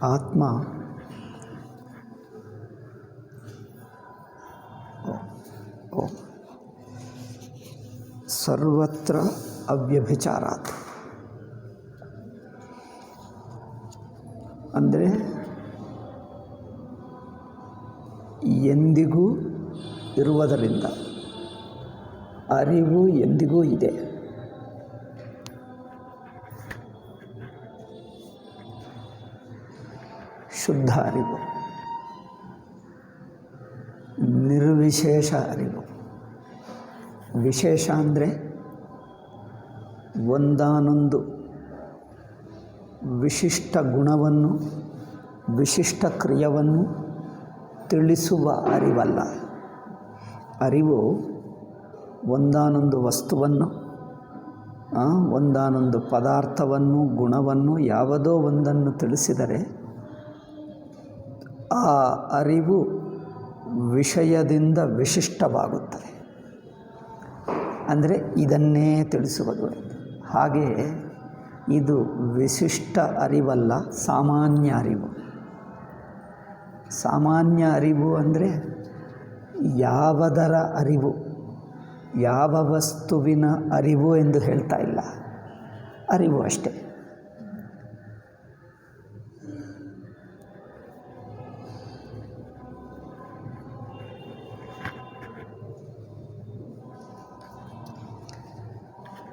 ಆತ್ಮ ಸರ್ವತ್ರ ಅವ್ಯಭಿಚಾರಾತ್ ಅಂದರೆ ಎಂದಿಗೂ ಇರುವುದರಿಂದ ಅರಿವು ಎಂದಿಗೂ ಇದೆ. ಶುದ್ಧ ಅರಿವು, ನಿರ್ವಿಶೇಷ ಅರಿವು. ವಿಶೇಷ ಅಂದರೆ ಒಂದಾನೊಂದು ವಿಶಿಷ್ಟ ಗುಣವನ್ನು, ವಿಶಿಷ್ಟ ಕ್ರಿಯೆಯನ್ನು ತಿಳಿಸುವ ಅರಿವಲ್ಲ. ಅರಿವು ಒಂದಾನೊಂದು ವಸ್ತುವನ್ನು, ಒಂದಾನೊಂದು ಪದಾರ್ಥವನ್ನು, ಗುಣವನ್ನು, ಯಾವುದೋ ಒಂದನ್ನು ತಿಳಿಸಿದರೆ ಆ ಅರಿವು ವಿಷಯದಿಂದ ವಿಶಿಷ್ಟವಾಗುತ್ತದೆ. ಅಂದರೆ ಇದನ್ನೇ ತಿಳಿಸುವುದು ಎಂದು. ಹಾಗೆ ಇದು ವಿಶಿಷ್ಟ ಅರಿವಲ್ಲ, ಸಾಮಾನ್ಯ ಅರಿವು. ಸಾಮಾನ್ಯ ಅರಿವು ಅಂದರೆ ಯಾವುದರ ಅರಿವು, ಯಾವ ವಸ್ತುವಿನ ಅರಿವು ಎಂದು ಹೇಳ್ತಾ ಇಲ್ಲ, ಅರಿವು ಅಷ್ಟೇ.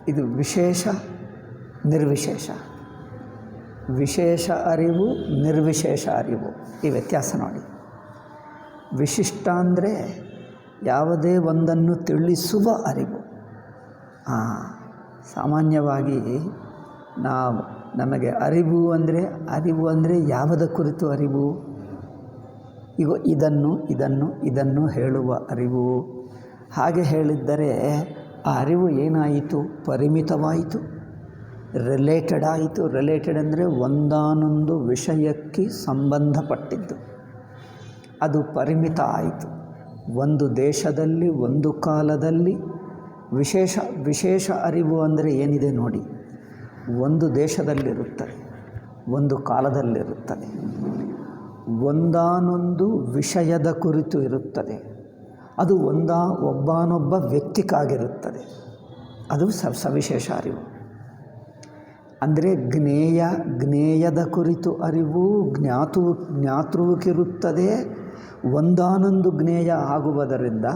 ಇದು ವಿಶೇಷ, ನಿರ್ವಿಶೇಷ. ವಿಶೇಷ ಅರಿವು, ನಿರ್ವಿಶೇಷ ಅರಿವು, ಈ ವ್ಯತ್ಯಾಸ ನೋಡಿ. ವಿಶಿಷ್ಟ ಅಂದರೆ ಯಾವುದೇ ಒಂದನ್ನು ತಿಳಿಸುವ ಅರಿವು. ಸಾಮಾನ್ಯವಾಗಿ ನಮಗೆ ಅರಿವು ಅಂದರೆ ಯಾವುದ ಕುರಿತು ಅರಿವು? ಈಗ ಇದನ್ನು ಹೇಳುವ ಅರಿವು. ಹಾಗೆ ಹೇಳಿದ್ದರೆ ಆ ಅರಿವು ಏನಾಯಿತು? ಪರಿಮಿತವಾಯಿತು, ರಿಲೇಟೆಡ್ ಆಯಿತು. ರಿಲೇಟೆಡ್ ಅಂದರೆ ಒಂದಾನೊಂದು ವಿಷಯಕ್ಕೆ ಸಂಬಂಧಪಟ್ಟಿದ್ದು, ಅದು ಪರಿಮಿತ ಆಯಿತು. ಒಂದು ದೇಶದಲ್ಲಿ, ಒಂದು ಕಾಲದಲ್ಲಿ. ವಿಶೇಷ ಅರಿವು ಅಂದರೆ ಏನಿದೆ ನೋಡಿ, ಒಂದು ದೇಶದಲ್ಲಿರುತ್ತದೆ, ಒಂದು ಕಾಲದಲ್ಲಿರುತ್ತದೆ, ಒಂದಾನೊಂದು ವಿಷಯದ ಕುರಿತು ಇರುತ್ತದೆ. ಅದು ಒಬ್ಬನೊಬ್ಬ ವ್ಯಕ್ತಿಗಾಗಿರುತ್ತದೆ. ಅದು ಸವಿಶೇಷ ಅರಿವು. ಅಂದರೆ ಜ್ಞೇಯದ ಕುರಿತು ಅರಿವು ಜ್ಞಾತೃವಿಗಿರುತ್ತದೆ. ಒಂದಾನೊಂದು ಜ್ಞೇಯ ಆಗುವುದರಿಂದ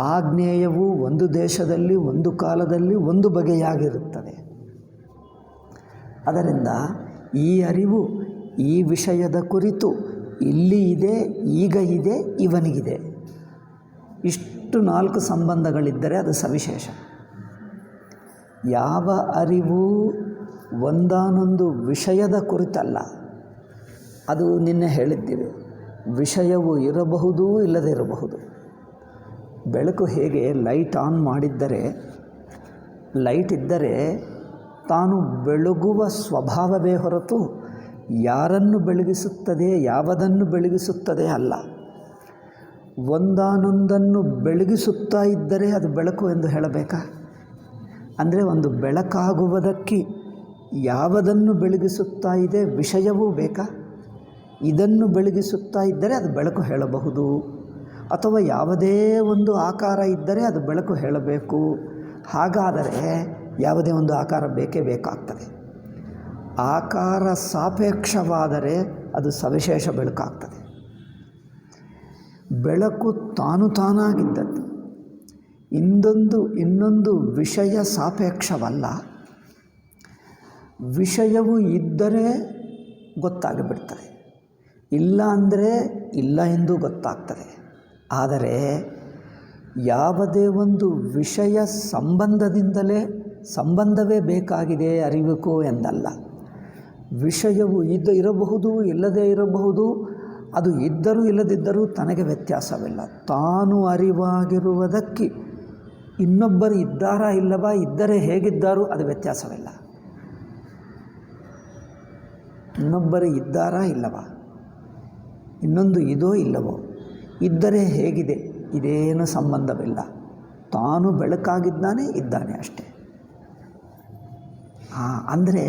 ಆ ಜ್ಞೇಯವು ಒಂದು ದೇಶದಲ್ಲಿ, ಒಂದು ಕಾಲದಲ್ಲಿ, ಒಂದು ಬಗೆಯಾಗಿರುತ್ತದೆ. ಅದರಿಂದ ಈ ಅರಿವು ಈ ವಿಷಯದ ಕುರಿತು ಇಲ್ಲಿ ಇದೆ, ಈಗ ಇದೆ, ಇವನಿಗಿದೆ. ಇಷ್ಟು 4 ಸಂಬಂಧಗಳಿದ್ದರೆ ಅದು ಸವಿಶೇಷ. ಯಾವ ಅರಿವು ಒಂದಾನೊಂದು ವಿಷಯದ ಕುರಿತಲ್ಲ, ಅದು ನಿನ್ನೆ ಹೇಳಿದ್ದೀವಿ. ವಿಷಯವು ಇರಬಹುದು, ಇಲ್ಲದೇ ಇರಬಹುದು. ಬೆಳಕು ಹೇಗೆ ಲೈಟ್ ಆನ್ ಮಾಡಿದ್ದರೆ, ಲೈಟ್ ಇದ್ದರೆ ತಾನು ಬೆಳಗುವ ಸ್ವಭಾವವೇ ಹೊರತು ಯಾರನ್ನು ಬೆಳಗಿಸುತ್ತದೆ, ಯಾವುದನ್ನು ಬೆಳಗಿಸುತ್ತದೆ ಅಲ್ಲ. ಒಂದಾನೊಂದನ್ನು ಬೆಳಗಿಸುತ್ತಾ ಇದ್ದರೆ ಅದು ಬೆಳಕು ಎಂದು ಹೇಳಬೇಕಾ? ಅಂದರೆ ಒಂದು ಬೆಳಕಾಗುವುದಕ್ಕೆ ಯಾವುದನ್ನು ಬೆಳಗಿಸುತ್ತಾ ಇದೆ, ವಿಷಯವೂ ಬೇಕಾ? ಇದನ್ನು ಬೆಳಗಿಸುತ್ತಾ ಇದ್ದರೆ ಅದು ಬೆಳಕು ಹೇಳಬಹುದು. ಅಥವಾ ಯಾವುದೇ ಒಂದು ಆಕಾರ ಇದ್ದರೆ ಅದು ಬೆಳಕು ಹೇಳಬೇಕು. ಹಾಗಾದರೆ ಯಾವುದೇ ಒಂದು ಆಕಾರ ಬೇಕೇ ಬೇಕಾಗ್ತದೆ. ಆಕಾರ ಸಾಪೇಕ್ಷವಾದರೆ ಅದು ಸವಿಶೇಷ ಬೆಳಕಾಗ್ತದೆ. ಬೆಳಕು ತಾನಾಗಿದ್ದದ್ದು. ಇನ್ನೊಂದು ವಿಷಯ ಸಾಪೇಕ್ಷವಲ್ಲ. ವಿಷಯವು ಇದ್ದರೆ ಗೊತ್ತಾಗಿಬಿಡ್ತದೆ, ಇಲ್ಲ ಅಂದರೆ ಇಲ್ಲ ಎಂದು ಗೊತ್ತಾಗ್ತದೆ. ಆದರೆ ಯಾವುದೇ ಒಂದು ವಿಷಯ ಸಂಬಂಧವೇ ಬೇಕಾಗಿದೆ ಅರಿವಿಗೂ ಎಂದಲ್ಲ. ವಿಷಯವು ಇರಬಹುದು, ಇಲ್ಲದೇ ಇರಬಹುದು. ಅದು ಇದ್ದರೂ ಇಲ್ಲದಿದ್ದರೂ ತನಗೆ ವ್ಯತ್ಯಾಸವಿಲ್ಲ. ತಾನು ಅರಿವಾಗಿರುವುದಕ್ಕೆ ಇನ್ನೊಬ್ಬರು ಇದ್ದಾರಾ ಇಲ್ಲವಾ, ಇದ್ದರೆ ಹೇಗಿದ್ದಾರೋ ಅದು ವ್ಯತ್ಯಾಸವಿಲ್ಲ. ಇನ್ನೊಬ್ಬರು ಇದ್ದಾರಾ ಇಲ್ಲವಾ, ಇನ್ನೊಂದು ಇದೋ ಇಲ್ಲವೋ, ಇದ್ದರೆ ಹೇಗಿದೆ, ಇದೇನು ಸಂಬಂಧವಿಲ್ಲ. ತಾನು ಬೆಳಕಾಗಿದ್ದಾನೆ, ಇದ್ದಾನೆ ಅಷ್ಟೇ. ಅಂದರೆ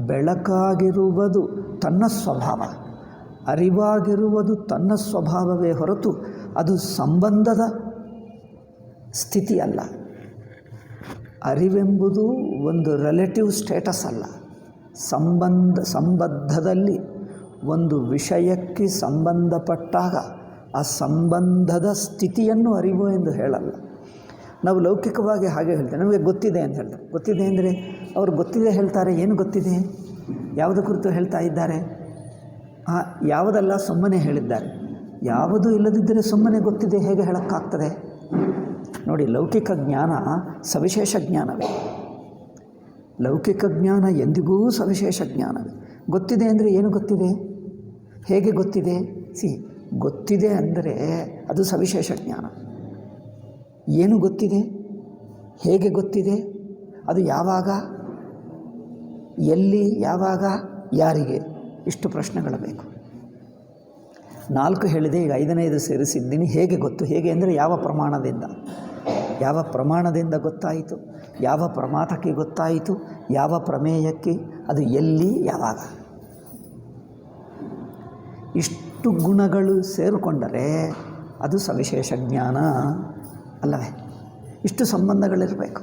ಬೆಳಕಾಗಿರುವುದು ತನ್ನ ಸ್ವಭಾವ, ಅರಿವಾಗಿರುವುದು ತನ್ನ ಸ್ವಭಾವವೇ ಹೊರತು ಅದು ಸಂಬಂಧದ ಸ್ಥಿತಿ ಅಲ್ಲ. ಅರಿವೆಂಬುದು ಒಂದು ರಿಲೇಟಿವ್ ಸ್ಟೇಟಸ್ ಅಲ್ಲ. ಸಂಬದ್ಧದಲ್ಲಿ ಒಂದು ವಿಷಯಕ್ಕೆ ಸಂಬಂಧಪಟ್ಟಾಗ ಆ ಸಂಬಂಧದ ಸ್ಥಿತಿಯನ್ನು ಅರಿವು ಎಂದು ಹೇಳಲ್ಲ. ನಾವು ಲೌಕಿಕವಾಗಿ ಹಾಗೆ ಹೇಳ್ತೇವೆ, ನಮಗೆ ಗೊತ್ತಿದೆ ಅಂತ ಹೇಳ್ತಾರೆ. ಗೊತ್ತಿದೆ ಅಂದರೆ ಅವರು ಗೊತ್ತಿದೆ ಹೇಳ್ತಾರೆ. ಏನು ಗೊತ್ತಿದೆ? ಯಾವುದ ಕುರಿತು ಹೇಳ್ತಾ ಇದ್ದಾರೆ? ಯಾವುದಲ್ಲ ಸುಮ್ಮನೆ ಹೇಳಿದ್ದಾರೆ. ಯಾವುದೂ ಇಲ್ಲದಿದ್ದರೆ ಸುಮ್ಮನೆ ಗೊತ್ತಿದೆ ಹೇಗೆ ಹೇಳೋಕ್ಕಾಗ್ತದೆ? ನೋಡಿ, ಲೌಕಿಕ ಜ್ಞಾನ ಸವಿಶೇಷ ಜ್ಞಾನವೇ. ಲೌಕಿಕ ಜ್ಞಾನ ಎಂದಿಗೂ ಸವಿಶೇಷ ಜ್ಞಾನವೇ. ಗೊತ್ತಿದೆ ಅಂದರೆ ಏನು ಗೊತ್ತಿದೆ? ಹೇಗೆ ಗೊತ್ತಿದೆ? ಗೊತ್ತಿದೆ ಅಂದರೆ ಅದು ಸವಿಶೇಷ ಜ್ಞಾನ. ಏನು ಗೊತ್ತಿದೆ? ಹೇಗೆ ಗೊತ್ತಿದೆ? ಅದು ಯಾವಾಗ, ಎಲ್ಲಿ, ಯಾವಾಗ, ಯಾರಿಗೆ? ಇಷ್ಟು ಪ್ರಶ್ನೆಗಳು ಬೇಕು. 4 ಹೇಳಿದೆ, ಈಗ 5ನೇದು ಸೇರಿಸಿದ್ದೀನಿ. ಹೇಗೆ ಗೊತ್ತು? ಹೇಗೆ ಅಂದರೆ ಯಾವ ಪ್ರಮಾಣದಿಂದ? ಯಾವ ಪ್ರಮಾಣದಿಂದ ಗೊತ್ತಾಯಿತು? ಯಾವ ಪ್ರಮಾತಕ್ಕೆ ಗೊತ್ತಾಯಿತು? ಯಾವ ಪ್ರಮೇಯಕ್ಕೆ? ಅದು ಎಲ್ಲಿ, ಯಾವಾಗ? ಇಷ್ಟು ಗುಣಗಳು ಸೇರಿಕೊಂಡರೆ ಅದು ಸವಿಶೇಷ ಜ್ಞಾನ ಅಲ್ಲವೇ? ಇಷ್ಟು ಸಂಬಂಧಗಳಿರಬೇಕು.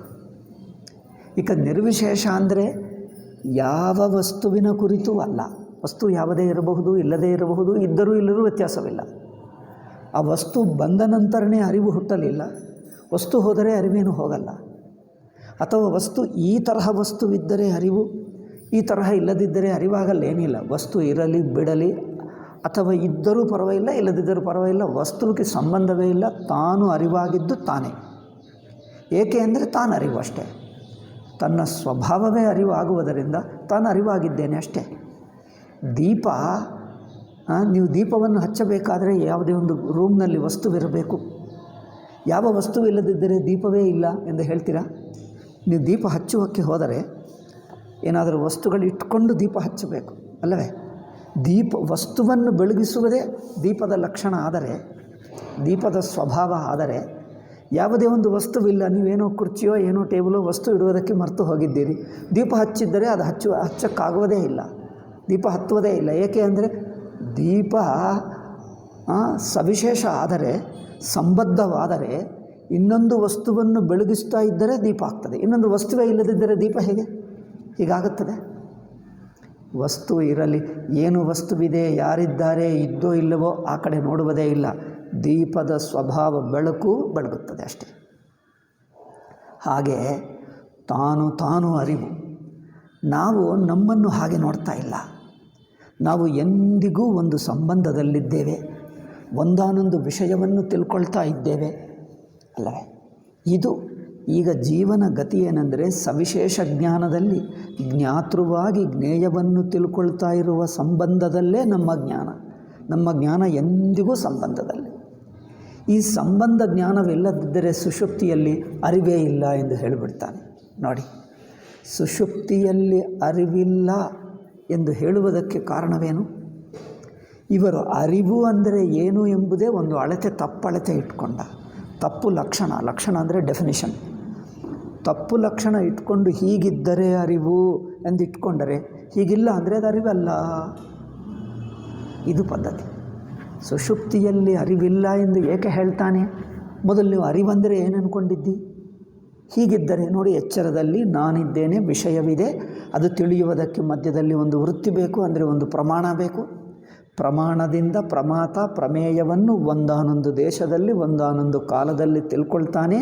ಈಗ ನಿರ್ವಿಶೇಷ ಅಂದರೆ ಯಾವ ವಸ್ತುವಿನ ಕುರಿತೂ ಅಲ್ಲ. ವಸ್ತು ಯಾವುದೇ ಇರಬಹುದು, ಇಲ್ಲದೇ ಇರಬಹುದು, ಇದ್ದರೂ ಇಲ್ಲರೂ ವ್ಯತ್ಯಾಸವಿಲ್ಲ. ಆ ವಸ್ತು ಬಂದ ನಂತರನೇ ಅರಿವು ಹುಟ್ಟಲಿಲ್ಲ. ವಸ್ತು ಹೋದರೆ ಅರಿವೇನು ಹೋಗಲ್ಲ. ಅಥವಾ ವಸ್ತು ಈ ತರಹ ವಸ್ತುವಿದ್ದರೆ ಅರಿವು, ಈ ತರಹ ಇಲ್ಲದಿದ್ದರೆ ಅರಿವಾಗಲ್ಲೇನಿಲ್ಲ. ವಸ್ತು ಇರಲಿ ಬಿಡಲಿ, ಅಥವಾ ಇದ್ದರೂ ಪರವಾಗಿಲ್ಲ, ಇಲ್ಲದಿದ್ದರೂ ಪರವಾಗಿಲ್ಲ, ವಸ್ತುವಿಗೆ ಸಂಬಂಧವೇ ಇಲ್ಲ. ತಾನು ಅರಿವಾಗಿದ್ದು ತಾನೇ. ಏಕೆ ಅಂದರೆ ತಾನು ಅರಿವು ಅಷ್ಟೇ. ತನ್ನ ಸ್ವಭಾವವೇ ಅರಿವು ಆಗುವುದರಿಂದ ತಾನು ಅರಿವಾಗಿದ್ದೇನೆ ಅಷ್ಟೇ. ದೀಪ, ನೀವು ದೀಪವನ್ನು ಹಚ್ಚಬೇಕಾದರೆ ಯಾವುದೇ ಒಂದು ರೂಮ್ನಲ್ಲಿ ವಸ್ತುವಿರಬೇಕು. ಯಾವ ವಸ್ತುವಿಲ್ಲದಿದ್ದರೆ ದೀಪವೇ ಇಲ್ಲ ಎಂದು ಹೇಳ್ತೀರಾ? ನೀವು ದೀಪ ಹಚ್ಚುವಕ್ಕೆ ಹೋದರೆ ಏನಾದರೂ ವಸ್ತುಗಳು ಇಟ್ಕೊಂಡು ದೀಪ ಹಚ್ಚಬೇಕು ಅಲ್ಲವೇ? ವಸ್ತುವನ್ನು ಬೆಳಗಿಸುವುದೇ ದೀಪದ ಲಕ್ಷಣ ಆದರೆ, ದೀಪದ ಸ್ವಭಾವ ಆದರೆ, ಯಾವುದೇ ಒಂದು ವಸ್ತುವಿಲ್ಲ, ನೀವೇನೋ ಕುರ್ಚಿಯೋ ಏನೋ ಟೇಬಲೋ ವಸ್ತು ಇಡುವುದಕ್ಕೆ ಮರೆತು ಹೋಗಿದ್ದೀರಿ, ದೀಪ ಹಚ್ಚಿದ್ದರೆ ಅದು ಹಚ್ಚಕ್ಕಾಗುವುದೇ ಇಲ್ಲ, ದೀಪ ಹತ್ತುವುದೇ ಇಲ್ಲ. ಏಕೆ ಅಂದರೆ ದೀಪ ಸವಿಶೇಷ ಆದರೆ, ಸಂಬದ್ಧವಾದರೆ, ಇನ್ನೊಂದು ವಸ್ತುವನ್ನು ಬೆಳಗಿಸ್ತಾ ಇದ್ದರೆ ದೀಪ ಆಗ್ತದೆ. ಇನ್ನೊಂದು ವಸ್ತುವೇ ಇಲ್ಲದಿದ್ದರೆ ದೀಪ ಹೀಗಾಗುತ್ತದೆ? ವಸ್ತು ಇರಲಿ, ಏನು ವಸ್ತುವಿದೆ, ಯಾರಿದ್ದಾರೆ, ಇದ್ದೋ ಇಲ್ಲವೋ ಆ ಕಡೆ ನೋಡುವುದೇ ಇಲ್ಲ. ದೀಪದ ಸ್ವಭಾವ ಬೆಳಕು ಬೆಳಗುತ್ತದೆ ಅಷ್ಟೇ. ಹಾಗೆ ತಾನು ಅರಿವು. ನಾವು ನಮ್ಮನ್ನು ಹಾಗೆ ನೋಡ್ತಾ ಇಲ್ಲ. ನಾವು ಎಂದಿಗೂ ಒಂದು ಸಂಬಂಧದಲ್ಲಿದ್ದೇವೆ, ಒಂದಾನೊಂದು ವಿಷಯವನ್ನು ತಿಳ್ಕೊಳ್ತಾ ಇದ್ದೇವೆ ಅಲ್ಲವೇ? ಇದು ಈಗ ಜೀವನ ಗತಿ ಏನೆಂದರೆ, ಸವಿಶೇಷ ಜ್ಞಾನದಲ್ಲಿ ಜ್ಞಾತೃವಾಗಿ ಜ್ಞೇಯವನ್ನು ತಿಳ್ಕೊಳ್ತಾ ಇರುವ ಸಂಬಂಧದಲ್ಲೇ ನಮ್ಮ ಜ್ಞಾನ ಎಂದಿಗೂ ಸಂಬಂಧದಲ್ಲಿ. ಈ ಸಂಬಂಧ ಜ್ಞಾನವಿಲ್ಲದಿದ್ದರೆ ಸುಷುಪ್ತಿಯಲ್ಲಿ ಅರಿವೇ ಇಲ್ಲ ಎಂದು ಹೇಳಿಬಿಡ್ತಾನೆ. ನೋಡಿ, ಸುಷುಪ್ತಿಯಲ್ಲಿ ಅರಿವಿಲ್ಲ ಎಂದು ಹೇಳುವುದಕ್ಕೆ ಕಾರಣವೇನು? ಇವರು ಅರಿವು ಅಂದರೆ ಏನು ಎಂಬುದೇ ಒಂದು ತಪ್ಪಳತೆ ಇಟ್ಕೊಂಡ. ತಪ್ಪು ಲಕ್ಷಣ ಅಂದರೆ ಡೆಫಿನಿಷನ್. ತಪ್ಪು ಲಕ್ಷಣ ಇಟ್ಕೊಂಡು ಹೀಗಿದ್ದರೆ ಅರಿವು ಎಂದು ಇಟ್ಕೊಂಡರೆ, ಹೀಗಿಲ್ಲ ಅಂದರೆ ಅದು ಅರಿವಲ್ಲ. ಇದು ಪದ್ಧತಿ. ಸುಷುಪ್ತಿಯಲ್ಲಿ ಅರಿವಿಲ್ಲ ಎಂದು ಏಕೆ ಹೇಳ್ತಾನೆ? ಮೊದಲು ನೀವು ಅರಿವಂದರೆ ಏನು ಅಂದ್ಕೊಂಡಿದ್ದಿ? ಹೀಗಿದ್ದರೆ ನೋಡಿ, ಎಚ್ಚರದಲ್ಲಿ ನಾನಿದ್ದೇನೆ, ವಿಷಯವಿದೆ, ಅದು ತಿಳಿಯುವುದಕ್ಕೆ ಮಧ್ಯದಲ್ಲಿ ಒಂದು ವೃತ್ತಿ ಬೇಕು, ಅಂದರೆ ಒಂದು ಪ್ರಮಾಣ ಬೇಕು. ಪ್ರಮಾಣದಿಂದ ಪ್ರಮಾತ ಪ್ರಮೇಯವನ್ನು ಒಂದಾನೊಂದು ದೇಶದಲ್ಲಿ ಒಂದಾನೊಂದು ಕಾಲದಲ್ಲಿ ತಿಳ್ಕೊಳ್ತಾನೆ.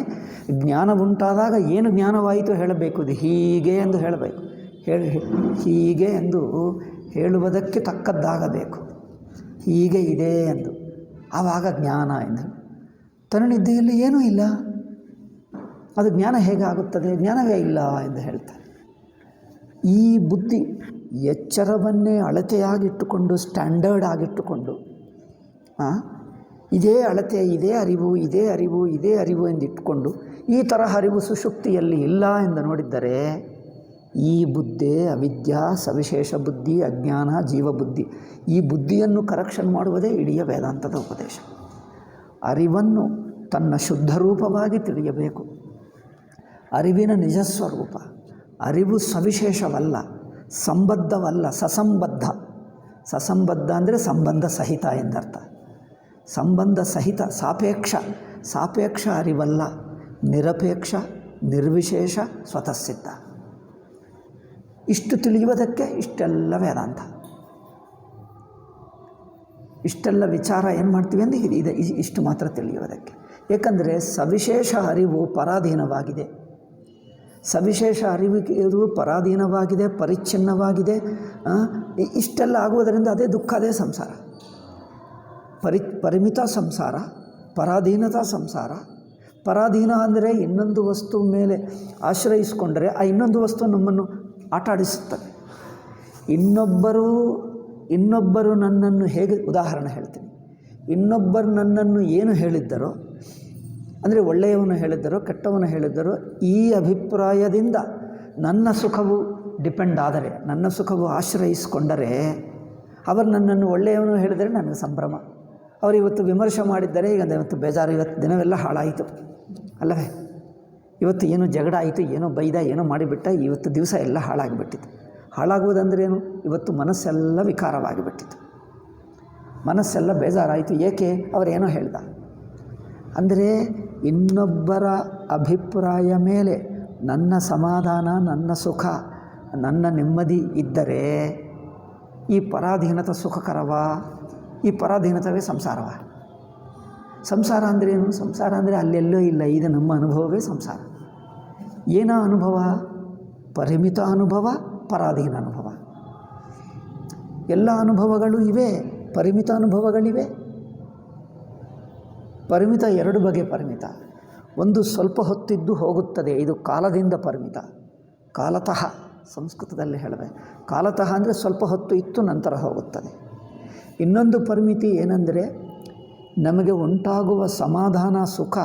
ಜ್ಞಾನ ಉಂಟಾದಾಗ ಏನು ಜ್ಞಾನವಾಯಿತು ಹೇಳಬೇಕು, ಇದು ಹೀಗೆ ಎಂದು ಹೇಳಬೇಕು. ಹೀಗೆ ಎಂದು ಹೇಳುವುದಕ್ಕೆ ತಕ್ಕದ್ದಾಗಬೇಕು, ಹೀಗೆ ಇದೆ ಎಂದು, ಆವಾಗ ಜ್ಞಾನ ಎಂದು. ತನ್ನಿದ್ದೆಯಲ್ಲಿ ಏನೂ ಇಲ್ಲ, ಅದು ಜ್ಞಾನ ಹೇಗಾಗುತ್ತದೆ? ಜ್ಞಾನವೇ ಇಲ್ಲ ಎಂದು ಹೇಳ್ತಾರೆ. ಈ ಬುದ್ಧಿ ಎಚ್ಚರವನ್ನೇ ಅಳತೆಯಾಗಿಟ್ಟುಕೊಂಡು, ಸ್ಟ್ಯಾಂಡರ್ಡ್ ಆಗಿಟ್ಟುಕೊಂಡು, ಇದೇ ಅಳತೆ, ಇದೇ ಅರಿವು, ಇದೇ ಅರಿವು, ಇದೇ ಅರಿವು ಎಂದಿಟ್ಟುಕೊಂಡು ಈ ತರಹ ಅರಿವು ಸುಷುಪ್ತಿಯಲ್ಲಿ ಇಲ್ಲ ಎಂದು ನೋಡಿದ್ದರೆ, ಈ ಬುದ್ಧಿ ಅವಿದ್ಯಾ, ಸವಿಶೇಷ ಬುದ್ಧಿ, ಅಜ್ಞಾನ, ಜೀವಬುದ್ಧಿ, ಈ ಬುದ್ಧಿಯನ್ನು ಕರೆಕ್ಷನ್ ಮಾಡುವುದೇ ಇಡೀ ವೇದಾಂತದ ಉಪದೇಶ. ಅರಿವನ್ನು ತನ್ನ ಶುದ್ಧ ರೂಪವಾಗಿ ತಿಳಿಯಬೇಕು. ಅರಿವಿನ ನಿಜಸ್ವರೂಪ. ಅರಿವು ಸವಿಶೇಷವಲ್ಲ, ಸಂಬದ್ಧವಲ್ಲ, ಸಸಂಬದ್ಧ. ಸಸಂಬದ್ಧ ಅಂದರೆ ಸಂಬಂಧ ಸಹಿತ ಎಂದರ್ಥ. ಸಂಬಂಧ ಸಹಿತ, ಸಾಪೇಕ್ಷ ಅರಿವಲ್ಲ, ನಿರಪೇಕ್ಷ, ನಿರ್ವಿಶೇಷ, ಸ್ವತಃಸಿದ್ಧ. ಇಷ್ಟು ತಿಳಿಯುವುದಕ್ಕೆ ಇಷ್ಟೆಲ್ಲ ವೇದಾಂತ, ಇಷ್ಟೆಲ್ಲ ವಿಚಾರ ಏನು ಮಾಡ್ತೀವಿ ಅಂದರೆ ಇದೆ, ಇಷ್ಟು ಮಾತ್ರ ತಿಳಿಯುವುದಕ್ಕೆ. ಏಕೆಂದರೆ ಸವಿಶೇಷ ಅರಿವು ಪರಾಧೀನವಾಗಿದೆ. ಸವಿಶೇಷ ಅರಿವು ಪರಾಧೀನವಾಗಿದೆ, ಪರಿಚ್ಛಿನ್ನವಾಗಿದೆ. ಇಷ್ಟೆಲ್ಲ ಆಗುವುದರಿಂದ ಅದೇ ದುಃಖ, ಅದೇ ಸಂಸಾರ. ಪರಿಮಿತ ಸಂಸಾರ, ಪರಾಧೀನತಾ ಸಂಸಾರ. ಪರಾಧೀನ ಅಂದರೆ ಇನ್ನೊಂದು ವಸ್ತು ಮೇಲೆ ಆಶ್ರಯಿಸಿಕೊಂಡರೆ ಆ ಇನ್ನೊಂದು ವಸ್ತು ನಮ್ಮನ್ನು ಆಟ ಆಡಿಸುತ್ತದೆ. ಇನ್ನೊಬ್ಬರು ನನ್ನನ್ನು ಹೇಗೆ, ಉದಾಹರಣೆ ಹೇಳ್ತೀನಿ, ಇನ್ನೊಬ್ಬರು ನನ್ನನ್ನು ಏನು ಹೇಳಿದ್ದರೋ, ಅಂದರೆ ಒಳ್ಳೆಯವನು ಹೇಳಿದ್ದರೋ ಕೆಟ್ಟವನು ಹೇಳಿದ್ದರೋ, ಈ ಅಭಿಪ್ರಾಯದಿಂದ ನನ್ನ ಸುಖವು ಡಿಪೆಂಡ್ ಆದರೆ, ನನ್ನ ಸುಖವು ಆಶ್ರಯಿಸಿಕೊಂಡರೆ, ಅವರು ನನ್ನನ್ನು ಒಳ್ಳೆಯವನು ಹೇಳಿದರೆ ನನಗೆ ಸಂಭ್ರಮ. ಅವರು ಇವತ್ತು ವಿಮರ್ಶೆ ಮಾಡಿದ್ದಾರೆ, ಈಗ ಇವತ್ತು ಬೇಜಾರು, ಇವತ್ತು ದಿನವೆಲ್ಲ ಹಾಳಾಯಿತು ಅಲ್ಲವೇ? ಇವತ್ತು ಏನೋ ಜಗಳ ಆಯಿತು, ಏನೋ ಬೈದ, ಏನೋ ಮಾಡಿಬಿಟ್ಟ, ಇವತ್ತು ದಿವಸ ಎಲ್ಲ ಹಾಳಾಗಿಬಿಟ್ಟಿತ್ತು. ಹಾಳಾಗುವುದಂದ್ರೇನು? ಇವತ್ತು ಮನಸ್ಸೆಲ್ಲ ವಿಕಾರವಾಗಿಬಿಟ್ಟಿತ್ತು, ಮನಸ್ಸೆಲ್ಲ ಬೇಜಾರಾಯಿತು. ಏಕೆ? ಅವರೇನೋ ಹೇಳ್ದ. ಅಂದರೆ ಇನ್ನೊಬ್ಬರ ಅಭಿಪ್ರಾಯ ಮೇಲೆ ನನ್ನ ಸಮಾಧಾನ, ನನ್ನ ಸುಖ, ನನ್ನ ನೆಮ್ಮದಿ ಇದ್ದರೆ ಈ ಪರಾಧೀನತೆ ಸುಖಕರವ? ಈ ಪರಾಧೀನತವೇ ಸಂಸಾರವ? ಸಂಸಾರ ಅಂದ್ರೇನು? ಸಂಸಾರ ಅಂದರೆ ಅಲ್ಲೆಲ್ಲೋ ಇಲ್ಲ, ಇದು ನಮ್ಮ ಅನುಭವವೇ ಸಂಸಾರ. ಏನೋ ಅನುಭವ? ಪರಿಮಿತ ಅನುಭವ, ಪರಾಧೀನ ಅನುಭವ. ಎಲ್ಲ ಅನುಭವಗಳು ಇವೆ, ಪರಿಮಿತ ಅನುಭವಗಳಿವೆ. ಪರಿಮಿತ ಎರಡು ಬಗೆ ಪರಿಮಿತ. ಒಂದು ಸ್ವಲ್ಪ ಹೊತ್ತಿದ್ದು ಹೋಗುತ್ತದೆ, ಇದು ಕಾಲದಿಂದ ಪರಿಮಿತ. ಕಾಲತಃ ಸಂಸ್ಕೃತದಲ್ಲಿ ಹೇಳಬೇಕು. ಕಾಲತಃ ಅಂದರೆ ಸ್ವಲ್ಪ ಹೊತ್ತು ಇತ್ತು ನಂತರ ಹೋಗುತ್ತದೆ. ಇನ್ನೊಂದು ಪರಿಮಿತಿ ಏನೆಂದರೆ, ನಮಗೆ ಉಂಟಾಗುವ ಸಮಾಧಾನ, ಸುಖ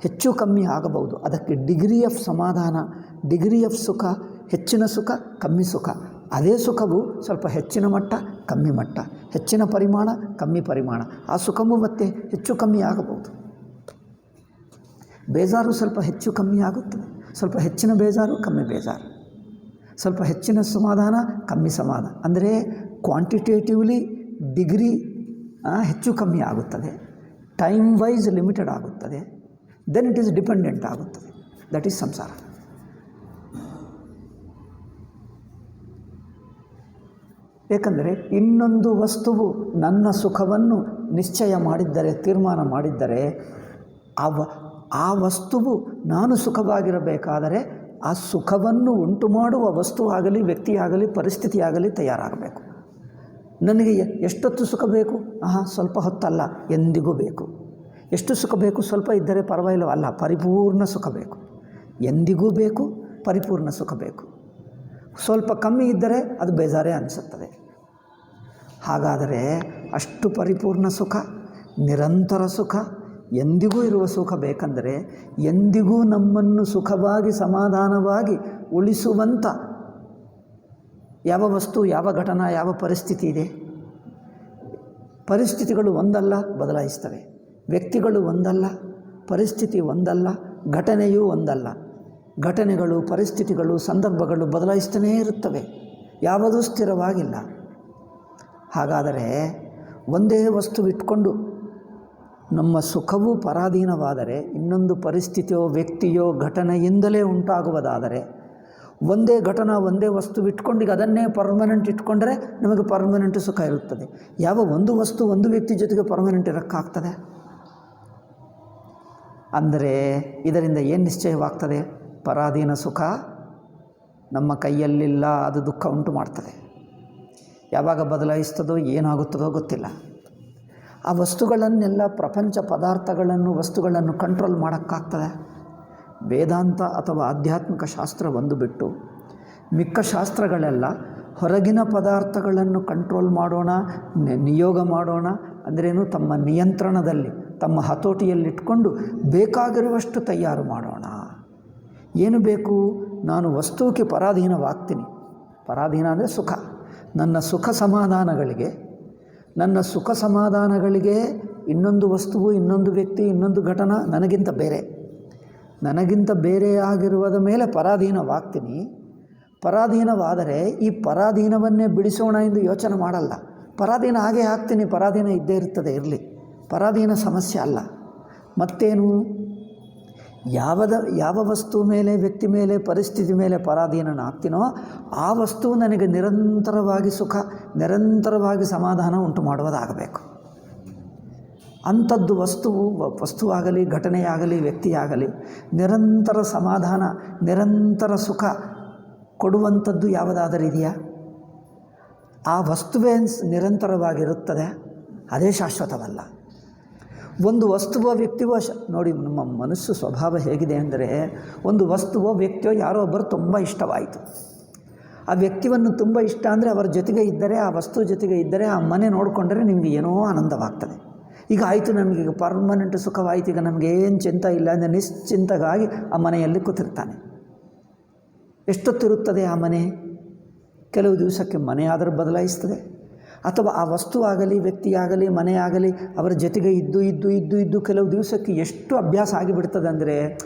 ಹೆಚ್ಚು ಕಮ್ಮಿ ಆಗಬಹುದು. ಅದಕ್ಕೆ ಡಿಗ್ರಿ ಆಫ್ ಸಮಾಧಾನ, ಡಿಗ್ರಿ ಆಫ್ ಸುಖ, ಹೆಚ್ಚಿನ ಸುಖ, ಕಮ್ಮಿ ಸುಖ. ಅದೇ ಸುಖವು ಸ್ವಲ್ಪ ಹೆಚ್ಚಿನ ಮಟ್ಟ, ಕಮ್ಮಿ ಮಟ್ಟ, ಹೆಚ್ಚಿನ ಪರಿಮಾಣ, ಕಮ್ಮಿ ಪರಿಮಾಣ. ಆ ಸುಖವೂ ಮತ್ತೆ ಹೆಚ್ಚು ಕಮ್ಮಿ ಆಗಬಹುದು. ಬೇಜಾರು ಸ್ವಲ್ಪ ಹೆಚ್ಚು ಕಮ್ಮಿ ಆಗುತ್ತದೆ, ಸ್ವಲ್ಪ ಹೆಚ್ಚಿನ ಬೇಜಾರು, ಕಮ್ಮಿ ಬೇಜಾರು, ಸ್ವಲ್ಪ ಹೆಚ್ಚಿನ ಸಮಾಧಾನ, ಕಮ್ಮಿ ಸಮಾಧಾನ. ಅಂದರೆ ಕ್ವಾಂಟಿಟೇಟಿವ್ಲಿ ಡಿಗ್ರಿ ಹೆಚ್ಚು ಕಮ್ಮಿ ಆಗುತ್ತದೆ, ಟೈಮ್ ವೈಸ್ ಲಿಮಿಟೆಡ್ ಆಗುತ್ತದೆ. ದೆನ್ ಇಟ್ ಈಸ್ ಡಿಪೆಂಡೆಂಟ್ ಆಗುತ್ತದೆ. ದಟ್ ಈಸ್ ಸಂಸಾರ. ಏಕೆಂದರೆ ಇನ್ನೊಂದು ವಸ್ತುವು ನನ್ನ ಸುಖವನ್ನು ನಿಶ್ಚಯ ಮಾಡಿದ್ದರೆ, ತೀರ್ಮಾನ ಮಾಡಿದ್ದರೆ, ಆ ವಸ್ತುವು ನಾನು ಸುಖವಾಗಿರಬೇಕಾದರೆ ಆ ಸುಖವನ್ನು ಉಂಟು ಮಾಡುವ ವಸ್ತುವಾಗಲಿ, ವ್ಯಕ್ತಿಯಾಗಲಿ, ಪರಿಸ್ಥಿತಿಯಾಗಲಿ ತಯಾರಾಗಬೇಕು. ನನಗೆ ಎಷ್ಟೊತ್ತು ಸುಖ ಬೇಕು? ಸ್ವಲ್ಪ ಹೊತ್ತಲ್ಲ, ಎಂದಿಗೂ ಬೇಕು. ಎಷ್ಟು ಸುಖ ಬೇಕು? ಸ್ವಲ್ಪ ಇದ್ದರೆ ಪರವಾಗಿಲ್ಲವಲ್ಲ, ಪರಿಪೂರ್ಣ ಸುಖ ಬೇಕು. ಎಂದಿಗೂ ಬೇಕು, ಪರಿಪೂರ್ಣ ಸುಖ ಬೇಕು. ಸ್ವಲ್ಪ ಕಮ್ಮಿ ಇದ್ದರೆ ಅದು ಬೇಜಾರೇ ಅನಿಸುತ್ತದೆ. ಹಾಗಾದರೆ ಅಷ್ಟು ಪರಿಪೂರ್ಣ ಸುಖ, ನಿರಂತರ ಸುಖ, ಎಂದಿಗೂ ಇರುವ ಸುಖ ಬೇಕೆಂದರೆ, ಎಂದಿಗೂ ನಮ್ಮನ್ನು ಸುಖವಾಗಿ ಸಮಾಧಾನವಾಗಿ ಉಳಿಸುವಂಥ ಯಾವ ವಸ್ತು, ಯಾವ ಘಟನಾ, ಯಾವ ಪರಿಸ್ಥಿತಿ ಇದೆ? ಪರಿಸ್ಥಿತಿಗಳು ಒಂದಲ್ಲ, ಬದಲಾಯಿಸ್ತವೆ. ವ್ಯಕ್ತಿಗಳು ಒಂದಲ್ಲ, ಪರಿಸ್ಥಿತಿ ಒಂದಲ್ಲ, ಘಟನೆಯೂ ಒಂದಲ್ಲ. ಘಟನೆಗಳು, ಪರಿಸ್ಥಿತಿಗಳು, ಸಂದರ್ಭಗಳು ಬದಲಾಯಿಸ್ತಲೇ ಇರುತ್ತವೆ, ಯಾವುದೂ ಸ್ಥಿರವಾಗಿಲ್ಲ. ಹಾಗಾದರೆ ಒಂದೇ ವಸ್ತು ಇಟ್ಕೊಂಡು ನಮ್ಮ ಸುಖವೂ ಪರಾಧೀನವಾದರೆ, ಇನ್ನೊಂದು ಪರಿಸ್ಥಿತಿಯೋ, ವ್ಯಕ್ತಿಯೋ, ಘಟನೆಯಿಂದಲೇ ಉಂಟಾಗುವುದಾದರೆ, ಒಂದೇ ಘಟನಾ, ಒಂದೇ ವಸ್ತು ಇಟ್ಕೊಂಡು ಈಗ ಅದನ್ನೇ ಪರ್ಮನೆಂಟ್ ಇಟ್ಕೊಂಡ್ರೆ ನಮಗೆ ಪರ್ಮನೆಂಟ್ ಸುಖ ಇರುತ್ತದೆ. ಯಾವ ಒಂದು ವಸ್ತು, ಒಂದು ವ್ಯಕ್ತಿ ಜೊತೆಗೆ ಪರ್ಮನೆಂಟ್ ಇರೋಕ್ಕಾಗ್ತದೆ? ಅಂದರೆ ಇದರಿಂದ ಏನು ನಿಶ್ಚಯವಾಗ್ತದೆ? ಪರಾಧೀನ ಸುಖ ನಮ್ಮ ಕೈಯಲ್ಲಿಲ್ಲ, ಅದು ದುಃಖ ಉಂಟು ಮಾಡ್ತದೆ. ಯಾವಾಗ ಬದಲಾಯಿಸ್ತದೋ, ಏನಾಗುತ್ತದೋ ಗೊತ್ತಿಲ್ಲ. ಆ ವಸ್ತುಗಳನ್ನೆಲ್ಲ, ಪ್ರಪಂಚ ಪದಾರ್ಥಗಳನ್ನು, ವಸ್ತುಗಳನ್ನು ಕಂಟ್ರೋಲ್ ಮಾಡೋಕ್ಕಾಗ್ತದೆ? ವೇದಾಂತ ಅಥವಾ ಆಧ್ಯಾತ್ಮಿಕ ಶಾಸ್ತ್ರ ಒಂದು ಬಿಟ್ಟು ಮಿಕ್ಕ ಶಾಸ್ತ್ರಗಳೆಲ್ಲ ಹೊರಗಿನ ಪದಾರ್ಥಗಳನ್ನು ಕಂಟ್ರೋಲ್ ಮಾಡೋಣ, ನಿಯೋಗ ಮಾಡೋಣ ಅಂದ್ರೇನು, ತಮ್ಮ ನಿಯಂತ್ರಣದಲ್ಲಿ, ತಮ್ಮ ಹತೋಟಿಯಲ್ಲಿಟ್ಕೊಂಡು ಬೇಕಾಗಿರುವಷ್ಟು ತಯಾರು ಮಾಡೋಣ. ಏನು ಬೇಕು? ನಾನು ವಸ್ತುವಿಗೆ ಪರಾಧೀನವಾಗ್ತೀನಿ. ಪರಾಧೀನ ಅಂದರೆ ಸುಖ. ನನ್ನ ಸುಖ ಸಮಾಧಾನಗಳಿಗೆ ಇನ್ನೊಂದು ವಸ್ತುವು, ಇನ್ನೊಂದು ವ್ಯಕ್ತಿ, ಇನ್ನೊಂದು ಘಟನಾ ನನಗಿಂತ ಬೇರೆಯಾಗಿರುವುದ ಮೇಲೆ ಪರಾಧೀನವಾಗ್ತೀನಿ. ಪರಾಧೀನವಾದರೆ ಈ ಪರಾಧೀನವನ್ನೇ ಬಿಡಿಸೋಣ ಎಂದು ಯೋಚನೆ ಮಾಡಲ್ಲ. ಪರಾಧೀನ ಹಾಗೆ ಹಾಕ್ತೀನಿ, ಪರಾಧೀನ ಇದ್ದೇ ಇರ್ತದೆ, ಇರಲಿ, ಪರಾಧೀನ ಸಮಸ್ಯೆ ಅಲ್ಲ. ಮತ್ತೇನು? ಯಾವ ವಸ್ತು ಮೇಲೆ, ವ್ಯಕ್ತಿ ಮೇಲೆ, ಪರಿಸ್ಥಿತಿ ಮೇಲೆ ಪರಾಧೀನನಾಗ್ತೀನೋ ಆ ವಸ್ತು ನನಗೆ ನಿರಂತರವಾಗಿ ಸುಖ, ನಿರಂತರವಾಗಿ ಸಮಾಧಾನ ಉಂಟು ಮಾಡುವುದಾಗಬೇಕು. ಅಂಥದ್ದು ವಸ್ತುವಾಗಲಿ, ಘಟನೆಯಾಗಲಿ, ವ್ಯಕ್ತಿಯಾಗಲಿ ನಿರಂತರ ಸಮಾಧಾನ, ನಿರಂತರ ಸುಖ ಕೊಡುವಂಥದ್ದು ಯಾವುದಾದರೂ ಇದೆಯಾ? ಆ ವಸ್ತುವೇ ನಿರಂತರವಾಗಿರುತ್ತದೆ, ಅದೇ ಶಾಶ್ವತವಲ್ಲ. ಒಂದು ವಸ್ತುವೋ ವ್ಯಕ್ತಿಗೋ ನೋಡಿ, ನಮ್ಮ ಮನಸ್ಸು ಸ್ವಭಾವ ಹೇಗಿದೆ ಅಂದರೆ, ಒಂದು ವಸ್ತುವೋ ವ್ಯಕ್ತಿಯೋ ಯಾರೋ ಒಬ್ಬರು ತುಂಬ ಇಷ್ಟವಾಯಿತು. ಆ ವ್ಯಕ್ತಿಯನ್ನು ತುಂಬ ಇಷ್ಟ ಅಂದರೆ ಅವರ ಜೊತೆಗೆ ಇದ್ದರೆ, ಆ ವಸ್ತು ಜೊತೆಗೆ ಇದ್ದರೆ, ಆ ಮನೆ ನೋಡಿಕೊಂಡರೆ ನಿಮಗೆ ಏನೋ ಆನಂದವಾಗ್ತದೆ. ಈಗ ಆಯಿತು, ನಮಗೀಗ ಪರ್ಮನೆಂಟ್ ಸುಖವಾಯಿತು, ಈಗ ನಮಗೇನು ಚಿಂತ ಇಲ್ಲ ಅಂದರೆ ನಿಶ್ಚಿಂತಗಾಗಿ ಆ ಮನೆಯಲ್ಲಿ ಕೂತಿರ್ತಾನೆ. ಎಷ್ಟೊತ್ತಿರುತ್ತದೆ ಆ ಮನೆ? ಕೆಲವು ದಿವಸಕ್ಕೆ ಮನೆಯಾದರೂ ಬದಲಾಯಿಸ್ತದೆ, ಅಥವಾ ಆ ವಸ್ತು ಆಗಲಿ, ವ್ಯಕ್ತಿಯಾಗಲಿ, ಮನೆಯಾಗಲಿ ಅವರ ಜೊತೆಗೆ ಇದ್ದು ಕೆಲವು ದಿವಸಕ್ಕೆ ಎಷ್ಟು ಅಭ್ಯಾಸ ಆಗಿಬಿಡ್ತದೆ ಅಂದರೆ,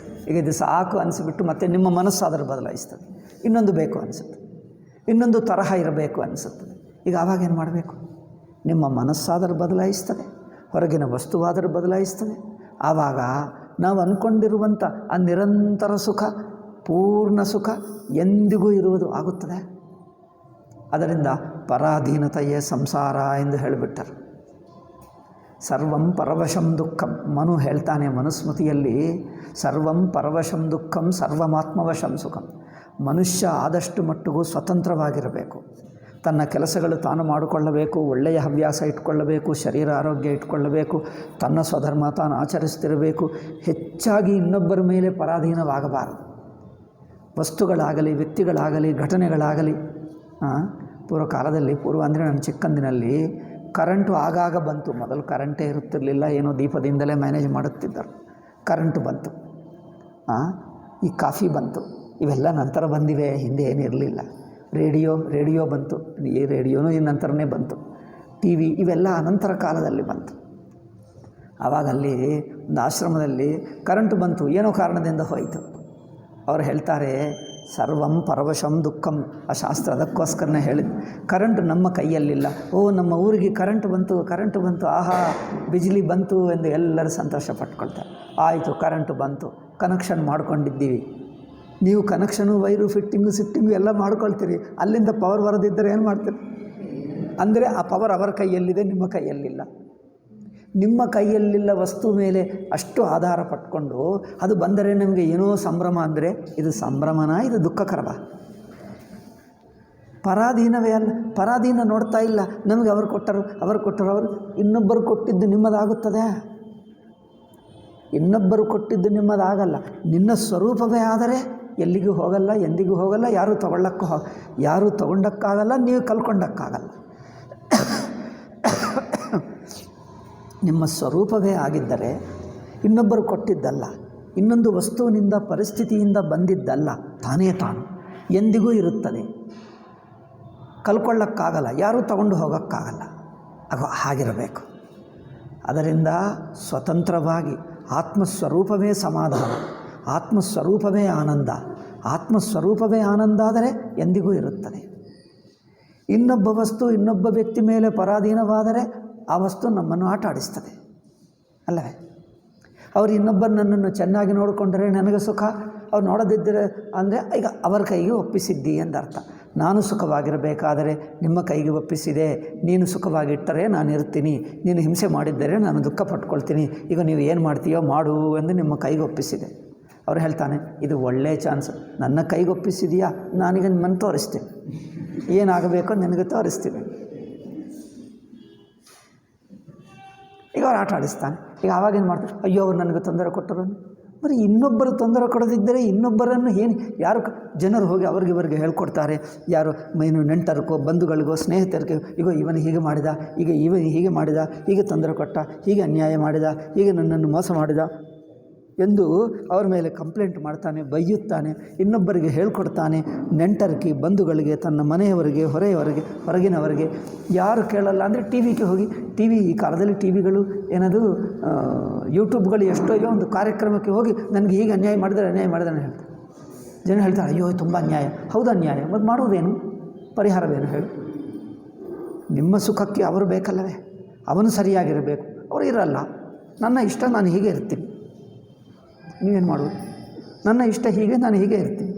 ಈಗ ಇದು ಸಾಕು ಅನಿಸ್ಬಿಟ್ಟು ಮತ್ತೆ ನಿಮ್ಮ ಮನಸ್ಸಾದರೂ ಬದಲಾಯಿಸ್ತದೆ, ಇನ್ನೊಂದು ಬೇಕು ಅನಿಸುತ್ತೆ, ಇನ್ನೊಂದು ತರಹ ಇರಬೇಕು ಅನಿಸುತ್ತದೆ. ಈಗ ಆವಾಗೇನು ಮಾಡಬೇಕು? ನಿಮ್ಮ ಮನಸ್ಸಾದರೂ ಬದಲಾಯಿಸ್ತದೆ, ಹೊರಗಿನ ವಸ್ತುವಾದರೂ ಬದಲಾಯಿಸ್ತದೆ. ಆವಾಗ ನಾವು ಅಂದ್ಕೊಂಡಿರುವಂಥ ಆ ನಿರಂತರ ಸುಖ, ಪೂರ್ಣ ಸುಖ ಎಂದಿಗೂ ಇರುವುದು ಆಗುತ್ತದೆ. ಅದರಿಂದ ಪರಾಧೀನತೆಯೇ ಸಂಸಾರ ಎಂದು ಹೇಳಿಬಿಟ್ಟರು. ಸರ್ವಂ ಪರವಶಂ ದುಃಖಂ. ಮನು ಹೇಳ್ತಾನೆ ಮನುಸ್ಮೃತಿಯಲ್ಲಿ, ಸರ್ವಂ ಪರವಶಂ ದುಃಖಂ ಸರ್ವಮಾತ್ಮವಶಂ ಸುಖಂ. ಮನುಷ್ಯ ಆದಷ್ಟು ಮಟ್ಟಿಗೂ ಸ್ವತಂತ್ರವಾಗಿರಬೇಕು. ತನ್ನ ಕೆಲಸಗಳು ತಾನು ಮಾಡಿಕೊಳ್ಳಬೇಕು, ಒಳ್ಳೆಯ ಹವ್ಯಾಸ ಇಟ್ಕೊಳ್ಳಬೇಕು, ಶರೀರ ಆರೋಗ್ಯ ಇಟ್ಕೊಳ್ಳಬೇಕು, ತನ್ನ ಸ್ವಧರ್ಮ ತಾನು ಆಚರಿಸ್ತಿರಬೇಕು. ಹೆಚ್ಚಾಗಿ ಇನ್ನೊಬ್ಬರ ಮೇಲೆ ಪರಾಧೀನವಾಗಬಾರದು. ವಸ್ತುಗಳಾಗಲಿ, ವ್ಯಕ್ತಿಗಳಾಗಲಿ, ಘಟನೆಗಳಾಗಲಿ. ಪೂರ್ವ ಅಂದರೆ ನನ್ನ ಚಿಕ್ಕಂದಿನಲ್ಲಿ ಕರೆಂಟು ಆಗಾಗ ಬಂತು. ಮೊದಲು ಕರೆಂಟೇ ಇರುತ್ತಿರಲಿಲ್ಲ, ಏನೋ ದೀಪದಿಂದಲೇ ಮ್ಯಾನೇಜ್ ಮಾಡುತ್ತಿದ್ದರು. ಕರೆಂಟು ಬಂತು, ಈ ಕಾಫಿ ಬಂತು, ಇವೆಲ್ಲ ನಂತರ ಬಂದಿವೆ, ಹಿಂದೆ ಏನಿರಲಿಲ್ಲ. ರೇಡಿಯೋ ಬಂತು, ಈ ರೇಡಿಯೋನೂ ಈ ನಂತರನೇ ಬಂತು. ಟಿ ವಿ ಇವೆಲ್ಲ ಅನಂತರ ಕಾಲದಲ್ಲಿ ಬಂತು. ಆವಾಗಲ್ಲಿ ಒಂದು ಆಶ್ರಮದಲ್ಲಿ ಕರೆಂಟು ಬಂತು, ಏನೋ ಕಾರಣದಿಂದ ಹೋಯಿತು. ಅವರು ಹೇಳ್ತಾರೆ, ಸರ್ವಂ ಪರವಶಂ ದುಃಖಂ. ಆ ಶಾಸ್ತ್ರ ಅದಕ್ಕೋಸ್ಕರನೇ ಹೇಳಿದ್ದು. ಕರೆಂಟು ನಮ್ಮ ಕೈಯಲ್ಲಿಲ್ಲ. ನಮ್ಮ ಊರಿಗೆ ಕರೆಂಟು ಬಂತು, ಆಹಾ ಬಿಜ್ಲಿ ಬಂತು ಎಂದು ಎಲ್ಲರೂ ಸಂತೋಷ ಪಟ್ಕೊಳ್ತಾರೆ. ಆಯಿತು, ಕರೆಂಟು ಬಂತು, ಕನೆಕ್ಷನ್ ಮಾಡ್ಕೊಂಡಿದ್ದೀವಿ. ನೀವು ಕನೆಕ್ಷನು, ವೈರು, ಫಿಟ್ಟಿಂಗು ಎಲ್ಲ ಮಾಡ್ಕೊಳ್ತೀರಿ. ಅಲ್ಲಿಂದ ಪವರ್ ಬರದಿದ್ದರೆ ಏನು ಮಾಡ್ತೀರಿ? ಅಂದರೆ ಆ ಪವರ್ ಅವರ ಕೈಯಲ್ಲಿದೆ, ನಿಮ್ಮ ಕೈಯಲ್ಲಿಲ್ಲ. ನಿಮ್ಮ ಕೈಯಲ್ಲಿಲ್ಲ ವಸ್ತು ಮೇಲೆ ಅಷ್ಟು ಆಧಾರ ಪಟ್ಕೊಂಡು ಅದು ಬಂದರೆ ನಮಗೆ ಏನೋ ಸಂಭ್ರಮ ಅಂದರೆ, ಇದು ಸಂಭ್ರಮನ, ಇದು ದುಃಖಕರವ? ಪರಾಧೀನವೇ ಅಲ್ಲ. ಪರಾಧೀನ ನೋಡ್ತಾ ಇಲ್ಲ. ನಮಗೆ ಅವರು ಕೊಟ್ಟರು ಇನ್ನೊಬ್ಬರು ಕೊಟ್ಟಿದ್ದು ನಿಮ್ಮದಾಗುತ್ತದೆ? ಇನ್ನೊಬ್ಬರು ಕೊಟ್ಟಿದ್ದು ನಿಮ್ಮದಾಗಲ್ಲ. ನಿನ್ನ ಸ್ವರೂಪವೇ ಆದರೆ ಎಲ್ಲಿಗೂ ಹೋಗಲ್ಲ, ಎಂದಿಗೂ ಹೋಗಲ್ಲ, ಯಾರೂ ತಗೊಂಡಕ್ಕಾಗಲ್ಲ, ನೀವು ಕಲ್ಕೊಂಡಕ್ಕಾಗಲ್ಲ. ನಿಮ್ಮ ಸ್ವರೂಪವೇ ಆಗಿದ್ದರೆ ಇನ್ನೊಬ್ಬರು ಕೊಟ್ಟಿದ್ದಲ್ಲ, ಇನ್ನೊಂದು ವಸ್ತುವಿನಿಂದ, ಪರಿಸ್ಥಿತಿಯಿಂದ ಬಂದಿದ್ದಲ್ಲ, ತಾನೇ ತಾನು ಎಂದಿಗೂ ಇರುತ್ತದೆ. ಕಲ್ಕೊಳ್ಳಕ್ಕಾಗಲ್ಲ, ಯಾರೂ ತಗೊಂಡು ಹೋಗೋಕ್ಕಾಗಲ್ಲ. ಹಾಗಿರಬೇಕು. ಅದರಿಂದ ಸ್ವತಂತ್ರವಾಗಿ ಆತ್ಮಸ್ವರೂಪವೇ ಸಮಾಧಾನ, ಆತ್ಮಸ್ವರೂಪವೇ ಆನಂದ. ಆತ್ಮಸ್ವರೂಪವೇ ಆನಂದ ಆದರೆ ಎಂದಿಗೂ ಇರುತ್ತದೆ. ಇನ್ನೊಬ್ಬ ವಸ್ತು, ಇನ್ನೊಬ್ಬ ವ್ಯಕ್ತಿ ಮೇಲೆ ಪರಾಧೀನವಾದರೆ ಆ ವಸ್ತು ನಮ್ಮನ್ನು ಆಟ ಆಡಿಸ್ತದೆ ಅಲ್ಲವೇ? ಅವರು ಇನ್ನೊಬ್ಬರು ನನ್ನನ್ನು ಚೆನ್ನಾಗಿ ನೋಡಿಕೊಂಡರೆ ನನಗೆ ಸುಖ, ಅವ್ರು ನೋಡದಿದ್ದರೆ ಅಂದರೆ ಈಗ ಅವರ ಕೈಗೆ ಒಪ್ಪಿಸಿದ್ದಿ ಎಂದರ್ಥ. ನಾನು ಸುಖವಾಗಿರಬೇಕಾದರೆ ನಿಮ್ಮ ಕೈಗೆ ಒಪ್ಪಿಸಿದೆ, ನೀನು ಸುಖವಾಗಿಟ್ಟರೆ ನಾನು ಇರ್ತೀನಿ, ನೀನು ಹಿಂಸೆ ಮಾಡಿದ್ದರೆ ನಾನು ದುಃಖ ಪಟ್ಕೊಳ್ತೀನಿ, ಈಗ ನೀವು ಏನು ಮಾಡ್ತೀಯೋ ಮಾಡು ಎಂದು ನಿಮ್ಮ ಕೈಗೆ ಒಪ್ಪಿಸಿದೆ. ಅವ್ರು ಹೇಳ್ತಾನೆ, ಇದು ಒಳ್ಳೆಯ ಚಾನ್ಸ್, ನನ್ನ ಕೈಗೆ ಒಪ್ಪಿಸಿದೆಯಾ, ನಾನೀಗ ನಿಮ್ಮನ್ನು ತೋರಿಸ್ತೀನಿ, ಏನಾಗಬೇಕೋ ನಿನಗೆ ತೋರಿಸ್ತೀನಿ. ಈಗ ಅವ್ರು ಆಟ ಆಡಿಸ್ತಾನೆ. ಈಗ ಆವಾಗೇನು ಮಾಡ್ತಾರೆ? ಅಯ್ಯೋ ಅವ್ರು ನನಗೆ ತೊಂದರೆ ಕೊಟ್ಟರು. మరి ಇನ್ನೊಬ್ಬರು ತೊಂದರೆ ಕೊಡದಿದ್ದರೆ ಇನ್ನೊಬ್ಬರನ್ನು ಯಾರು ಜನರು ಹೋಗಿ ಅವ್ರಿಗೆ ಹೇಳ್ಕೊಡ್ತಾರೆ. ಯಾರು ಏನು ನೆಂಟರಿಗೋ, ಬಂಧುಗಳಿಗೋ, ಸ್ನೇಹಿತರಿಗೋ, ಈಗ ಇವನು ಹೀಗೆ ಮಾಡಿದ, ಈಗ ಇವನು ಹೀಗೆ ಮಾಡಿದ, ಹೀಗೆ ತೊಂದರೆ ಕೊಟ್ಟ, ಹೀಗೆ ಅನ್ಯಾಯ ಮಾಡಿದ, ಹೀಗೆ ನನ್ನನ್ನು ಮೋಸ ಮಾಡಿದ ಎಂದು ಅವ್ರ ಮೇಲೆ ಕಂಪ್ಲೇಂಟ್ ಮಾಡ್ತಾನೆ, ಬೈಯುತ್ತಾನೆ, ಇನ್ನೊಬ್ಬರಿಗೆ ಹೇಳ್ಕೊಡ್ತಾನೆ. ನೆಂಟರಿಗೆ, ಬಂಧುಗಳಿಗೆ, ತನ್ನ ಮನೆಯವರಿಗೆ, ಹೊರಗಿನವರಿಗೆ ಯಾರು ಕೇಳಲ್ಲ. ಅಂದರೆ ಟಿ ವಿಗೆ ಹೋಗಿ, ಈ ಕಾಲದಲ್ಲಿ ಟಿ ವಿಗಳು ಏನದು ಯೂಟ್ಯೂಬ್ಗಳು ಎಷ್ಟೋ ಒಂದು ಕಾರ್ಯಕ್ರಮಕ್ಕೆ ಹೋಗಿ ನನಗೆ ಹೀಗೆ ಅನ್ಯಾಯ ಮಾಡಿದರೆ ಹೇಳ್ತಾರೆ. ಜನ ಹೇಳ್ತಾರೆ ಅಯ್ಯೋ ತುಂಬ ಅನ್ಯಾಯ. ಹೌದು ಅನ್ಯಾಯ, ಮತ್ತು ಮಾಡೋದೇನು, ಪರಿಹಾರವೇನು ಹೇಳು? ನಿಮ್ಮ ಸುಖಕ್ಕೆ ಅವರು ಬೇಕಲ್ಲವೇ? ಅವನು ಸರಿಯಾಗಿರಬೇಕು, ಅವರು ಇರಲ್ಲ. ನನ್ನ ಇಷ್ಟ ನಾನು ಹೀಗೆ ಇರ್ತೀನಿ, ನೀವೇನು ಮಾಡೋದು? ನನ್ನ ಇಷ್ಟ ಹೀಗೆ, ನಾನು ಹೀಗೆ ಇರ್ತೀನಿ.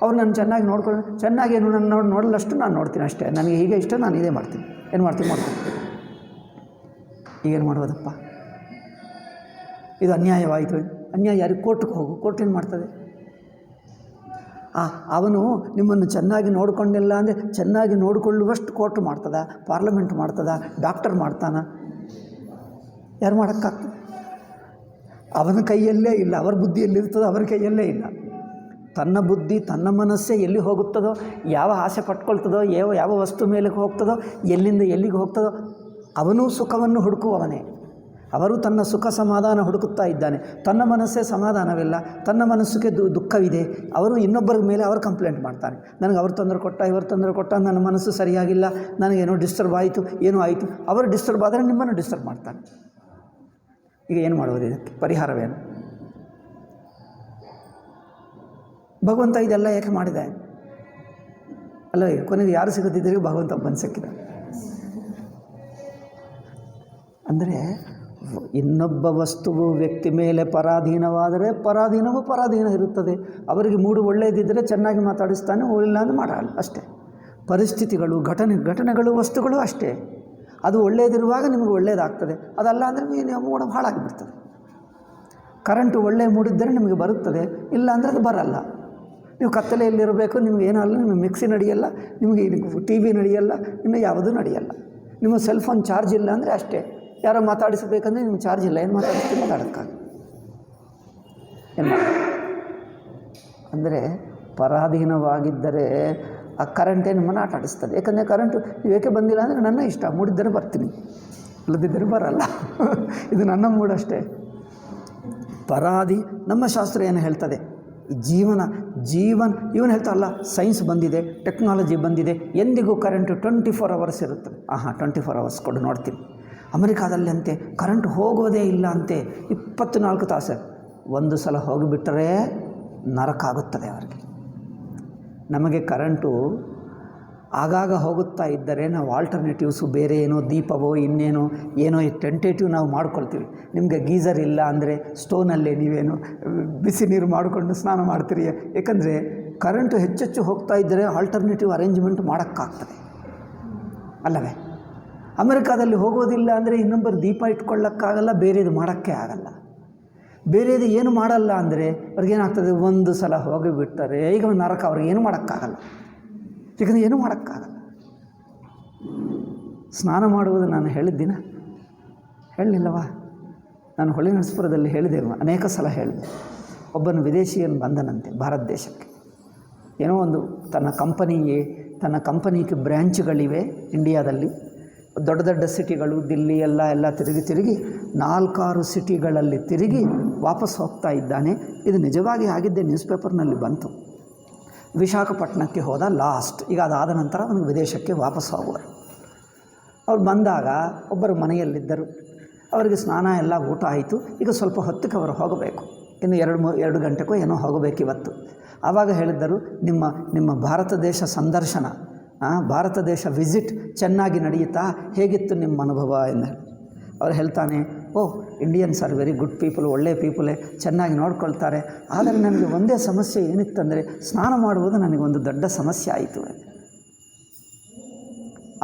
ಅವ್ರು ನಾನು ಚೆನ್ನಾಗಿ ನೋಡ್ಕೊಂಡು, ಚೆನ್ನಾಗಿ ಏನು ನನ್ನ ನೋಡಲಷ್ಟು ನಾನು ನೋಡ್ತೀನಿ ಅಷ್ಟೇ. ನನಗೆ ಹೀಗೆ ಇಷ್ಟ, ನಾನು ಇದೇ ಮಾಡ್ತೀನಿ. ಏನು ಮಾಡ್ತೀನಿ ಮಾಡ್ತೀನಿ. ಈಗೇನು ಮಾಡೋದಪ್ಪ? ಇದು ಅನ್ಯಾಯವಾಯಿತು. ಅನ್ಯಾಯ ಯಾರಿಗೆ? ಕೋರ್ಟ್ಗೆ ಹೋಗು. ಕೋರ್ಟ್ ಏನು ಮಾಡ್ತದೆ? ಅವನು ನಿಮ್ಮನ್ನು ಚೆನ್ನಾಗಿ ನೋಡಿಕೊಂಡಿಲ್ಲ ಅಂದರೆ ಚೆನ್ನಾಗಿ ನೋಡಿಕೊಳ್ಳುವಷ್ಟು ಕೋರ್ಟ್ ಮಾಡ್ತದ, ಪಾರ್ಲಿಮೆಂಟ್ ಮಾಡ್ತದ, ಡಾಕ್ಟರ್ ಮಾಡ್ತಾನ? ಯಾರು ಮಾಡೋಕ್ಕಾಗ್ತದೆ? ಅವನ ಕೈಯಲ್ಲೇ ಇಲ್ಲ, ಅವರ ಬುದ್ಧಿಯಲ್ಲಿರ್ತದೋ ಅವರ ಕೈಯಲ್ಲೇ ಇಲ್ಲ. ತನ್ನ ಬುದ್ಧಿ, ತನ್ನ ಮನಸ್ಸೇ ಎಲ್ಲಿ ಹೋಗುತ್ತದೋ, ಯಾವ ಆಸೆ ಪಟ್ಕೊಳ್ತದೋ, ಯಾವ ವಸ್ತು ಮೇಲೆ ಹೋಗ್ತದೋ, ಎಲ್ಲಿಂದ ಎಲ್ಲಿಗೆ ಹೋಗ್ತದೋ, ಅವನೂ ಸುಖವನ್ನು ಹುಡುಕುವವನೇ. ಅವರು ತನ್ನ ಸುಖ ಸಮಾಧಾನ ಹುಡುಕುತ್ತಾ ಇದ್ದಾನೆ. ತನ್ನ ಮನಸ್ಸೇ ಸಮಾಧಾನವಿಲ್ಲ, ತನ್ನ ಮನಸ್ಸಿಗೆ ದುಃಖವಿದೆ. ಅವರು ಇನ್ನೊಬ್ಬರ ಮೇಲೆ ಅವರು ಕಂಪ್ಲೇಂಟ್ ಮಾಡ್ತಾನೆ. ನನಗೆ ಅವ್ರು ತೊಂದರೆ ಕೊಟ್ಟ, ಇವರು ತೊಂದರೆ ಕೊಟ್ಟ, ನನ್ನ ಮನಸ್ಸು ಸರಿಯಾಗಿಲ್ಲ, ನನಗೇನೋ ಡಿಸ್ಟರ್ಬ್ ಆಯಿತು, ಏನೋ ಆಯಿತು. ಅವರು ಡಿಸ್ಟರ್ಬ್ ಆದರೆ ನಿಮ್ಮನ್ನು ಡಿಸ್ಟರ್ಬ್ ಮಾಡ್ತಾನೆ. ಈಗ ಏನು ಮಾಡುವುದು? ಇದಕ್ಕೆ ಪರಿಹಾರವೇನು? ಭಗವಂತ ಇದೆಲ್ಲ ಏಕೆ ಮಾಡಿದೆ ಅಲ್ಲ? ಕೊನೆಗೆ ಯಾರು ಸಿಗುತ್ತಿದ್ದರೆ ಭಗವಂತ ಬಂದು ಸಿಕ್ಕಿದ. ಅಂದರೆ ಇನ್ನೊಬ್ಬ ವಸ್ತುವು ವ್ಯಕ್ತಿ ಮೇಲೆ ಪರಾಧೀನವಾದರೆ ಪರಾಧೀನ ಇರುತ್ತದೆ. ಅವರಿಗೆ ಮೂಡು ಒಳ್ಳೆಯದಿದ್ದರೆ ಚೆನ್ನಾಗಿ ಮಾತಾಡಿಸ್ತಾನೆ, ಇಲ್ಲ ಅಂದರೆ ಮಾಡಲ್ಲ ಅಷ್ಟೇ. ಪರಿಸ್ಥಿತಿಗಳು, ಘಟನೆಗಳು, ವಸ್ತುಗಳು ಅಷ್ಟೇ. ಅದು ಒಳ್ಳೆಯದಿರುವಾಗ ನಿಮಗೆ ಒಳ್ಳೆಯದಾಗ್ತದೆ, ಅದಲ್ಲ ಅಂದರೆ ನೀವು ಮೂಡ ಹಾಳಾಗಿಬಿಡ್ತದೆ. ಕರೆಂಟು ಒಳ್ಳೆಯ ಮೂಡಿದ್ದರೆ ನಿಮಗೆ ಬರುತ್ತದೆ, ಇಲ್ಲ ಅಂದರೆ ಅದು ಬರಲ್ಲ. ನೀವು ಕತ್ತಲೆಯಲ್ಲಿರಬೇಕು, ನಿಮ್ಗೆ ಏನಲ್ಲ, ನಿಮಗೆ ಮಿಕ್ಸಿ ನಡೆಯಲ್ಲ, ನಿಮಗೆ ಟಿ ವಿ ನಡೆಯಲ್ಲ, ಇನ್ನು ಯಾವುದೂ ನಡೆಯಲ್ಲ. ನಿಮ್ಮ ಸೆಲ್ ಫೋನ್ ಚಾರ್ಜ್ ಇಲ್ಲ ಅಂದರೆ ಅಷ್ಟೇ. ಯಾರೋ ಮಾತಾಡಿಸಬೇಕಂದ್ರೆ ನಿಮ್ಗೆ ಚಾರ್ಜ್ ಇಲ್ಲ, ಏನು ಮಾತಾಡಿಸ್ತೀವಿ? ಮಾತಾಡೋಕ್ಕಾಗ ಏನು ಮಾಡಿ? ಅಂದರೆ ಪರಾಧೀನವಾಗಿದ್ದರೆ ಆ ಕರೆಂಟೇ ನಿಮ್ಮನ್ನು ಆಟ ಆಡಿಸ್ತದೆ. ಯಾಕಂದರೆ ಕರೆಂಟು ನೀವು ಏಕೆ ಬಂದಿಲ್ಲ ಅಂದರೆ ನನ್ನ ಇಷ್ಟ, ಮೂಡಿದ್ದರೆ ಬರ್ತೀನಿ, ಇಲ್ಲದಿದ್ದರೆ ಬರಲ್ಲ. ಇದು ನನ್ನ ಮೂಡಷ್ಟೇ. ನಮ್ಮ ಶಾಸ್ತ್ರ ಏನು ಹೇಳ್ತದೆ? ಜೀವನ ಇವನು ಹೇಳ್ತಾರಲ್ಲ, ಸೈನ್ಸ್ ಬಂದಿದೆ, ಟೆಕ್ನಾಲಜಿ ಬಂದಿದೆ, ಎಂದಿಗೂ ಕರೆಂಟು 24 hours ಇರುತ್ತದೆ. 24 hours ಕೊಡು ನೋಡ್ತೀನಿ. ಅಮೆರಿಕಾದಲ್ಲಿ ಅಂತೆ ಕರೆಂಟ್ ಹೋಗೋದೇ ಇಲ್ಲ ಅಂತೆ, 24 ತಾಸು. ಒಂದು ಸಲ ಹೋಗಿಬಿಟ್ಟರೆ ನರಕ ಆಗುತ್ತದೆ ಅವರಿಗೆ. ನಮಗೆ ಕರೆಂಟು ಆಗಾಗ ಹೋಗುತ್ತಾ ಇದ್ದರೆ ನಾವು ಆಲ್ಟರ್ನೇಟಿವ್ಸು ಬೇರೆ ಏನೋ ದೀಪವೋ ಏನೋ ಟೆಂಟೇಟಿವ್ ನಾವು ಮಾಡ್ಕೊಳ್ತೀವಿ. ನಿಮಗೆ ಗೀಝರ್ ಇಲ್ಲ ಅಂದರೆ ಸ್ಟೋನಲ್ಲೇ ನೀವೇನು ಬಿಸಿ ನೀರು ಮಾಡಿಕೊಂಡು ಸ್ನಾನ ಮಾಡ್ತೀರಿ. ಏಕೆಂದರೆ ಕರೆಂಟು ಹೆಚ್ಚೆಚ್ಚು ಹೋಗ್ತಾ ಇದ್ದರೆ ಆಲ್ಟರ್ನೇಟಿವ್ ಅರೇಂಜ್ಮೆಂಟ್ ಮಾಡೋಕ್ಕಾಗ್ತದೆ ಅಲ್ಲವೇ? ಅಮೆರಿಕಾದಲ್ಲಿ ಹೋಗೋದಿಲ್ಲ ಅಂದರೆ ಇನ್ನೊಬ್ಬರು ದೀಪ ಇಟ್ಕೊಳ್ಳೋಕ್ಕಾಗಲ್ಲ, ಬೇರೆದು ಮಾಡೋಕ್ಕೆ ಆಗಲ್ಲ. ಬೇರೆದು ಏನು ಮಾಡಲ್ಲ ಅಂದರೆ ಅವ್ರಿಗೇನಾಗ್ತದೆ, ಒಂದು ಸಲ ಹೋಗಿಬಿಡ್ತಾರೆ ಈಗ ನರಕ, ಅವ್ರಿಗೇನು ಮಾಡೋಕ್ಕಾಗಲ್ಲ. ಯಾಕಂದರೆ ಏನೂ ಮಾಡೋಕ್ಕಾಗಲ್ಲ. ಸ್ನಾನ ಮಾಡುವುದು ನಾನು ಹೇಳಿದ್ದಿನ ಹೇಳಲಿಲ್ಲವಾ? ನಾನು ಹೊಳೆನರಸೀಪುರದಲ್ಲಿ ಹೇಳಿದೆ, ಅನೇಕ ಸಲ ಹೇಳಿದೆ. ಒಬ್ಬನು ವಿದೇಶಿಯನ್ನು ಬಂದನಂತೆ ಭಾರತ ದೇಶಕ್ಕೆ. ಏನೋ ಒಂದು ತನ್ನ ಕಂಪನಿಗೆ ಬ್ರ್ಯಾಂಚ್ಗಳಿವೆ ಇಂಡಿಯಾದಲ್ಲಿ, ದೊಡ್ಡ ದೊಡ್ಡ ಸಿಟಿಗಳು, ದಿಲ್ಲಿ ಎಲ್ಲ ತಿರುಗಿ 4-6 ಸಿಟಿಗಳಲ್ಲಿ ತಿರುಗಿ ವಾಪಸ್ ಹೋಗ್ತಾ ಇದ್ದಾನೆ. ಇದು ನಿಜವಾಗಿ ಆಗಿದ್ದೇ, ನ್ಯೂಸ್ ಪೇಪರ್ನಲ್ಲಿ ಬಂತು. ವಿಶಾಖಪಟ್ಟಣಕ್ಕೆ ಹೋದ ಲಾಸ್ಟ್. ಈಗ ಅದಾದ ನಂತರ ಅವನಿಗೆ ವಿದೇಶಕ್ಕೆ ವಾಪಸ್ ಹೋಗುವರು. ಅವ್ರು ಬಂದಾಗ ಒಬ್ಬರು ಮನೆಯಲ್ಲಿದ್ದರು. ಅವರಿಗೆ ಸ್ನಾನ ಎಲ್ಲ ಊಟ ಆಯಿತು. ಈಗ ಸ್ವಲ್ಪ ಹೊತ್ತಿಗೆ ಅವರು ಹೋಗಬೇಕು, ಇನ್ನು 2 ಗಂಟೆಗೂ ಏನೋ ಹೋಗಬೇಕಿವತ್ತು. ಆವಾಗ ಹೇಳಿದ್ದರು, ನಿಮ್ಮ ಭಾರತ ದೇಶ ಸಂದರ್ಶನ, ಭಾರತ ದೇಶ ವಿಸಿಟ್ ಚೆನ್ನಾಗಿ ನಡೆಯುತ್ತಾ, ಹೇಗಿತ್ತು ನಿಮ್ಮ ಅನುಭವ ಎಂದು ಹೇಳಿ. ಅವ್ರು ಹೇಳ್ತಾನೆ, Indians are very good people, ಒಳ್ಳೆಯ ಪೀಪಲೇ, ಚೆನ್ನಾಗಿ ನೋಡ್ಕೊಳ್ತಾರೆ. ಆದರೆ ನನಗೆ ಒಂದೇ ಸಮಸ್ಯೆ ಏನಿತ್ತಂದರೆ ಸ್ನಾನ ಮಾಡುವುದು ನನಗೊಂದು ದೊಡ್ಡ ಸಮಸ್ಯೆ ಆಯಿತು.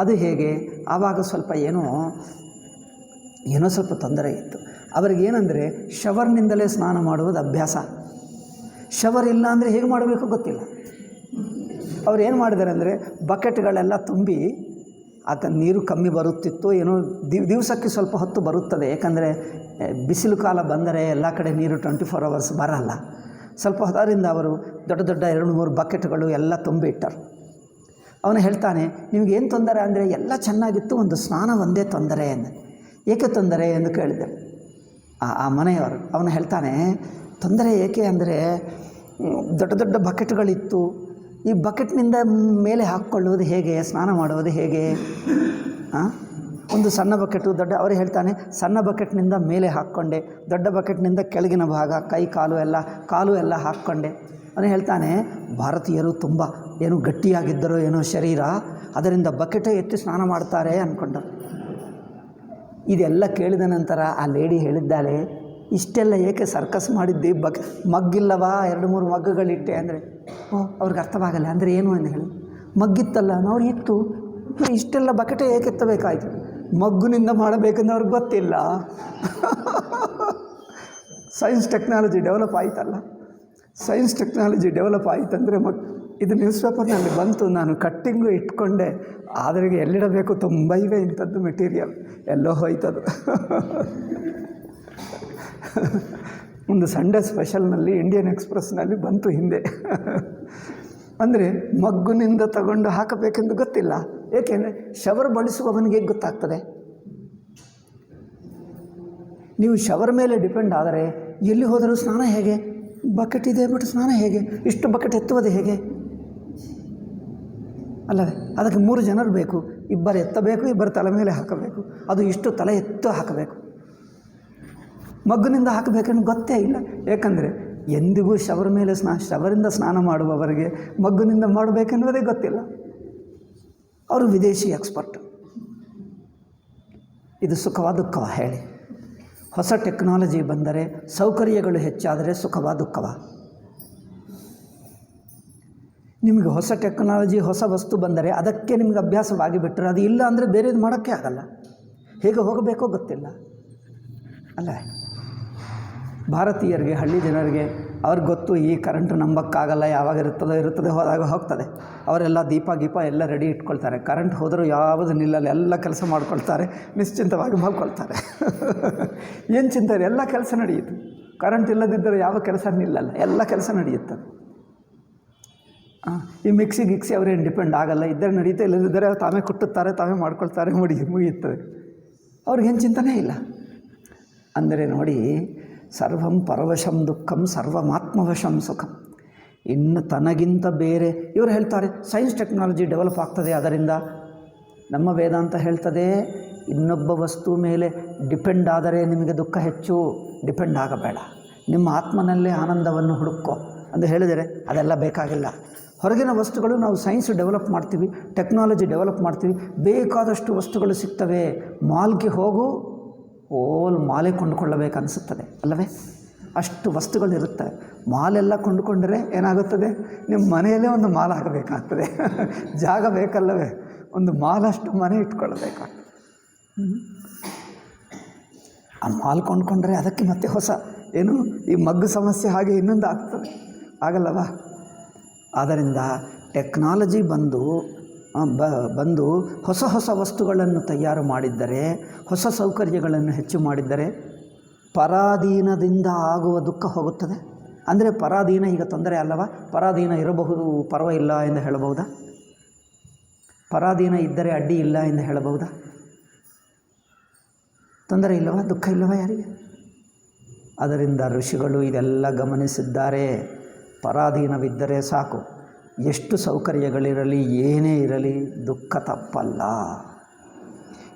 ಅದು ಹೇಗೆ? ಆವಾಗ ಸ್ವಲ್ಪ ಏನೋ ಸ್ವಲ್ಪ ತೊಂದರೆ ಇತ್ತು. ಅವರಿಗೇನೆಂದರೆ ಶವರ್ನಿಂದಲೇ ಸ್ನಾನ ಮಾಡುವುದು ಅಭ್ಯಾಸ. ಶವರ್ ಇಲ್ಲ ಅಂದರೆ ಹೇಗೆ ಮಾಡಬೇಕು ಗೊತ್ತಿಲ್ಲ. ಅವ್ರು ಏನು ಮಾಡಿದ್ದಾರೆ ಅಂದರೆ ಬಕೆಟ್ಗಳೆಲ್ಲ ತುಂಬಿ, ನೀರು ಕಮ್ಮಿ ಬರುತ್ತಿತ್ತು ಏನೋ, ದಿವಸಕ್ಕೆ ಸ್ವಲ್ಪ ಹೊತ್ತು ಬರುತ್ತದೆ. ಏಕೆಂದರೆ ಬಿಸಿಲು ಕಾಲ ಬಂದರೆ ಎಲ್ಲ ಕಡೆ ನೀರು 24 hours ಬರಲ್ಲ. ಸ್ವಲ್ಪ ಹೊತ್ತರಿಂದ ಅವರು ದೊಡ್ಡ 2-3 ಬಕೆಟ್ಗಳು ಎಲ್ಲ ತುಂಬಿ ಇಟ್ಟರು. ಅವನು ಹೇಳ್ತಾನೆ, ನಿಮಗೇನು ತೊಂದರೆ ಅಂದರೆ ಎಲ್ಲ ಚೆನ್ನಾಗಿತ್ತು, ಒಂದು ಸ್ನಾನ ಒಂದೇ ತೊಂದರೆ ಎಂದು. ಏಕೆ ತೊಂದರೆ ಎಂದು ಕೇಳಿದರು ಆ ಮನೆಯವರು. ಅವನು ಹೇಳ್ತಾನೆ, ತೊಂದರೆ ಏಕೆ ಅಂದರೆ ದೊಡ್ಡ ಬಕೆಟ್ಗಳಿತ್ತು, ಈ ಬಕೆಟ್ನಿಂದ ಮೇಲೆ ಹಾಕ್ಕೊಳ್ಳುವುದು ಹೇಗೆ, ಸ್ನಾನ ಮಾಡುವುದು ಹೇಗೆ? ಒಂದು ಸಣ್ಣ ಬಕೆಟು, ಅವರು ಹೇಳ್ತಾನೆ, ಸಣ್ಣ ಬಕೆಟ್ನಿಂದ ಮೇಲೆ ಹಾಕ್ಕೊಂಡೆ, ದೊಡ್ಡ ಬಕೆಟ್ನಿಂದ ಕೆಳಗಿನ ಭಾಗ, ಕೈ ಕಾಲು ಎಲ್ಲ ಹಾಕ್ಕೊಂಡೆ. ಅವನು ಹೇಳ್ತಾನೆ, ಭಾರತೀಯರು ತುಂಬ ಏನು ಗಟ್ಟಿಯಾಗಿದ್ದರೋ ಏನೋ ಶರೀರ, ಅದರಿಂದ ಬಕೆಟೇ ಎತ್ತಿ ಸ್ನಾನ ಮಾಡ್ತಾರೆ ಅಂದ್ಕೊಂಡರು. ಇದೆಲ್ಲ ಕೇಳಿದ ನಂತರ ಆ ಲೇಡಿ ಹೇಳಿದ್ದಾಳೆ, ಇಷ್ಟೆಲ್ಲ ಏಕೆ ಸರ್ಕಸ್ ಮಾಡಿದ್ದಿ, ಮಗ್ಗಿಲ್ಲವಾ, 2-3 ಮಗ್ಗುಗಳಿಟ್ಟೆ ಅಂದರೆ, ಅವ್ರಿಗೆ ಅರ್ಥವಾಗಲ್ಲ. ಅಂದರೆ ಏನು ಅಂತ ಹೇಳಿ, ಮಗ್ಗಿತ್ತಲ್ಲ ನಾವು ಇತ್ತು, ಇಷ್ಟೆಲ್ಲ ಬಕೆಟೇ ಏಕೆ ಎತ್ತಬೇಕಾಯಿತು, ಮಗ್ಗುನಿಂದ ಮಾಡಬೇಕಂದ್ರೆ ಅವ್ರಿಗೆ ಗೊತ್ತಿಲ್ಲ. ಸೈನ್ಸ್ ಟೆಕ್ನಾಲಜಿ ಡೆವಲಪ್ ಆಯ್ತಲ್ಲ, ಸೈನ್ಸ್ ಟೆಕ್ನಾಲಜಿ ಡೆವಲಪ್ ಆಯ್ತಂದರೆ ಇದು ನ್ಯೂಸ್ ಪೇಪರ್ನಲ್ಲಿ ಬಂತು, ನಾನು ಕಟ್ಟಿಂಗು ಇಟ್ಕೊಂಡೆ, ಆದರೆ ಎಲ್ಲಿಡಬೇಕು, ತುಂಬ ಇವೆ ಇಂಥದ್ದು ಮೆಟೀರಿಯಲ್, ಎಲ್ಲೋ ಹೋಯ್ತದು. ಒಂದು ಸಂಡೇ ಸ್ಪೆಷಲ್ನಲ್ಲಿ ಇಂಡಿಯನ್ ಎಕ್ಸ್ಪ್ರೆಸ್ನಲ್ಲಿ ಬಂತು ಹಿಂದೆ. ಅಂದರೆ ಮಗ್ಗುನಿಂದ ತಗೊಂಡು ಹಾಕಬೇಕೆಂದು ಗೊತ್ತಿಲ್ಲ. ಏಕೆಂದರೆ ಶವರ್ ಬಳಸುವವನಿಗೆ ಗೊತ್ತಾಗ್ತದೆ. ನೀವು ಶವರ್ ಮೇಲೆ ಡಿಪೆಂಡ್ ಆದರೆ ಎಲ್ಲಿ ಹೋದರೂ ಸ್ನಾನ ಹೇಗೆ, ಬಕೆಟ್ ಇದೆ ಬಟ್ ಸ್ನಾನ ಹೇಗೆ, ಇಷ್ಟು ಬಕೆಟ್ ಎತ್ತುವುದು ಹೇಗೆ ಅಲ್ಲವೇ? ಅದಕ್ಕೆ 3 ಜನರು ಬೇಕು, ಇಬ್ಬರು ಎತ್ತಬೇಕು, ಇಬ್ಬರು ತಲೆ ಮೇಲೆ ಹಾಕಬೇಕು, ಅದು ಇಷ್ಟು ತಲೆ ಎತ್ತು ಹಾಕಬೇಕು. ಮಗ್ಗಿನಿಂದ ಹಾಕಬೇಕಂದ್ರೆ ಗೊತ್ತೇ ಇಲ್ಲ. ಏಕೆಂದರೆ ಎಂದಿಗೂ ಶವರಿಂದ ಸ್ನಾನ ಮಾಡುವವರಿಗೆ ಮಗ್ಗಿನಿಂದ ಮಾಡಬೇಕೆನ್ನುವುದೇ ಗೊತ್ತಿಲ್ಲ. ಅವರು ವಿದೇಶಿ ಎಕ್ಸ್ಪರ್ಟ್. ಇದು ಸುಖವಾ ದುಃಖವಾ ಹೇಳಿ? ಹೊಸ ಟೆಕ್ನಾಲಜಿ ಬಂದರೆ, ಸೌಕರ್ಯಗಳು ಹೆಚ್ಚಾದರೆ ಸುಖವಾ ದುಃಖವಾ? ನಿಮಗೆ ಹೊಸ ಟೆಕ್ನಾಲಜಿ, ಹೊಸ ವಸ್ತು ಬಂದರೆ ಅದಕ್ಕೆ ನಿಮಗೆ ಅಭ್ಯಾಸವಾಗಿ ಬಿಟ್ಟರೆ, ಅದು ಇಲ್ಲ ಅಂದರೆ ಬೇರೆದು ಮಾಡೋಕ್ಕೆ ಆಗಲ್ಲ. ಹೇಗೆ ಹೋಗಬೇಕೋ ಗೊತ್ತಿಲ್ಲ ಅಲ್ಲ? ಭಾರತೀಯರಿಗೆ, ಹಳ್ಳಿ ಜನರಿಗೆ ಅವ್ರಿಗೆ ಗೊತ್ತು, ಈ ಕರೆಂಟು ನಂಬಕ್ಕಾಗಲ್ಲ, ಯಾವಾಗ ಇರುತ್ತದೆ, ಹೋದಾಗ ಹೋಗ್ತದೆ. ಅವರೆಲ್ಲ ದೀಪ ಎಲ್ಲ ರೆಡಿ ಇಟ್ಕೊಳ್ತಾರೆ. ಕರೆಂಟ್ ಹೋದರೂ ಯಾವುದು ನಿಲ್ಲಲ್ಲ, ಎಲ್ಲ ಕೆಲಸ ಮಾಡ್ಕೊಳ್ತಾರೆ, ನಿಶ್ಚಿಂತವಾಗಿ ಮಲ್ಕೊಳ್ತಾರೆ. ಏನು ಚಿಂತೆ, ಎಲ್ಲ ಕೆಲಸ ನಡೆಯುತ್ತೆ. ಕರೆಂಟ್ ಇಲ್ಲದಿದ್ದರೆ ಯಾವ ಕೆಲಸ ನಿಲ್ಲಲ್ಲ, ಎಲ್ಲ ಕೆಲಸ ನಡೆಯುತ್ತದೆ. ಈ ಮಿಕ್ಸಿ ಅವರೇನು ಡಿಪೆಂಡ್ ಆಗಲ್ಲ, ಇದ್ದರೆ ನಡೀತಾ, ಇಲ್ಲದಿದ್ದರೆ ತಾವೇ ಕುಟ್ಟುತ್ತಾರೆ, ತಾವೇ ಮಾಡ್ಕೊಳ್ತಾರೆ, ಮುಗಿಯುತ್ತದೆ. ಅವ್ರಿಗೇನು ಚಿಂತನೆ ಇಲ್ಲ. ಅಂದರೆ ನೋಡಿ, ಸರ್ವಂ ಪರವಶಂ ದುಃಖಂ ಸರ್ವಮಾತ್ಮವಶಂ ಸುಖಂ. ಇನ್ನು ತನಗಿಂತ ಬೇರೆ ಇವರು ಹೇಳ್ತಾರೆ, ಸೈನ್ಸ್ ಟೆಕ್ನಾಲಜಿ ಡೆವಲಪ್ ಆಗ್ತದೆ, ಅದರಿಂದ ನಮ್ಮ ವೇದಾಂತ ಹೇಳ್ತದೆ, ಇನ್ನೊಬ್ಬ ವಸ್ತು ಮೇಲೆ ಡಿಪೆಂಡ್ ಆದರೆ ನಿಮಗೆ ದುಃಖ ಹೆಚ್ಚು. ಡಿಪೆಂಡ್ ಆಗಬೇಡ, ನಿಮ್ಮ ಆತ್ಮನಲ್ಲೇ ಆನಂದವನ್ನು ಹುಡುಕೋ ಅಂತ ಹೇಳಿದರೆ ಅದೆಲ್ಲ ಬೇಕಾಗಿಲ್ಲ. ಹೊರಗಿನ ವಸ್ತುಗಳು ನಾವು ಸೈನ್ಸ್ ಡೆವಲಪ್ ಮಾಡ್ತೀವಿ, ಟೆಕ್ನಾಲಜಿ ಡೆವಲಪ್ ಮಾಡ್ತೀವಿ, ಬೇಕಾದಷ್ಟು ವಸ್ತುಗಳು ಸಿಗ್ತವೆ. ಮಾಲ್ಗೆ ಹೋಗು, ಮಾಲೆ ಕೊಂಡುಕೊಳ್ಳಬೇಕನ್ನಿಸುತ್ತದೆ ಅಲ್ಲವೇ? ಅಷ್ಟು ವಸ್ತುಗಳಿರುತ್ತೆ. ಮಾಲೆಲ್ಲ ಕೊಂಡುಕೊಂಡರೆ ಏನಾಗುತ್ತದೆ, ನಿಮ್ಮ ಮನೆಯಲ್ಲೇ ಒಂದು ಮಾಲ್ ಆಗಬೇಕಾಗ್ತದೆ. ಜಾಗ ಬೇಕಲ್ಲವೇ? ಒಂದು ಮಾಲಷ್ಟು ಮನೆ ಇಟ್ಕೊಳ್ಳಬೇಕಾಗ್ತದೆ. ಆ ಮಾಲ್ ಕೊಂಡುಕೊಂಡ್ರೆ ಅದಕ್ಕೆ ಮತ್ತೆ ಹೊಸ ಏನು ಈ ಮಗ್ಗು ಸಮಸ್ಯೆ ಹಾಗೆ ಇನ್ನೊಂದು ಆಗ್ತದೆ, ಆಗಲ್ಲವಾ? ಆದ್ದರಿಂದ ಟೆಕ್ನಾಲಜಿ ಬಂದು ಹೊಸ ಹೊಸ ವಸ್ತುಗಳನ್ನು ತಯಾರು ಮಾಡಿದ್ದರೆ, ಹೊಸ ಸೌಕರ್ಯಗಳನ್ನು ಹೆಚ್ಚು ಮಾಡಿದ್ದರೆ ಪರಾಧೀನದಿಂದ ಆಗುವ ದುಃಖ ಹೋಗುತ್ತದೆ. ಅಂದರೆ ಪರಾಧೀನ ಈಗ ತೊಂದರೆ ಅಲ್ಲವಾ? ಪರಾಧೀನ ಇರಬಹುದು, ಪರವಾಗಿಲ್ಲ ಎಂದು ಹೇಳಬಹುದಾ? ಪರಾಧೀನ ಇದ್ದರೆ ಅಡ್ಡಿ ಇಲ್ಲ ಎಂದು ಹೇಳಬಹುದಾ? ತೊಂದರೆ ಇಲ್ಲವಾ, ದುಃಖ ಇಲ್ಲವಾ ಯಾರಿಗೆ? ಅದರಿಂದ ಋಷಿಗಳು ಇದೆಲ್ಲ ಗಮನಿಸಿದ್ದಾರೆ. ಪರಾಧೀನವಿದ್ದರೆ ಸಾಕು, ಎಷ್ಟು ಸೌಕರ್ಯಗಳಿರಲಿ, ಏನೇ ಇರಲಿ, ದುಃಖ ತಪ್ಪಲ್ಲ.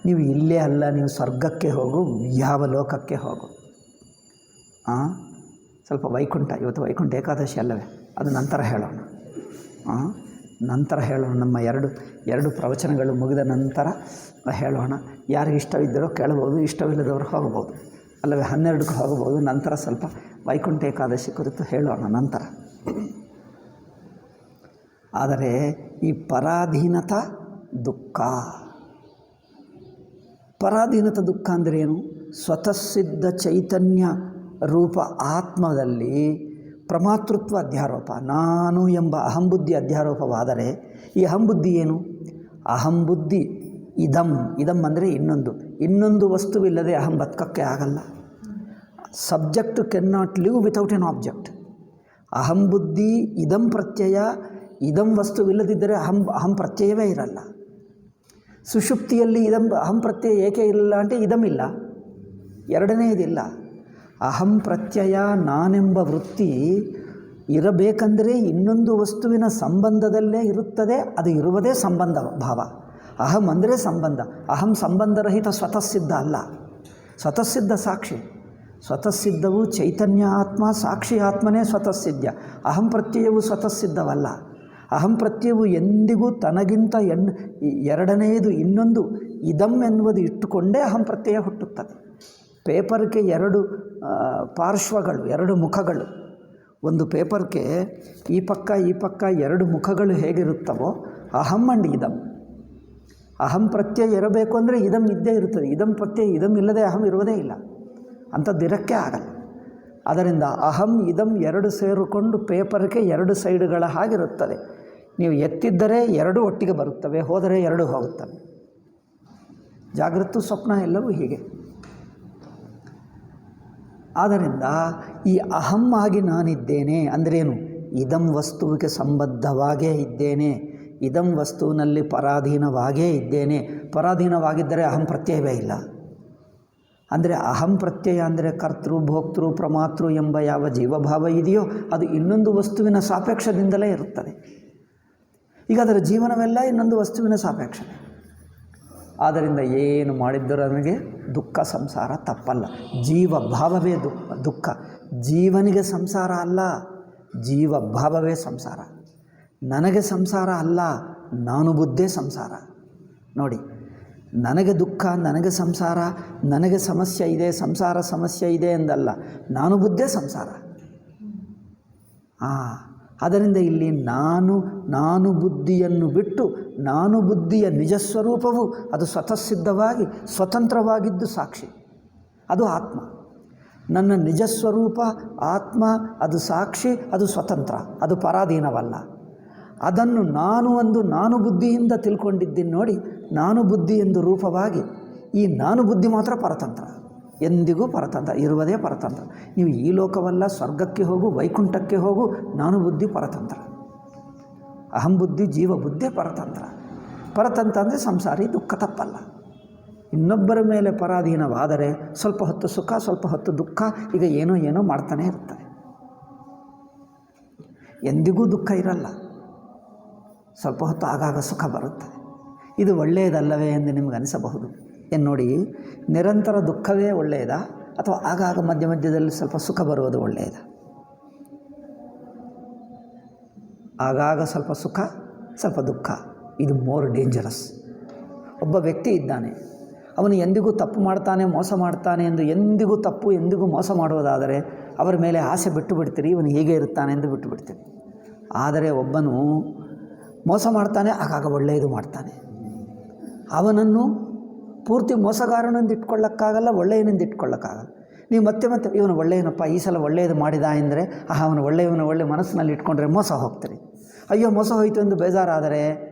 ನೀವು ಇಲ್ಲೇ ಅಲ್ಲ, ನೀವು ಸ್ವರ್ಗಕ್ಕೆ ಹೋಗು, ಯಾವ ಲೋಕಕ್ಕೆ ಹೋಗು. ಸ್ವಲ್ಪ ವೈಕುಂಠ, ಇವತ್ತು ವೈಕುಂಠ ಏಕಾದಶಿ ಅಲ್ಲವೇ? ಅದು ನಂತರ ಹೇಳೋಣ. ನಂತರ ಹೇಳೋಣ, ನಮ್ಮ ಎರಡು ಪ್ರವಚನಗಳು ಮುಗಿದ ನಂತರ ಹೇಳೋಣ. ಯಾರಿಗೆ ಇಷ್ಟವಿದ್ದರೋ ಕೇಳಬಹುದು, ಇಷ್ಟವಿಲ್ಲದವರು ಹೋಗಬಹುದು ಅಲ್ಲವೇ? 12ಕ್ಕೆ ಹೋಗಬಹುದು. ನಂತರ ಸ್ವಲ್ಪ ವೈಕುಂಠ ಏಕಾದಶಿ ಕುರಿತು ಹೇಳೋಣ ನಂತರ. ಆದರೆ ಈ ಪರಾಧೀನತ ದುಃಖ, ಪರಾಧೀನತ ದುಃಖ ಅಂದರೆ ಏನು? ಸ್ವತಃಸಿದ್ಧ ಚೈತನ್ಯ ರೂಪ ಆತ್ಮದಲ್ಲಿ ಪ್ರಮಾತೃತ್ವ ಅಧ್ಯಾರೋಪ, ನಾನು ಎಂಬ ಅಹಂಬುದ್ಧಿ ಅಧ್ಯಾರೋಪವಾದರೆ, ಈ ಅಹಂಬುದ್ಧಿ ಏನು? ಅಹಂಬುದ್ಧಿ ಇದಂ ಅಂದರೆ ಇನ್ನೊಂದು ವಸ್ತುವಿಲ್ಲದೆ ಅಹಂ ಬದುಕಕ್ಕೆ ಆಗಲ್ಲ. Subject can not live without an object. ಅಹಂಬುದ್ಧಿ ಇದಂ ಪ್ರತ್ಯಯ, ಇದಂ ವಸ್ತುವಿಲ್ಲದಿದ್ದರೆ ಅಹಂ ಪ್ರತ್ಯಯವೇ ಇರಲ್ಲ. ಸುಷುಪ್ತಿಯಲ್ಲಿ ಅಹಂ ಪ್ರತ್ಯಯ ಏಕೆ ಇರಲ್ಲ ಅಂದರೆ ಇದಮಿಲ್ಲ, ಎರಡನೇದಿಲ್ಲ. ಅಹಂ ಪ್ರತ್ಯಯ, ನಾನೆಂಬ ವೃತ್ತಿ ಇರಬೇಕಂದರೆ ಇನ್ನೊಂದು ವಸ್ತುವಿನ ಸಂಬಂಧದಲ್ಲೇ ಇರುತ್ತದೆ. ಅದು ಇರುವುದೇ ಸಂಬಂಧ ಭಾವ. ಅಹಂ ಅಂದರೆ ಸಂಬಂಧ. ಅಹಂ ಸಂಬಂಧರಹಿತ ಸ್ವತಃಸಿದ್ಧ ಅಲ್ಲ, ಸ್ವತಃಸಿದ್ಧ ಸಾಕ್ಷಿ. ಸ್ವತಃಸಿದ್ಧವು ಚೈತನ್ಯ ಆತ್ಮ, ಸಾಕ್ಷಿ ಆತ್ಮನೇ ಸ್ವತಃಸಿದ್ಧ. ಅಹಂ ಪ್ರತ್ಯಯವು ಸ್ವತಃಸಿದ್ಧವಲ್ಲ. ಅಹಂ ಪ್ರತ್ಯಯವು ಎಂದಿಗೂ ತನಗಿಂತ ಎರಡನೆಯದು ಇನ್ನೊಂದು ಇದಂ ಎನ್ನುವುದು ಇಟ್ಟುಕೊಂಡೇ ಅಹಂ ಪ್ರತ್ಯಯ ಹುಟ್ಟುತ್ತದೆ. ಪೇಪರ್ಗೆ ಎರಡು ಪಾರ್ಶ್ವಗಳು, ಎರಡು ಮುಖಗಳು. ಒಂದು ಪೇಪರ್ಗೆ ಈ ಪಕ್ಕ ಎರಡು ಮುಖಗಳು ಹೇಗಿರುತ್ತವೋ ಅಹಂ ಅಂಡ್ ಇದಂ. ಅಹಂ ಪ್ರತ್ಯಯ ಇರಬೇಕು ಅಂದರೆ ಇದಂ ಇದ್ದೇ ಇರುತ್ತದೆ. ಇದಂ ಪ್ರತ್ಯಯ, ಇದಂ ಇಲ್ಲದೆ ಅಹಂ ಇರುವುದೇ ಇಲ್ಲ. ಅಂಥದ್ದಿರೋಕ್ಕೆ ಆಗಲ್ಲ. ಅದರಿಂದ ಅಹಂ ಇದಂ ಎರಡು ಸೇರಿಕೊಂಡು ಪೇಪರ್ಗೆ ಎರಡು ಸೈಡುಗಳ ಹಾಗಿರುತ್ತದೆ. ನೀವು ಎತ್ತಿದ್ದರೆ ಎರಡು ಒಟ್ಟಿಗೆ ಬರುತ್ತವೆ, ಹೋದರೆ ಎರಡು ಹೋಗುತ್ತವೆ. ಜಾಗೃತ ಸ್ವಪ್ನ ಎಲ್ಲವೂ ಹೀಗೆ. ಆದ್ದರಿಂದ ಈ ಅಹಂ ಆಗಿ ನಾನಿದ್ದೇನೆ ಅಂದ್ರೇನು? ಇದಂ ವಸ್ತುವಿಗೆ ಸಂಬದ್ಧವಾಗೇ ಇದ್ದೇನೆ, ಇದಂ ವಸ್ತುವಿನಲ್ಲಿ ಪರಾಧೀನವಾಗೇ ಇದ್ದೇನೆ. ಪರಾಧೀನವಾಗಿದ್ದರೆ ಅಹಂ ಪ್ರತ್ಯಯವೇ ಇಲ್ಲ. ಅಂದರೆ ಅಹಂ ಪ್ರತ್ಯಯ ಅಂದರೆ ಕರ್ತೃ, ಭೋಕ್ತೃ, ಪ್ರಮಾತೃ ಎಂಬ ಯಾವ ಜೀವಭಾವ ಇದೆಯೋ ಅದು ಇನ್ನೊಂದು ವಸ್ತುವಿನ ಸಾಪೇಕ್ಷದಿಂದಲೇ ಇರುತ್ತದೆ. ಈಗ ಅದರ ಜೀವನವೆಲ್ಲ ಇನ್ನೊಂದು ವಸ್ತುವಿನ ಸಾಪೇಕ್ಷ. ಆದ್ದರಿಂದ ಏನು ಮಾಡಿದ್ದರೂ ನನಗೆ ದುಃಖ ಸಂಸಾರ ತಪ್ಪಲ್ಲ. ಜೀವಭಾವವೇ ದುಃಖ. ಜೀವನಿಗೆ ಸಂಸಾರ ಅಲ್ಲ, ಜೀವಭಾವವೇ ಸಂಸಾರ. ನನಗೆ ಸಂಸಾರ ಅಲ್ಲ, ನಾನು ಬುದ್ಧೇ ಸಂಸಾರ. ನೋಡಿ, ನನಗೆ ದುಃಖ, ನನಗೆ ಸಂಸಾರ, ನನಗೆ ಸಮಸ್ಯೆ ಇದೆ, ಸಂಸಾರ ಸಮಸ್ಯೆ ಇದೆ ಎಂದಲ್ಲ, ನಾನು ಬುದ್ಧೇ ಸಂಸಾರ. ಅದರಿಂದ ಇಲ್ಲಿ ನಾನು ಬುದ್ಧಿಯನ್ನು ಬಿಟ್ಟು ನಾನು ಬುದ್ಧಿಯ ನಿಜಸ್ವರೂಪವು ಅದು ಸ್ವತಃಸಿದ್ಧವಾಗಿ ಸ್ವತಂತ್ರವಾಗಿದ್ದು ಸಾಕ್ಷಿ, ಅದು ಆತ್ಮ. ನನ್ನ ನಿಜಸ್ವರೂಪ ಆತ್ಮ, ಅದು ಸಾಕ್ಷಿ, ಅದು ಸ್ವತಂತ್ರ, ಅದು ಪರಾಧೀನವಲ್ಲ. ಅದನ್ನು ನಾನು ಬುದ್ಧಿಯಿಂದ ತಿಳ್ಕೊಂಡಿದ್ದೀನಿ ನೋಡಿ. ನಾನು ಬುದ್ಧಿ ಎಂದು ರೂಪವಾಗಿ ಈ ನಾನು ಬುದ್ಧಿ ಮಾತ್ರ ಪರತಂತ್ರ, ಎಂದಿಗೂ ಪರತಂತ್ರ ಇರುವುದೇ ಪರತಂತ್ರ. ನೀವು ಈ ಲೋಕವಲ್ಲ, ಸ್ವರ್ಗಕ್ಕೆ ಹೋಗು, ವೈಕುಂಠಕ್ಕೆ ಹೋಗು, ನಾನು ಬುದ್ಧಿ ಪರತಂತ್ರ. ಅಹಂ ಬುದ್ಧಿ ಜೀವ ಬುದ್ಧಿ ಪರತಂತ್ರ. ಪರತಂತ್ರ ಅಂದರೆ ಸಂಸಾರಿ, ದುಃಖ ತಪ್ಪಲ್ಲ. ಇನ್ನೊಬ್ಬರ ಮೇಲೆ ಪರಾಧೀನವಾದರೆ ಸ್ವಲ್ಪ ಹೊತ್ತು ಸುಖ, ಸ್ವಲ್ಪ ಹೊತ್ತು ದುಃಖ, ಈಗ ಏನೋ ಮಾಡ್ತಾನೆ ಇರ್ತಾರೆ. ಎಂದಿಗೂ ದುಃಖ ಇರಲ್ಲ, ಸ್ವಲ್ಪ ಹೊತ್ತು ಆಗಾಗ ಸುಖ ಬರುತ್ತದೆ. ಇದು ಒಳ್ಳೆಯದಲ್ಲವೇ ಎಂದು ನಿಮ್ಗೆ ಅನಿಸಬಹುದು. ಏನು ನೋಡಿ, ನಿರಂತರ ದುಃಖವೇ ಒಳ್ಳೆಯದಾ ಅಥವಾ ಆಗಾಗ ಮಧ್ಯದಲ್ಲಿ ಸ್ವಲ್ಪ ಸುಖ ಬರುವುದು ಒಳ್ಳೆಯದಾ? ಆಗಾಗ ಸ್ವಲ್ಪ ಸುಖ, ಸ್ವಲ್ಪ ದುಃಖ, ಇದು ಮೋರ್ ಡೇಂಜರಸ್. ಒಬ್ಬ ವ್ಯಕ್ತಿ ಇದ್ದಾನೆ, ಅವನು ಎಂದಿಗೂ ತಪ್ಪು ಮಾಡ್ತಾನೆ, ಮೋಸ ಮಾಡ್ತಾನೆ ಎಂದು ಎಂದಿಗೂ ತಪ್ಪು, ಎಂದಿಗೂ ಮೋಸ ಮಾಡುವುದಾದರೆ ಅವರ ಮೇಲೆ ಆಸೆ ಬಿಟ್ಟು ಬಿಡ್ತೀರಿ, ಇವನು ಹೀಗೆ ಇರುತ್ತಾನೆ ಎಂದು ಬಿಟ್ಟು ಬಿಡ್ತೀರಿ. ಆದರೆ ಒಬ್ಬನು ಮೋಸ ಮಾಡ್ತಾನೆ, ಆಗಾಗ ಒಳ್ಳೆಯದು ಮಾಡ್ತಾನೆ. ಅವನನ್ನು ಪೂರ್ತಿ ಮೋಸಗಾರನೆಂದು ಇಟ್ಕೊಳ್ಳೋಕ್ಕಾಗಲ್ಲ, ಒಳ್ಳೆಯನೆಂದು ಇಟ್ಕೊಳ್ಳೋಕ್ಕಾಗಲ್ಲ. ನೀವು ಮತ್ತೆ ಇವನು ಒಳ್ಳೆಯನಪ್ಪ, ಈ ಸಲ ಒಳ್ಳೆಯದು ಮಾಡಿದ ಎಂದರೆ ಅವನು ಒಳ್ಳೆ ಮನಸ್ಸಿನಲ್ಲಿ ಇಟ್ಕೊಂಡ್ರೆ ಮೋಸ ಹೋಗ್ತೀರಿ. ಅಯ್ಯೋ ಮೋಸ ಹೋಯಿತು ಎಂದು ಬೇಜಾರಾದರೆ,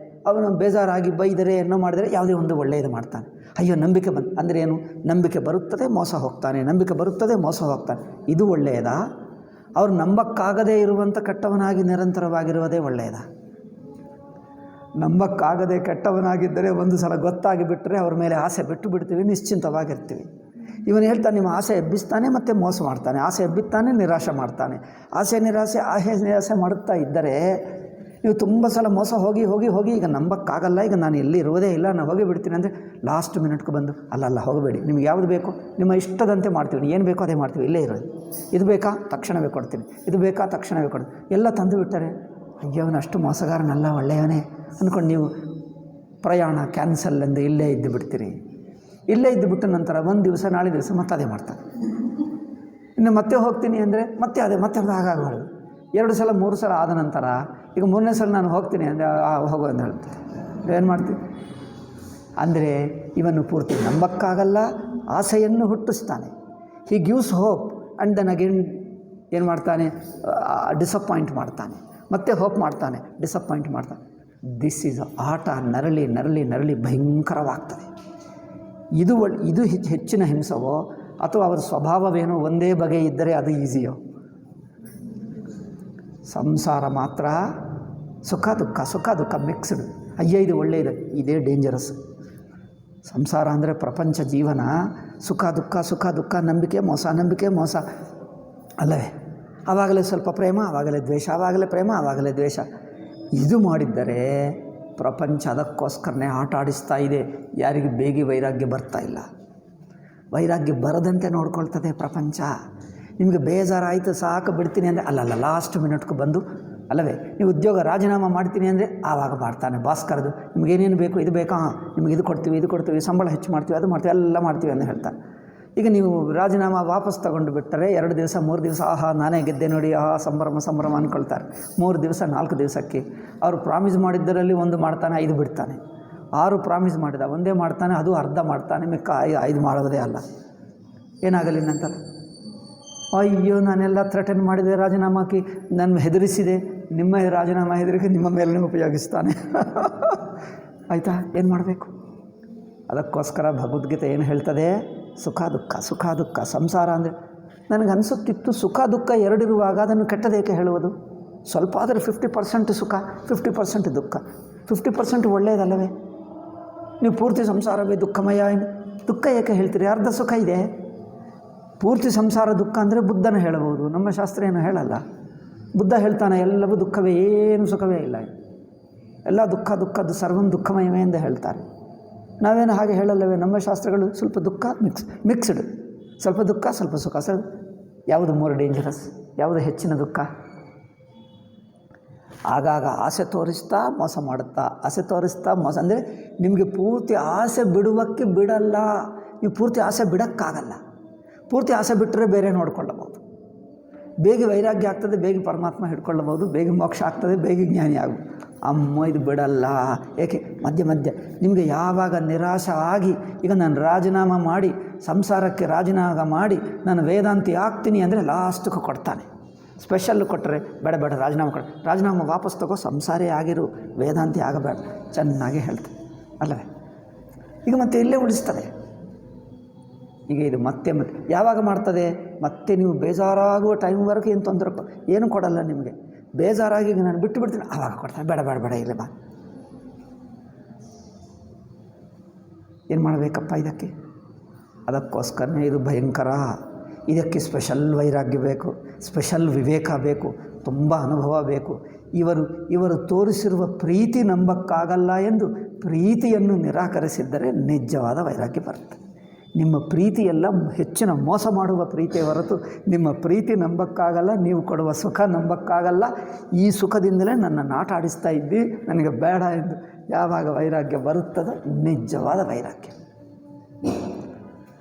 ಅವನು ಬೇಜಾರಾಗಿ ಬೈದರೆ ಏನೋ ಮಾಡಿದರೆ ಯಾವುದೇ ಒಂದು ಒಳ್ಳೆಯದು ಮಾಡ್ತಾನೆ. ಅಯ್ಯೋ ನಂಬಿಕೆ ಅಂದರೆ ಏನು? ನಂಬಿಕೆ ಬರುತ್ತದೆ, ಮೋಸ ಹೋಗ್ತಾನೆ, ನಂಬಿಕೆ ಬರುತ್ತದೆ, ಮೋಸ ಹೋಗ್ತಾನೆ. ಇದು ಒಳ್ಳೆಯದಾ? ಅವ್ರು ನಂಬಕ್ಕಾಗದೇ ಇರುವಂಥ ಕೆಟ್ಟವನಾಗಿ ನಿರಂತರವಾಗಿರುವುದೇ ಒಳ್ಳೆಯದಾ? ನಂಬಕ್ಕಾಗದೆ ಕೆಟ್ಟವನಾಗಿದ್ದರೆ ಒಂದು ಸಲ ಗೊತ್ತಾಗಿ ಬಿಟ್ಟರೆ ಅವ್ರ ಮೇಲೆ ಆಸೆ ಬಿಟ್ಟು ಬಿಡ್ತೀವಿ, ನಿಶ್ಚಿಂತವಾಗಿರ್ತೀವಿ. ಇವನು ಹೇಳ್ತಾನೆ, ನಿಮ್ಮ ಆಸೆ ಎಬ್ಬಿಸ್ತಾನೆ ಮತ್ತು ಮೋಸ ಮಾಡ್ತಾನೆ, ಆಸೆ ಎಬ್ಬಿಸ್ತಾನೆ, ನಿರಾಶೆ ಮಾಡ್ತಾನೆ. ಆಸೆ ನಿರಾಸೆ ಮಾಡುತ್ತಾ ಇದ್ದರೆ ನೀವು ತುಂಬ ಸಲ ಮೋಸ ಹೋಗಿ ಈಗ ನಂಬಕ್ಕಾಗಲ್ಲ, ಈಗ ನಾನು ಎಲ್ಲಿ ಇರುವುದೇ ಇಲ್ಲ, ನಾನು ಹೋಗಿ ಬಿಡ್ತೀನಿ ಅಂದರೆ ಲಾಸ್ಟ್ ಮಿನಿಟ್ಗೆ ಬಂದು ಅಲ್ಲ ಹೋಗಬೇಡಿ, ನಿಮ್ಗೆ ಯಾವುದು ಬೇಕೋ ನಿಮ್ಮ ಇಷ್ಟದಂತೆ ಮಾಡ್ತೀವಿ, ಏನು ಬೇಕೋ ಅದೇ ಮಾಡ್ತೀವಿ, ಇಲ್ಲೇ ಇರೋದು. ಇದು ಬೇಕಾ ತಕ್ಷಣವೇ ಕೊಡ್ತೀನಿ, ಇದು ಬೇಕಾ ತಕ್ಷಣವೇ ಕೊಡ್ತೀನಿ, ಎಲ್ಲ ತಂದು ಬಿಟ್ಟರೆ ಅಯ್ಯೋ ಅವನು ಅಷ್ಟು ಮೋಸಗಾರನಲ್ಲ, ಒಳ್ಳೆಯವನೇ ಅಂದ್ಕೊಂಡು ನೀವು ಪ್ರಯಾಣ ಕ್ಯಾನ್ಸಲ್ ಎಂದು ಇಲ್ಲೇ ಇದ್ದು ಬಿಡ್ತೀರಿ. ಇಲ್ಲೇ ಇದ್ದು ಬಿಟ್ಟ ನಂತರ ಒಂದು ದಿವಸ ನಾಳೆ ದಿವಸ ಮತ್ತೆ ಅದೇ ಮಾಡ್ತಾನೆ. ಇನ್ನು ಮತ್ತೆ ಹೋಗ್ತೀನಿ ಅಂದರೆ ಮತ್ತೆ ಹಾಗಾಗಬಾರ್ದು. 2 ಸಲ 3 ಸಲ ಆದ ನಂತರ ಈಗ 3ನೇ ಸಲ ನಾನು ಹೋಗ್ತೀನಿ ಅಂದರೆ ಹೋಗು ಅಂತ ಹೇಳ್ತೀನಿ. ಏನು ಮಾಡ್ತೀವಿ ಅಂದರೆ ಇವನು ಪೂರ್ತಿ ನಂಬಕ್ಕಾಗಲ್ಲ, ಆಸೆಯನ್ನು ಹುಟ್ಟಿಸ್ತಾನೆ. He gives hope and then again ಏನು ಮಾಡ್ತಾನೆ, ಡಿಸಪಾಯಿಂಟ್ ಮಾಡ್ತಾನೆ, ಮತ್ತೆ ಹೋಪ್ ಮಾಡ್ತಾನೆ, ಡಿಸಪಾಯಿಂಟ್ ಮಾಡ್ತಾನೆ. ದಿಸ್ ಈಸ್ ಆಟ ನರಳಿ ಭಯಂಕರವಾಗ್ತದೆ. ಇದು ಹೆಚ್ಚಿನ ಹಿಂಸವೋ ಅಥವಾ ಅವರ ಸ್ವಭಾವವೇನೋ ಒಂದೇ ಬಗೆ ಇದ್ದರೆ ಅದು ಈಸಿಯೋ? ಸಂಸಾರ ಮಾತ್ರ ಸುಖ ದುಃಖ ಮಿಕ್ಸ್ಡ್. ಅಯ್ಯ ಇದು ಒಳ್ಳೆಯದು, ಇದೇ ಡೇಂಜರಸ್. ಸಂಸಾರ ಅಂದರೆ ಪ್ರಪಂಚ ಜೀವನ, ಸುಖ ದುಃಖ, ನಂಬಿಕೆ ಮೋಸ ಅಲ್ಲವೇ? ಆವಾಗಲೇ ಸ್ವಲ್ಪ ಪ್ರೇಮ, ಆವಾಗಲೇ ದ್ವೇಷ, ಆವಾಗಲೇ ಪ್ರೇಮ, ಆವಾಗಲೇ ದ್ವೇಷ. ಇದು ಮಾಡಿದ್ದರೆ ಪ್ರಪಂಚ ಅದಕ್ಕೋಸ್ಕರನೇ ಆಟ ಆಡಿಸ್ತಾ ಇದೆ. ಯಾರಿಗೆ ಬೇಗ ವೈರಾಗ್ಯ ಬರ್ತಾ ಇಲ್ಲ. ವೈರಾಗ್ಯ ಬರದಂತೆ ನೋಡ್ಕೊಳ್ತದೆ ಪ್ರಪಂಚ. ನಿಮಗೆ ಬೇಜಾರಾಯಿತು ಸಾಕು ಬಿಡ್ತೀನಿ ಅಂದರೆ ಅಲ್ಲಲ್ಲ ಲಾಸ್ಟ್ ಮಿನಿಟ್ಗೆ ಬಂದು ಅಲ್ಲವೇ ನೀವು ಉದ್ಯೋಗ ರಾಜೀನಾಮೆ ಮಾಡ್ತೀನಿ ಅಂದರೆ ಆವಾಗ ಮಾಡ್ತಾನೆ ಬಾಸ್ ಕರೆದು ನಿಮಗೇನೇನು ಬೇಕು ಇದು ಬೇಕಾ, ನಿಮಗೆ ಇದು ಕೊಡ್ತೀವಿ ಸಂಬಳ ಹೆಚ್ಚು ಮಾಡ್ತೀವಿ ಅದು ಮಾಡ್ತೀವಿ ಎಲ್ಲ ಮಾಡ್ತೀವಿ ಅಂತ ಹೇಳ್ತಾರೆ. ಈಗ ನೀವು ರಾಜೀನಾಮೆ ವಾಪಸ್ ತಗೊಂಡು ಬಿಟ್ಟರೆ 2 ದಿವಸ 3 ದಿವಸ ಆಹಾ ನಾನೇ ಗೆದ್ದೆ ನೋಡಿ ಸಂಭ್ರಮ ಅಂದ್ಕೊಳ್ತಾರೆ. 3 ದಿವಸ 4 ದಿವಸಕ್ಕೆ ಅವರು ಪ್ರಾಮಿಸ್ ಮಾಡಿದ್ದರಲ್ಲಿ 1 ಮಾಡ್ತಾನೆ 5 ಬಿಡ್ತಾನೆ. 6 ಪ್ರಾಮಿಸ್ ಮಾಡಿದ 1 ಮಾಡ್ತಾನೆ, ಅದು ಅರ್ಧ ಮಾಡ್ತಾನೆ, ಮಿಕ್ಕ 5 ಮಾಡೋದೇ ಅಲ್ಲ. ಏನಾಗಲಿ ನಂತರ ಅಯ್ಯೋ ನಾನೆಲ್ಲ ಥ್ರೆಟನ್ ಮಾಡಿದೆ, ರಾಜೀನಾಮಾಕಿ ನನ್ನ ಹೆದರಿಸಿದೆ, ನಿಮ್ಮ ರಾಜೀನಾಮೆ ಹೆದರಿಕೆ ನಿಮ್ಮ ಮೇಲೇ ಉಪಯೋಗಿಸ್ತಾನೆ. ಆಯಿತಾ, ಏನು ಮಾಡಬೇಕು? ಅದಕ್ಕೋಸ್ಕರ ಭಗವದ್ಗೀತೆ ಏನು ಹೇಳ್ತದೆ? ಸುಖ ದುಃಖ ಸಂಸಾರ ಅಂದರೆ ನನಗೆ ಅನಿಸುತ್ತಿತ್ತು ಸುಖ ದುಃಖ ಎರಡಿರುವಾಗ ಅದನ್ನು ಕೆಟ್ಟದೇಕೆ ಹೇಳುವುದು? ಸ್ವಲ್ಪ ಆದರೆ 50% ಸುಖ 50% ದುಃಖ. 50% ಒಳ್ಳೆಯದಲ್ಲವೇ? ನೀವು ಪೂರ್ತಿ ಸಂಸಾರವೇ ದುಃಖಮಯ ದುಃಖ ಏಕೆ ಹೇಳ್ತೀರಿ? ಅರ್ಧ ಸುಖ ಇದೆ. ಪೂರ್ತಿ ಸಂಸಾರ ದುಃಖ ಅಂದರೆ ಬುದ್ಧನ ಹೇಳಬಹುದು, ನಮ್ಮ ಶಾಸ್ತ್ರ ಏನು ಹೇಳಲ್ಲ. ಬುದ್ಧ ಹೇಳ್ತಾನೆ ಎಲ್ಲವೂ ದುಃಖವೇ, ಏನು ಸುಖವೇ ಇಲ್ಲ, ಎಲ್ಲ ದುಃಖದ್ದು ಸರ್ವಂ ದುಃಖಮಯವೇ ಎಂದು ಹೇಳ್ತಾರೆ. ನಾವೇನು ಹಾಗೆ ಹೇಳಲ್ಲವೇ? ನಮ್ಮ ಶಾಸ್ತ್ರಗಳು ಸ್ವಲ್ಪ ದುಃಖ ಮಿಕ್ಸ್ಡ್, ಸ್ವಲ್ಪ ದುಃಖ ಸ್ವಲ್ಪ ಸುಖ. ಯಾವುದು ಮೋರ್ ಡೇಂಜರಸ್? ಯಾವುದು ಹೆಚ್ಚಿನ ದುಃಖ? ಆಗಾಗ ಆಸೆ ತೋರಿಸ್ತಾ ಮೋಸ ಮಾಡುತ್ತಾ, ಆಸೆ ತೋರಿಸ್ತಾ ಮೋಸ ಅಂದರೆ ನಿಮಗೆ ಪೂರ್ತಿ ಆಸೆ ಬಿಡುವಕ್ಕೆ ಬಿಡಲ್ಲ. ನೀವು ಪೂರ್ತಿ ಆಸೆ ಬಿಡೋಕ್ಕಾಗಲ್ಲ. ಪೂರ್ತಿ ಆಸೆ ಬಿಟ್ಟರೆ ಬೇರೆ ನೋಡಿಕೊಳ್ಳಬಹುದು, ಬೇಗ ವೈರಾಗ್ಯ ಆಗ್ತದೆ, ಬೇಗ ಪರಮಾತ್ಮ ಹಿಡ್ಕೊಳ್ಳಬಹುದು, ಬೇಗ ಮೋಕ್ಷ ಆಗ್ತದೆ, ಬೇಗ ಜ್ಞಾನಿ ಆಗ್ಬೋದು. ಅಮ್ಮ ಇದು ಬಿಡಲ್ಲ. ಏಕೆ? ಮಧ್ಯೆ ನಿಮಗೆ ಯಾವಾಗ ನಿರಾಶೆ ಆಗಿ ಈಗ ನಾನು ರಾಜೀನಾಮೆ ಮಾಡಿ ಸಂಸಾರಕ್ಕೆ ರಾಜೀನಾಮೆ ಮಾಡಿ ನಾನು ವೇದಾಂತಿ ಆಗ್ತೀನಿ ಅಂದರೆ ಲಾಸ್ಟಿಗೆ ಕೊಡ್ತಾನೆ. ಸ್ಪೆಷಲ್ ಕೊಟ್ಟರೆ ಬೇಡ ರಾಜೀನಾಮೆ ವಾಪಸ್ ತಗೋ, ಸಂಸಾರೇ ಆಗಿರು, ವೇದಾಂತಿ ಆಗಬೇಡ, ಚೆನ್ನಾಗಿ ಹೇಳ್ತಾರೆ ಅಲ್ಲವೇ? ಈಗ ಮತ್ತೆ ಇಲ್ಲೇ ಉಳಿಸ್ತದೆ. ಈಗ ಇದು ಮತ್ತೆ ಯಾವಾಗ ಮಾಡ್ತದೆ? ಮತ್ತೆ ನೀವು ಬೇಜಾರಾಗುವ ಟೈಮ್ವರೆಗೂ ಏನು ತೊಂದರೆ ಏನು ಕೊಡಲ್ಲ ನಿಮಗೆ. ಬೇಜಾರಾಗಿ ಈಗ ನಾನು ಬಿಡ್ತೀನಿ ಆವಾಗ ಕೊಡ್ತಾರೆ. ಬೇಡ ಇಲ್ಲ ಬಾ. ಏನು ಮಾಡಬೇಕಪ್ಪ ಇದಕ್ಕೆ? ಅದಕ್ಕೋಸ್ಕರನೇ ಇದು ಭಯಂಕರ. ಇದಕ್ಕೆ ಸ್ಪೆಷಲ್ ವೈರಾಗ್ಯ ಬೇಕು, ಸ್ಪೆಷಲ್ ವಿವೇಕ ಬೇಕು, ತುಂಬ ಅನುಭವ ಬೇಕು. ಇವರು ತೋರಿಸಿರುವ ಪ್ರೀತಿ ನಂಬಕ್ಕಾಗಲ್ಲ ಎಂದು ಪ್ರೀತಿಯನ್ನು ನಿರಾಕರಿಸಿದ್ದರೆ ನಿಜವಾದ ವೈರಾಗ್ಯ ಬರುತ್ತೆ. ನಿಮ್ಮ ಪ್ರೀತಿಯೆಲ್ಲ ಹೆಚ್ಚಿನ ಮೋಸ ಮಾಡುವ ಪ್ರೀತಿಯ ಹೊರತು ನಿಮ್ಮ ಪ್ರೀತಿ ನಂಬಕ್ಕಾಗಲ್ಲ, ನೀವು ಕೊಡುವ ಸುಖ ನಂಬಕ್ಕಾಗಲ್ಲ. ಈ ಸುಖದಿಂದಲೇ ನನ್ನ ನಾಟ ಆಡಿಸ್ತಾ ಇದ್ದಿ, ನನಗೆ ಬೇಡ ಎಂದು ಯಾವಾಗ ವೈರಾಗ್ಯ ಬರುತ್ತದೋ ನಿಜವಾದ ವೈರಾಗ್ಯ.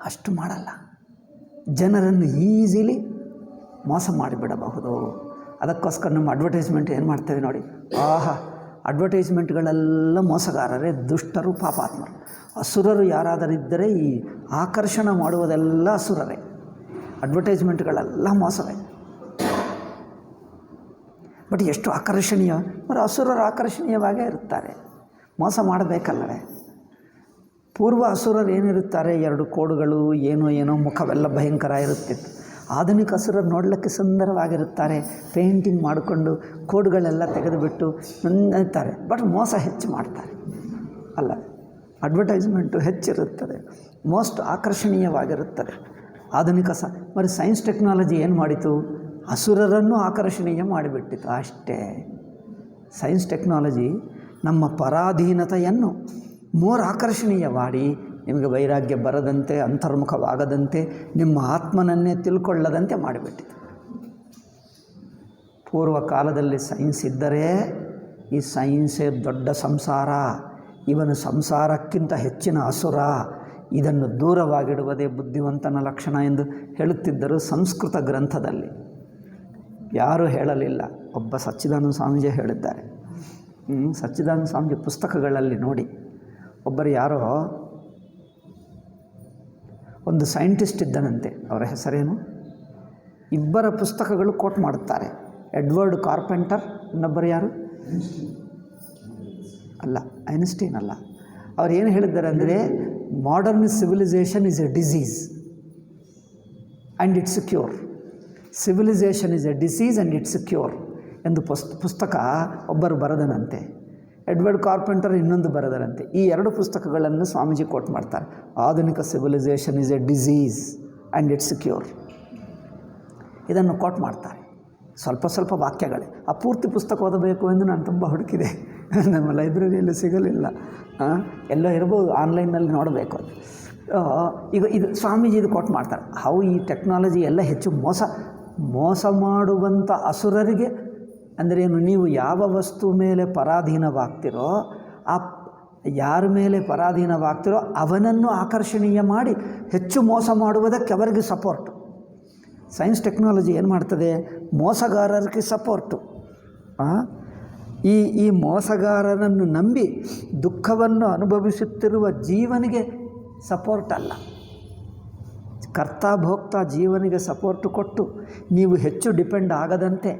ಅಷ್ಟು ಮಾಡಲ್ಲ. ಜನರನ್ನು ಈಸಿಲಿ ಮೋಸ ಮಾಡಿಬಿಡಬಹುದು. ಅದಕ್ಕೋಸ್ಕರ ನಮ್ಮ ಅಡ್ವರ್ಟೈಸ್ಮೆಂಟ್ ಏನು ಮಾಡ್ತೇವೆ ನೋಡಿ, ಅಡ್ವರ್ಟೈಸ್ಮೆಂಟ್ಗಳೆಲ್ಲ ಮೋಸಗಾರರೇ, ದುಷ್ಟರು, ಪಾಪಾತ್ಮರು. ಅಸುರರು ಯಾರಾದರಿದ್ದರೆ ಈ ಆಕರ್ಷಣ ಮಾಡುವುದೆಲ್ಲ ಅಸುರರೇ. ಅಡ್ವರ್ಟೈಸ್ಮೆಂಟ್ಗಳೆಲ್ಲ ಮೋಸವೇ. ಬಟ್ ಎಷ್ಟು ಆಕರ್ಷಣೀಯ, మరి ಅಸುರರು ಆಕರ್ಷಣೀಯವಾಗೇ ಇರುತ್ತಾರೆ. ಮೋಸ ಮಾಡಬೇಕಲ್ಲವೇ? ಪೂರ್ವ ಅಸುರರು ಏನಿರುತ್ತಾರೆ, 2 ಕೋಡುಗಳು, ಏನೋ ಮುಖವೆಲ್ಲ ಭಯಂಕರ ಇರುತ್ತಿತ್ತು. ಆಧುನಿಕ ಅಸುರರು ನೋಡಲಿಕ್ಕೆ ಸುಂದರವಾಗಿರುತ್ತಾರೆ, ಪೇಂಟಿಂಗ್ ಮಾಡಿಕೊಂಡು ಕೋಡುಗಳೆಲ್ಲ ತೆಗೆದುಬಿಟ್ಟು ಇರ್ತಾರೆ. ಬಟ್ ಮೋಸ ಹೆಚ್ಚು ಮಾಡ್ತಾರೆ ಅಲ್ಲ. ಅಡ್ವರ್ಟೈಸ್ಮೆಂಟು ಹೆಚ್ಚಿರುತ್ತದೆ, ಮೋಸ್ಟ್ ಆಕರ್ಷಣೀಯವಾಗಿರುತ್ತದೆ. ಆಧುನಿಕ మరి ಸೈನ್ಸ್ ಟೆಕ್ನಾಲಜಿ ಏನು ಮಾಡಿತು? ಅಸುರರನ್ನು ಆಕರ್ಷಣೀಯ ಮಾಡಿಬಿಟ್ಟಿತು ಅಷ್ಟೇ. ಸೈನ್ಸ್ ಟೆಕ್ನಾಲಜಿ ನಮ್ಮ ಪರಾಧೀನತೆಯನ್ನು ಮೋರ್ ಆಕರ್ಷಣೀಯ ಮಾಡಿ ನಿಮಗೆ ವೈರಾಗ್ಯ ಬರದಂತೆ, ಅಂತರ್ಮುಖವಾಗದಂತೆ, ನಿಮ್ಮ ಆತ್ಮನನ್ನೇ ತಿಳ್ಕೊಳ್ಳದಂತೆ ಮಾಡಿಬಿಟ್ಟಿತು. ಪೂರ್ವ ಕಾಲದಲ್ಲಿ ಸೈನ್ಸ್ ಇದ್ದರೆ ಈ ಸೈನ್ಸೇ ದೊಡ್ಡ ಸಂಸಾರ, ಇವನು ಸಂಸಾರಕ್ಕಿಂತ ಹೆಚ್ಚಿನ ಅಸುರ, ಇದನ್ನು ದೂರವಾಗಿಡುವುದೇ ಬುದ್ಧಿವಂತನ ಲಕ್ಷಣ ಎಂದು ಹೇಳುತ್ತಿದ್ದರು ಸಂಸ್ಕೃತ ಗ್ರಂಥದಲ್ಲಿ. ಯಾರೂ ಹೇಳಲಿಲ್ಲ, ಒಬ್ಬ ಸಚ್ಚಿದಾನಂದ ಸ್ವಾಮೀಜಿ ಹೇಳಿದ್ದಾರೆ. ಸಚ್ಚಿದಾನಂದ ಸ್ವಾಮೀಜಿ ಪುಸ್ತಕಗಳಲ್ಲಿ ನೋಡಿ, ಒಬ್ಬರು ಯಾರೋ ಒಂದು ಸೈಂಟಿಸ್ಟ್ ಇದ್ದನಂತೆ, ಅವರ ಹೆಸರೇನು, 2 ಪುಸ್ತಕಗಳು ಕೋಟ್ ಮಾಡುತ್ತಾರೆ. ಎಡ್ವರ್ಡ್ ಕಾರ್ಪೆಂಟರ್, ಇನ್ನೊಬ್ಬರು ಯಾರು ಅಲ್ಲ, ಐನ್ಸ್ಟೀನ್ ಅಲ್ಲ. ಅವ್ರು ಏನು ಹೇಳಿದ್ದಾರೆ ಅಂದರೆ, modern civilisation is A disease and it's cure. Civilisation is A disease and it's cure ಎಂದು ಪುಸ್ತಕ ಒಬ್ಬರು ಬರೆದನಂತೆ. ಎಡ್ವರ್ಡ್ ಕಾರ್ಪೆಂಟರ್ ಇನ್ನೊಂದು ಬರೆದರಂತೆ. ಈ 2 ಪುಸ್ತಕಗಳನ್ನು ಸ್ವಾಮೀಜಿ ಕೋಟ್ ಮಾಡ್ತಾರೆ. ಆಧುನಿಕ civilisation is A disease and it's cure, ಇದನ್ನು ಕೋಟ್ ಮಾಡ್ತಾರೆ. ಸ್ವಲ್ಪ ವಾಕ್ಯಗಳೇ. ಆ ಪೂರ್ತಿ ಪುಸ್ತಕ ಓದಬೇಕು ಎಂದು ನಾನು ತುಂಬ ಹುಡುಕಿದೆ, ನಮ್ಮ ಲೈಬ್ರರಿಯಲ್ಲಿ ಸಿಗಲಿಲ್ಲ. ಎಲ್ಲೋ ಇರ್ಬೋದು, ಆನ್ಲೈನಲ್ಲಿ ನೋಡಬೇಕು. ಈಗ ಇದು ಸ್ವಾಮೀಜಿದು ಕೋಟ್ ಮಾಡ್ತಾರೆ, ಹೌ ಈ ಟೆಕ್ನಾಲಜಿ ಎಲ್ಲ ಹೆಚ್ಚು ಮೋಸ ಮಾಡುವಂಥ ಅಸುರರಿಗೆ, ಅಂದ್ರೇನು, ನೀವು ಯಾವ ವಸ್ತು ಮೇಲೆ ಪರಾಧೀನವಾಗ್ತಿರೋ ಯಾರ ಮೇಲೆ ಪರಾಧೀನವಾಗ್ತಿರೋ ಅವನನ್ನು ಆಕರ್ಷಣೀಯ ಮಾಡಿ ಹೆಚ್ಚು ಮೋಸ ಮಾಡುವುದಕ್ಕೆ ಅವರಿಗೆ ಸಪೋರ್ಟು. ಸೈನ್ಸ್ ಟೆಕ್ನಾಲಜಿ ಏನು ಮಾಡ್ತದೆ? ಮೋಸಗಾರರಿಗೆ ಸಪೋರ್ಟು. ಈ ಮೋಸಗಾರನನ್ನು ನಂಬಿ ದುಃಖವನ್ನು ಅನುಭವಿಸುತ್ತಿರುವ ಜೀವನಿಗೆ ಸಪೋರ್ಟ್ ಅಲ್ಲ. ಕರ್ತಾ ಭೋಕ್ತಾ ಜೀವನಿಗೆ ಸಪೋರ್ಟು ಕೊಟ್ಟು ನೀವು ಹೆಚ್ಚು ಡಿಪೆಂಡ್ ಆಗದಂತೆ,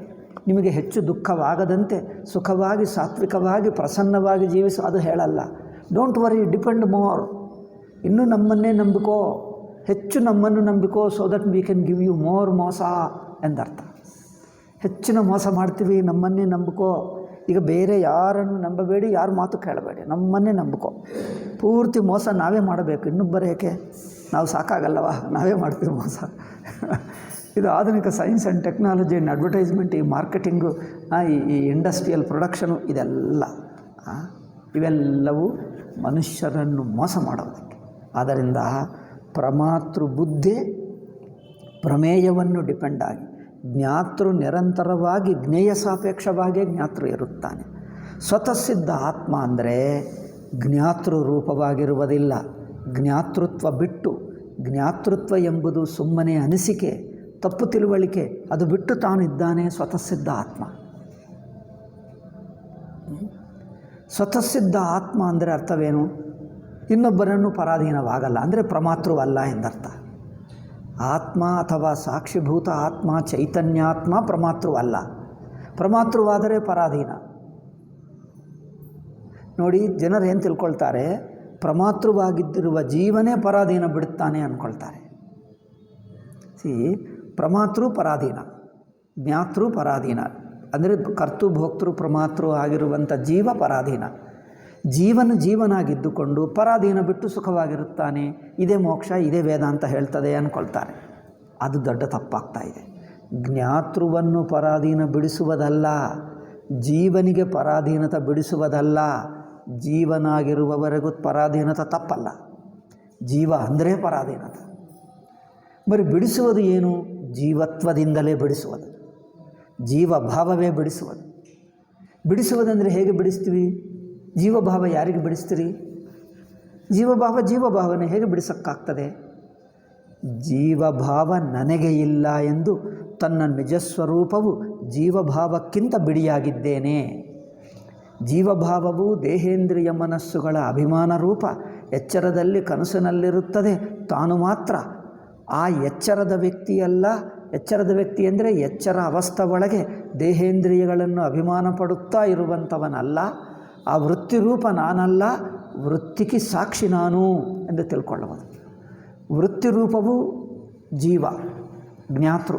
ನಿಮಗೆ ಹೆಚ್ಚು ದುಃಖವಾಗದಂತೆ ಸುಖವಾಗಿ ಸಾತ್ವಿಕವಾಗಿ ಪ್ರಸನ್ನವಾಗಿ ಜೀವಿಸು ಅದು ಹೇಳಲ್ಲ. Don't worry, depend more. ಇನ್ನೂ ನಮ್ಮನ್ನೇ ನಂಬಿಕೋ, ಹೆಚ್ಚು ನಮ್ಮನ್ನು ನಂಬಿಕೋ, so that we can give you more ಮೋಸ ಎಂದರ್ಥ. ಹೆಚ್ಚಿನ ಮೋಸ ಮಾಡ್ತೀವಿ, ನಮ್ಮನ್ನೇ ನಂಬಿಕೋ. ಈಗ ಬೇರೆ ಯಾರನ್ನು ನಂಬಬೇಡಿ, ಯಾರ ಮಾತು ಕೇಳಬೇಡಿ, ನಮ್ಮನ್ನೇ ನಂಬಿಕೋ. ಪೂರ್ತಿ ಮೋಸ ನಾವೇ ಮಾಡಬೇಕು, ಇನ್ನೊಬ್ಬರು ಏಕೆ? ನಾವು ಸಾಕಾಗಲ್ಲವ, ನಾವೇ ಮಾಡ್ತೀವಿ ಮೋಸ. ಇದು ಆಧುನಿಕ science and technology and advertisement, ಈ ಮಾರ್ಕೆಟಿಂಗು, ಈ ಇಂಡಸ್ಟ್ರಿಯಲ್ ಪ್ರೊಡಕ್ಷನು, ಇವೆಲ್ಲವೂ ಮನುಷ್ಯರನ್ನು ಮೋಸ ಮಾಡೋದಕ್ಕೆ. ಆದ್ದರಿಂದ ಪ್ರಮಾತೃ ಬುದ್ಧಿ ಪ್ರಮೇಯವನ್ನು ಡಿಪೆಂಡ್ ಆಗಿ ಜ್ಞಾತೃ ನಿರಂತರವಾಗಿ ಜ್ಞೇಯ ಸಾಪೇಕ್ಷವಾಗಿ ಜ್ಞಾತೃ ಇರುತ್ತಾನೆ. ಸ್ವತಃ ಸಿದ್ಧ ಆತ್ಮ ಅಂದರೆ ಜ್ಞಾತೃ ರೂಪವಾಗಿರುವುದಿಲ್ಲ. ಜ್ಞಾತೃತ್ವ ಬಿಟ್ಟು, ಜ್ಞಾತೃತ್ವ ಎಂಬುದು ಸುಮ್ಮನೆ ಅನಿಸಿಕೆ, ತಪ್ಪು ತಿಳುವಳಿಕೆ, ಅದು ಬಿಟ್ಟು ತಾನಿದ್ದಾನೆ ಸ್ವತಃ ಸಿದ್ಧ ಆತ್ಮ. ಸ್ವತಃ ಸಿದ್ಧ ಆತ್ಮ ಅಂದರೆ ಅರ್ಥವೇನು? ಇನ್ನೊಬ್ಬರನ್ನು ಪರಾಧೀನವಾಗಲ್ಲ, ಅಂದರೆ ಪ್ರಮಾತೃವಲ್ಲ ಎಂದರ್ಥ. ಆತ್ಮ ಅಥವಾ ಸಾಕ್ಷಿಭೂತ ಆತ್ಮ, ಚೈತನ್ಯಾತ್ಮ ಪ್ರಮಾತೃವಲ್ಲ. ಪ್ರಮಾತೃವಾದರೆ ಪರಾಧೀನ. ನೋಡಿ, ಜನರು ಏನು ತಿಳ್ಕೊಳ್ತಾರೆ, ಪ್ರಮಾತೃವಾಗಿದ್ದಿರುವ ಜೀವನೇ ಪರಾಧೀನ ಬಿಡುತ್ತಾನೆ ಅಂದ್ಕೊಳ್ತಾರೆ. ಪ್ರಮಾತೃ ಪರಾಧೀನ, ಜ್ಞಾತೃ ಪರಾಧೀನ, ಅಂದರೆ ಕರ್ತೃ ಭೋಕ್ತೃ ಪ್ರಮಾತೃ ಆಗಿರುವಂಥ ಜೀವ ಪರಾಧೀನ. ಜೀವನಾಗಿದ್ದುಕೊಂಡು ಪರಾಧೀನ ಬಿಟ್ಟು ಸುಖವಾಗಿರುತ್ತಾನೆ, ಇದೇ ಮೋಕ್ಷ, ಇದೇ ವೇದಾಂತ ಹೇಳ್ತದೆ ಅಂದ್ಕೊಳ್ತಾರೆ. ಅದು ದೊಡ್ಡ ತಪ್ಪಾಗ್ತಾ ಇದೆ. ಜ್ಞಾತೃವನ್ನು ಪರಾಧೀನ ಬಿಡಿಸುವುದಲ್ಲ, ಜೀವನಿಗೆ ಪರಾಧೀನತೆ ಬಿಡಿಸುವುದಲ್ಲ. ಜೀವನಾಗಿರುವವರೆಗೂ ಪರಾಧೀನತೆ ತಪ್ಪಲ್ಲ, ಜೀವ ಅಂದರೆ ಪರಾಧೀನತೆ. ಬರೀ ಬಿಡಿಸುವುದು ಏನು? ಜೀವತ್ವದಿಂದಲೇ ಬಿಡಿಸುವುದು, ಜೀವಭಾವವೇ ಬಿಡಿಸುವುದು. ಬಿಡಿಸುವುದಂದರೆ ಹೇಗೆ ಬಿಡಿಸ್ತೀವಿ? ಜೀವಭಾವ ಯಾರಿಗೆ ಬಿಡಿಸ್ತೀರಿ? ಜೀವಭಾವನೆ ಹೇಗೆ ಬಿಡಿಸೋಕ್ಕಾಗ್ತದೆ? ಜೀವಭಾವ ನನಗೆ ಇಲ್ಲ ಎಂದು ತನ್ನ ನಿಜಸ್ವರೂಪವು ಜೀವಭಾವಕ್ಕಿಂತ ಬಿಡಿಯಾಗಿದ್ದೇನೆ. ಜೀವಭಾವವು ದೇಹೇಂದ್ರಿಯ ಮನಸ್ಸುಗಳ ಅಭಿಮಾನ ರೂಪ, ಎಚ್ಚರದಲ್ಲಿ ಕನಸಿನಲ್ಲಿರುತ್ತದೆ ತಾನು ಮಾತ್ರ. ಆ ಎಚ್ಚರದ ವ್ಯಕ್ತಿಯಲ್ಲ. ಎಚ್ಚರದ ವ್ಯಕ್ತಿ ಅಂದರೆ ಎಚ್ಚರ ಅವಸ್ಥೆ ಒಳಗೆ ದೇಹೇಂದ್ರಿಯಗಳನ್ನು ಅಭಿಮಾನ ಪಡುತ್ತಾ ಇರುವಂಥವನಲ್ಲ. ಆ ವೃತ್ತಿರೂಪ ನಾನಲ್ಲ, ವೃತ್ತಿಗೆ ಸಾಕ್ಷಿ ನಾನು ಎಂದು ತಿಳ್ಕೊಳ್ಳಬಹುದು. ವೃತ್ತಿರೂಪವು ಜೀವ, ಜ್ಞಾತೃ.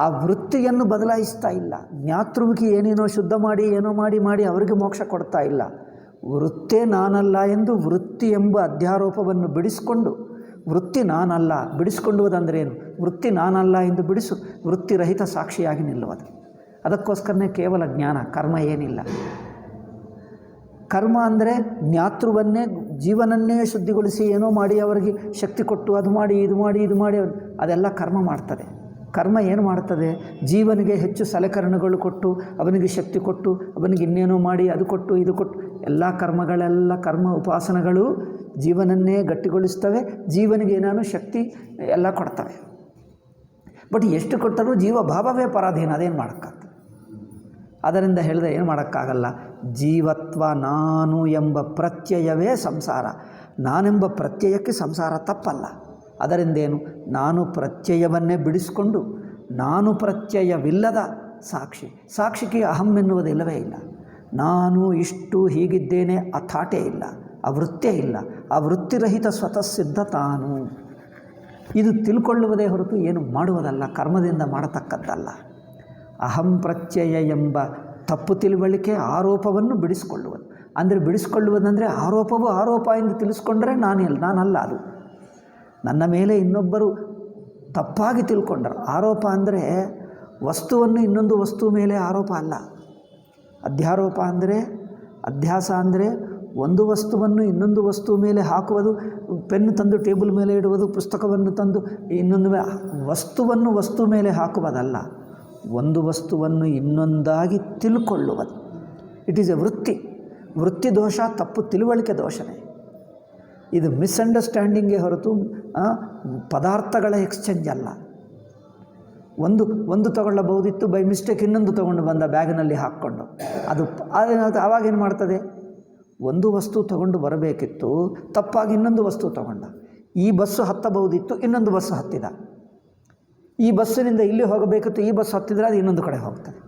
ಆ ವೃತ್ತಿಯನ್ನು ಬದಲಾಯಿಸ್ತಾ ಇಲ್ಲ. ಜ್ಞಾತೃವಿಗೆ ಏನೇನೋ ಶುದ್ಧ ಮಾಡಿ ಏನೋ ಮಾಡಿ ಅವರಿಗೆ ಮೋಕ್ಷ ಕೊಡ್ತಾ ಇಲ್ಲ. ವೃತ್ತೇ ನಾನಲ್ಲ ಎಂದು ವೃತ್ತಿ ಎಂಬ ಅಧ್ಯಾರೋಪವನ್ನು ಬಿಡಿಸಿಕೊಂಡು, ವೃತ್ತಿ ನಾನಲ್ಲ ಬಿಡಿಸ್ಕೊಳ್ಳುವುದಂದ್ರೇನು? ವೃತ್ತಿ ನಾನಲ್ಲ ಎಂದು ಬಿಡಿಸು, ವೃತ್ತಿರಹಿತ ಸಾಕ್ಷಿಯಾಗಿ ನಿಲ್ಲುವುದು. ಅದಕ್ಕೋಸ್ಕರನೇ ಕೇವಲ ಜ್ಞಾನ, ಕರ್ಮ ಏನಿಲ್ಲ. ಕರ್ಮ ಅಂದರೆ ಜ್ಞಾತೃವನ್ನೇ, ಜೀವನನ್ನೇ ಶುದ್ಧಿಗೊಳಿಸಿ ಏನೋ ಮಾಡಿ ಅವರಿಗೆ ಶಕ್ತಿ ಕೊಟ್ಟು ಅದು ಮಾಡಿ ಇದು ಮಾಡಿ ಅದೆಲ್ಲ ಕರ್ಮ ಮಾಡ್ತದೆ. ಕರ್ಮ ಏನು ಮಾಡ್ತದೆ? ಜೀವನಿಗೆ ಹೆಚ್ಚು ಸಲಕರಣೆಗಳು ಕೊಟ್ಟು, ಅವನಿಗೆ ಶಕ್ತಿ ಕೊಟ್ಟು, ಅವನಿಗೆ ಇನ್ನೇನೋ ಮಾಡಿ ಅದು ಕೊಟ್ಟು ಇದು ಕೊಟ್ಟು, ಎಲ್ಲ ಕರ್ಮ ಉಪಾಸನೆಗಳು ಜೀವನನ್ನೇ ಗಟ್ಟಿಗೊಳಿಸ್ತವೆ. ಜೀವನಿಗೆ ಏನಾನು ಶಕ್ತಿ ಎಲ್ಲ ಕೊಡ್ತವೆ. ಬಟ್ ಎಷ್ಟು ಕೊಟ್ಟರೂ ಜೀವಭಾವವೇ ಪರಾಧೀನ, ಅದೇನು ಮಾಡೋಕ್ಕಾಗ್ತದೆ? ಅದರಿಂದ ಹೇಳಿದ್ರೆ ಏನು ಮಾಡೋಕ್ಕಾಗಲ್ಲ. ಜೀವತ್ವ ನಾನು ಎಂಬ ಪ್ರತ್ಯಯವೇ ಸಂಸಾರ. ನಾನೆಂಬ ಪ್ರತ್ಯಯಕ್ಕೆ ಸಂಸಾರ ತಪ್ಪಲ್ಲ. ಅದರಿಂದೇನು? ನಾನು ಪ್ರತ್ಯಯವನ್ನೇ ಬಿಡಿಸಿಕೊಂಡು, ನಾನು ಪ್ರತ್ಯಯವಿಲ್ಲದ ಸಾಕ್ಷಿಗೆ ಅಹಂ ಎನ್ನುವುದಿಲ್ಲವೇ ಇಲ್ಲ. ನಾನು ಇಷ್ಟು ಹೀಗಿದ್ದೇನೆ ಆ ಥಾಟೇ ಇಲ್ಲ, ಆ ವೃತ್ತೇ ಇಲ್ಲ. ಆ ವೃತ್ತಿರಹಿತ ಸ್ವತಃ ಸಿದ್ಧ ತಾನು. ಇದು ತಿಳ್ಕೊಳ್ಳುವುದೇ ಹೊರತು ಏನು ಮಾಡುವುದಲ್ಲ, ಕರ್ಮದಿಂದ ಮಾಡತಕ್ಕದ್ದಲ್ಲ. ಅಹಂ ಪ್ರತ್ಯಯ ಎಂಬ ತಪ್ಪು ತಿಳುವಳಿಕೆ ಆರೋಪವನ್ನು ಬಿಡಿಸಿಕೊಳ್ಳುವುದು. ಅಂದರೆ ಬಿಡಿಸಿಕೊಳ್ಳುವುದಂದರೆ ಆರೋಪವು ಆರೋಪ ಎಂದು ತಿಳಿಸ್ಕೊಂಡ್ರೆ ನಾನಲ್ಲ ಅದು. ನನ್ನ ಮೇಲೆ ಇನ್ನೊಬ್ಬರು ತಪ್ಪಾಗಿ ತಿಳ್ಕೊಂಡರು. ಆರೋಪ ಅಂದರೆ ವಸ್ತುವನ್ನು ಇನ್ನೊಂದು ವಸ್ತು ಮೇಲೆ ಆರೋಪ ಅಲ್ಲ. ಅಧ್ಯಾರೋಪ ಅಂದರೆ ಅಧ್ಯಾಸ ಅಂದರೆ ಒಂದು ವಸ್ತುವನ್ನು ಇನ್ನೊಂದು ವಸ್ತು ಮೇಲೆ ಹಾಕುವುದು, ಪೆನ್ನು ತಂದು ಟೇಬಲ್ ಮೇಲೆ ಇಡುವುದು, ಪುಸ್ತಕವನ್ನು ತಂದು ಇನ್ನೊಂದು ವಸ್ತುವನ್ನು ವಸ್ತು ಮೇಲೆ ಹಾಕುವುದಲ್ಲ, ಒಂದು ವಸ್ತುವನ್ನು ಇನ್ನೊಂದಾಗಿ ತಿಳ್ಕೊಳ್ಳುವುದು. ಇಟ್ ಈಸ್ ಎ ವೃತ್ತಿ ದೋಷ, ತಪ್ಪು ತಿಳುವಳಿಕೆ ದೋಷನೇ. ಇದು ಮಿಸ್ಅಂಡರ್ಸ್ಟ್ಯಾಂಡಿಂಗೇ ಹೊರತು ಪದಾರ್ಥಗಳ ಎಕ್ಸ್ಚೇಂಜ್ ಅಲ್ಲ. ಒಂದು ತಗೊಳ್ಳಬಹುದಿತ್ತು, ಬೈ ಮಿಸ್ಟೇಕ್ ಇನ್ನೊಂದು ತೊಗೊಂಡು ಬಂದ ಬ್ಯಾಗ್ನಲ್ಲಿ ಹಾಕ್ಕೊಂಡು, ಅದು ಆವಾಗೇನು ಮಾಡ್ತದೆ, ಒಂದು ವಸ್ತು ತೊಗೊಂಡು ಬರಬೇಕಿತ್ತು, ತಪ್ಪಾಗಿ ಇನ್ನೊಂದು ವಸ್ತು ತೊಗೊಂಡ. ಈ ಬಸ್ಸು ಹತ್ತಬಹುದಿತ್ತು, ಇನ್ನೊಂದು ಬಸ್ಸು ಹತ್ತಿದ. ಈ ಬಸ್ಸಿನಿಂದ ಇಲ್ಲಿ ಹೋಗಬೇಕಿತ್ತು, ಈ ಬಸ್ ಹತ್ತಿದ್ರೆ ಅದು ಇನ್ನೊಂದು ಕಡೆ ಹೋಗ್ತದೆ.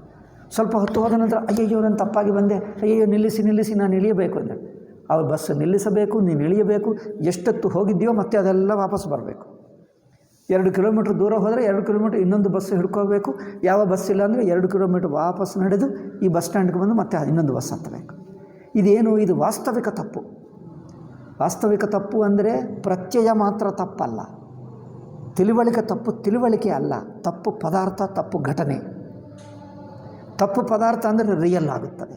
ಸ್ವಲ್ಪ ಹೊತ್ತು ಹೋದ ನಂತರ ಅಯ್ಯಯ್ಯೋ ನಾನು ತಪ್ಪಾಗಿ ಬಂದೆ, ಅಯ್ಯಯ್ಯೋ ನಿಲ್ಲಿಸಿ ನಾನು ಇಳಿಯಬೇಕು ಅಂದರೆ ಅವ್ರು ಬಸ್ಸು ನಿಲ್ಲಿಸಬೇಕು, ನೀನು ಇಳಿಯಬೇಕು. ಎಷ್ಟೊತ್ತು ಹೋಗಿದ್ದೀಯೋ ಮತ್ತೆ ಅದೆಲ್ಲ ವಾಪಸ್ ಬರಬೇಕು. 2 ಕಿಲೋಮೀಟ್ರ್ ದೂರ ಹೋದರೆ 2 ಕಿಲೋಮೀಟ್ರ್ ಇನ್ನೊಂದು ಬಸ್ಸು ಹಿಡ್ಕೋಬೇಕು. ಯಾವ ಬಸ್ ಇಲ್ಲ ಅಂದರೆ 2 ಕಿಲೋಮೀಟ್ರ್ ವಾಪಸ್ ನಡೆದು ಈ ಬಸ್ ಸ್ಟ್ಯಾಂಡ್ಗೆ ಬಂದು ಮತ್ತೆ ಇನ್ನೊಂದು ಬಸ್ ಹತ್ತಬೇಕು. ಇದೇನು, ಇದು ವಾಸ್ತವಿಕ ತಪ್ಪು. ವಾಸ್ತವಿಕ ತಪ್ಪು ಅಂದರೆ ಪ್ರತ್ಯಯ ಮಾತ್ರ ತಪ್ಪಲ್ಲ, ತಿಳುವಳಿಕೆ ತಪ್ಪು, ತಿಳುವಳಿಕೆ ಅಲ್ಲ. ತಪ್ಪು ಪದಾರ್ಥ, ತಪ್ಪು ಘಟನೆ. ತಪ್ಪು ಪದಾರ್ಥ ಅಂದರೆ ರಿಯಲ್ ಆಗುತ್ತದೆ,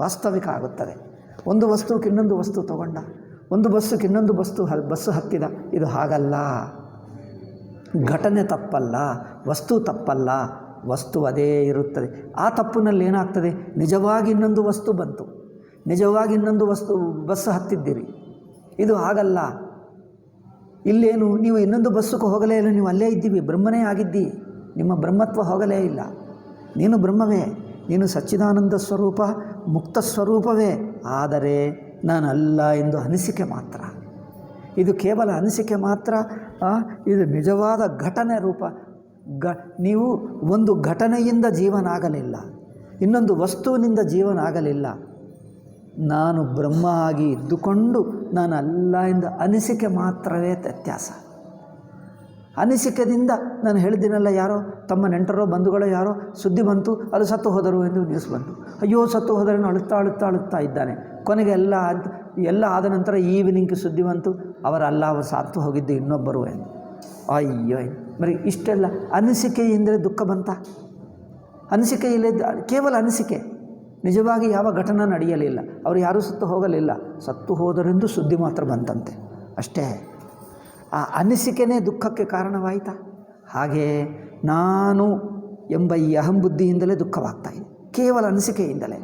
ವಾಸ್ತವಿಕ ಆಗುತ್ತದೆ. ಒಂದು ವಸ್ತುಕ್ಕೆ ಇನ್ನೊಂದು ವಸ್ತು ತಗೊಂಡ, ಒಂದು ಬಸ್ಸಿಗೆ ಇನ್ನೊಂದು ಬಸ್ಸು ಹತ್ತಿದ. ಇದು ಹಾಗಲ್ಲ. ಘಟನೆ ತಪ್ಪಲ್ಲ, ವಸ್ತು ತಪ್ಪಲ್ಲ, ವಸ್ತು ಅದೇ ಇರುತ್ತದೆ. ಆ ತಪ್ಪಿನಲ್ಲಿ ಏನಾಗ್ತದೆ, ನಿಜವಾಗಿ ಇನ್ನೊಂದು ವಸ್ತು ಬಂತು, ನಿಜವಾಗಿ ಇನ್ನೊಂದು ಬಸ್ಸು ಹತ್ತಿದ್ದೀರಿ. ಇದು ಹಾಗಲ್ಲ. ಇಲ್ಲೇನು, ನೀವು ಇನ್ನೊಂದು ಬಸ್ಸಿಗೆ ಹೋಗಲೇ ಇಲ್ಲ, ನೀವು ಅಲ್ಲೇ ಇದ್ದೀವಿ, ಬ್ರಹ್ಮನೇ ಆಗಿದ್ದಿ. ನಿಮ್ಮ ಬ್ರಹ್ಮತ್ವ ಹೋಗಲೇ ಇಲ್ಲ. ನೀನು ಬ್ರಹ್ಮವೇ, ನೀನು ಸಚ್ಚಿದಾನಂದ ಸ್ವರೂಪ, ಮುಕ್ತ ಸ್ವರೂಪವೇ. ಆದರೆ ನಾನಲ್ಲ ಎಂದು ಅನಿಸಿಕೆ ಮಾತ್ರ. ಇದು ಕೇವಲ ಅನಿಸಿಕೆ ಮಾತ್ರ. ಇದು ನಿಜವಾದ ಘಟನೆ ರೂಪ. ನೀವು ಒಂದು ಘಟನೆಯಿಂದ ಜೀವನ ಆಗಲಿಲ್ಲ, ಇನ್ನೊಂದು ವಸ್ತುವಿನಿಂದ ಜೀವನ ಆಗಲಿಲ್ಲ. ನಾನು ಬ್ರಹ್ಮ ಆಗಿ ಇದ್ದುಕೊಂಡು ನಾನು ಅಲ್ಲ ಎಂದು ಅನಿಸಿಕೆ ಮಾತ್ರವೇ ವ್ಯತ್ಯಾಸ. ಅನಿಸಿಕೆದಿಂದ ನಾನು ಹೇಳಿದ್ದೀನಲ್ಲ, ಯಾರೋ ತಮ್ಮ ನೆಂಟರೋ ಬಂಧುಗಳೋ ಯಾರೋ ಸುದ್ದಿ ಬಂತು, ಅದು ಸತ್ತು ಹೋದರು ಎಂದು ನ್ಯೂಸ್ ಬಂತು. ಅಯ್ಯೋ ಸತ್ತು ಹೋದರೇನು ಅಳುತ್ತಾ ಇದ್ದಾನೆ. ಕೊನೆಗೆ ಎಲ್ಲ ಆದ ನಂತರ ಈವ್ನಿಂಗ್ ಸುದ್ದಿ ಬಂತು, ಅವರು ಸತ್ತು ಹೋಗಿದ್ದು ಇನ್ನೊಬ್ಬರು ಎಂದು. ಅಯ್ಯೋ ಮರಿ ಇಷ್ಟೆಲ್ಲ ಅನಿಸಿಕೆಯಿಂದಲೇ ದುಃಖ ಬಂತ? ಅನಿಸಿಕೆ ಇಲ್ಲ, ಕೇವಲ ಅನಿಸಿಕೆ. ನಿಜವಾಗಿ ಯಾವ ಘಟನೆ ನಡೆಯಲಿಲ್ಲ, ಅವರು ಯಾರೂ ಸತ್ತು ಹೋಗಲಿಲ್ಲ, ಸತ್ತು ಹೋದರೆಂದು ಸುದ್ದಿ ಮಾತ್ರ ಬಂತಂತೆ, ಅಷ್ಟೇ. ಆ ಅನಿಸಿಕೆನೇ ದುಃಖಕ್ಕೆ ಕಾರಣವಾಯಿತಾ? ಹಾಗೇ ನಾನು ಎಂಬ ಈ ಅಹಂಬುದ್ಧಿಯಿಂದಲೇ ದುಃಖವಾಗ್ತಾಯಿದೆ, ಕೇವಲ ಅನಿಸಿಕೆಯಿಂದಲೇ.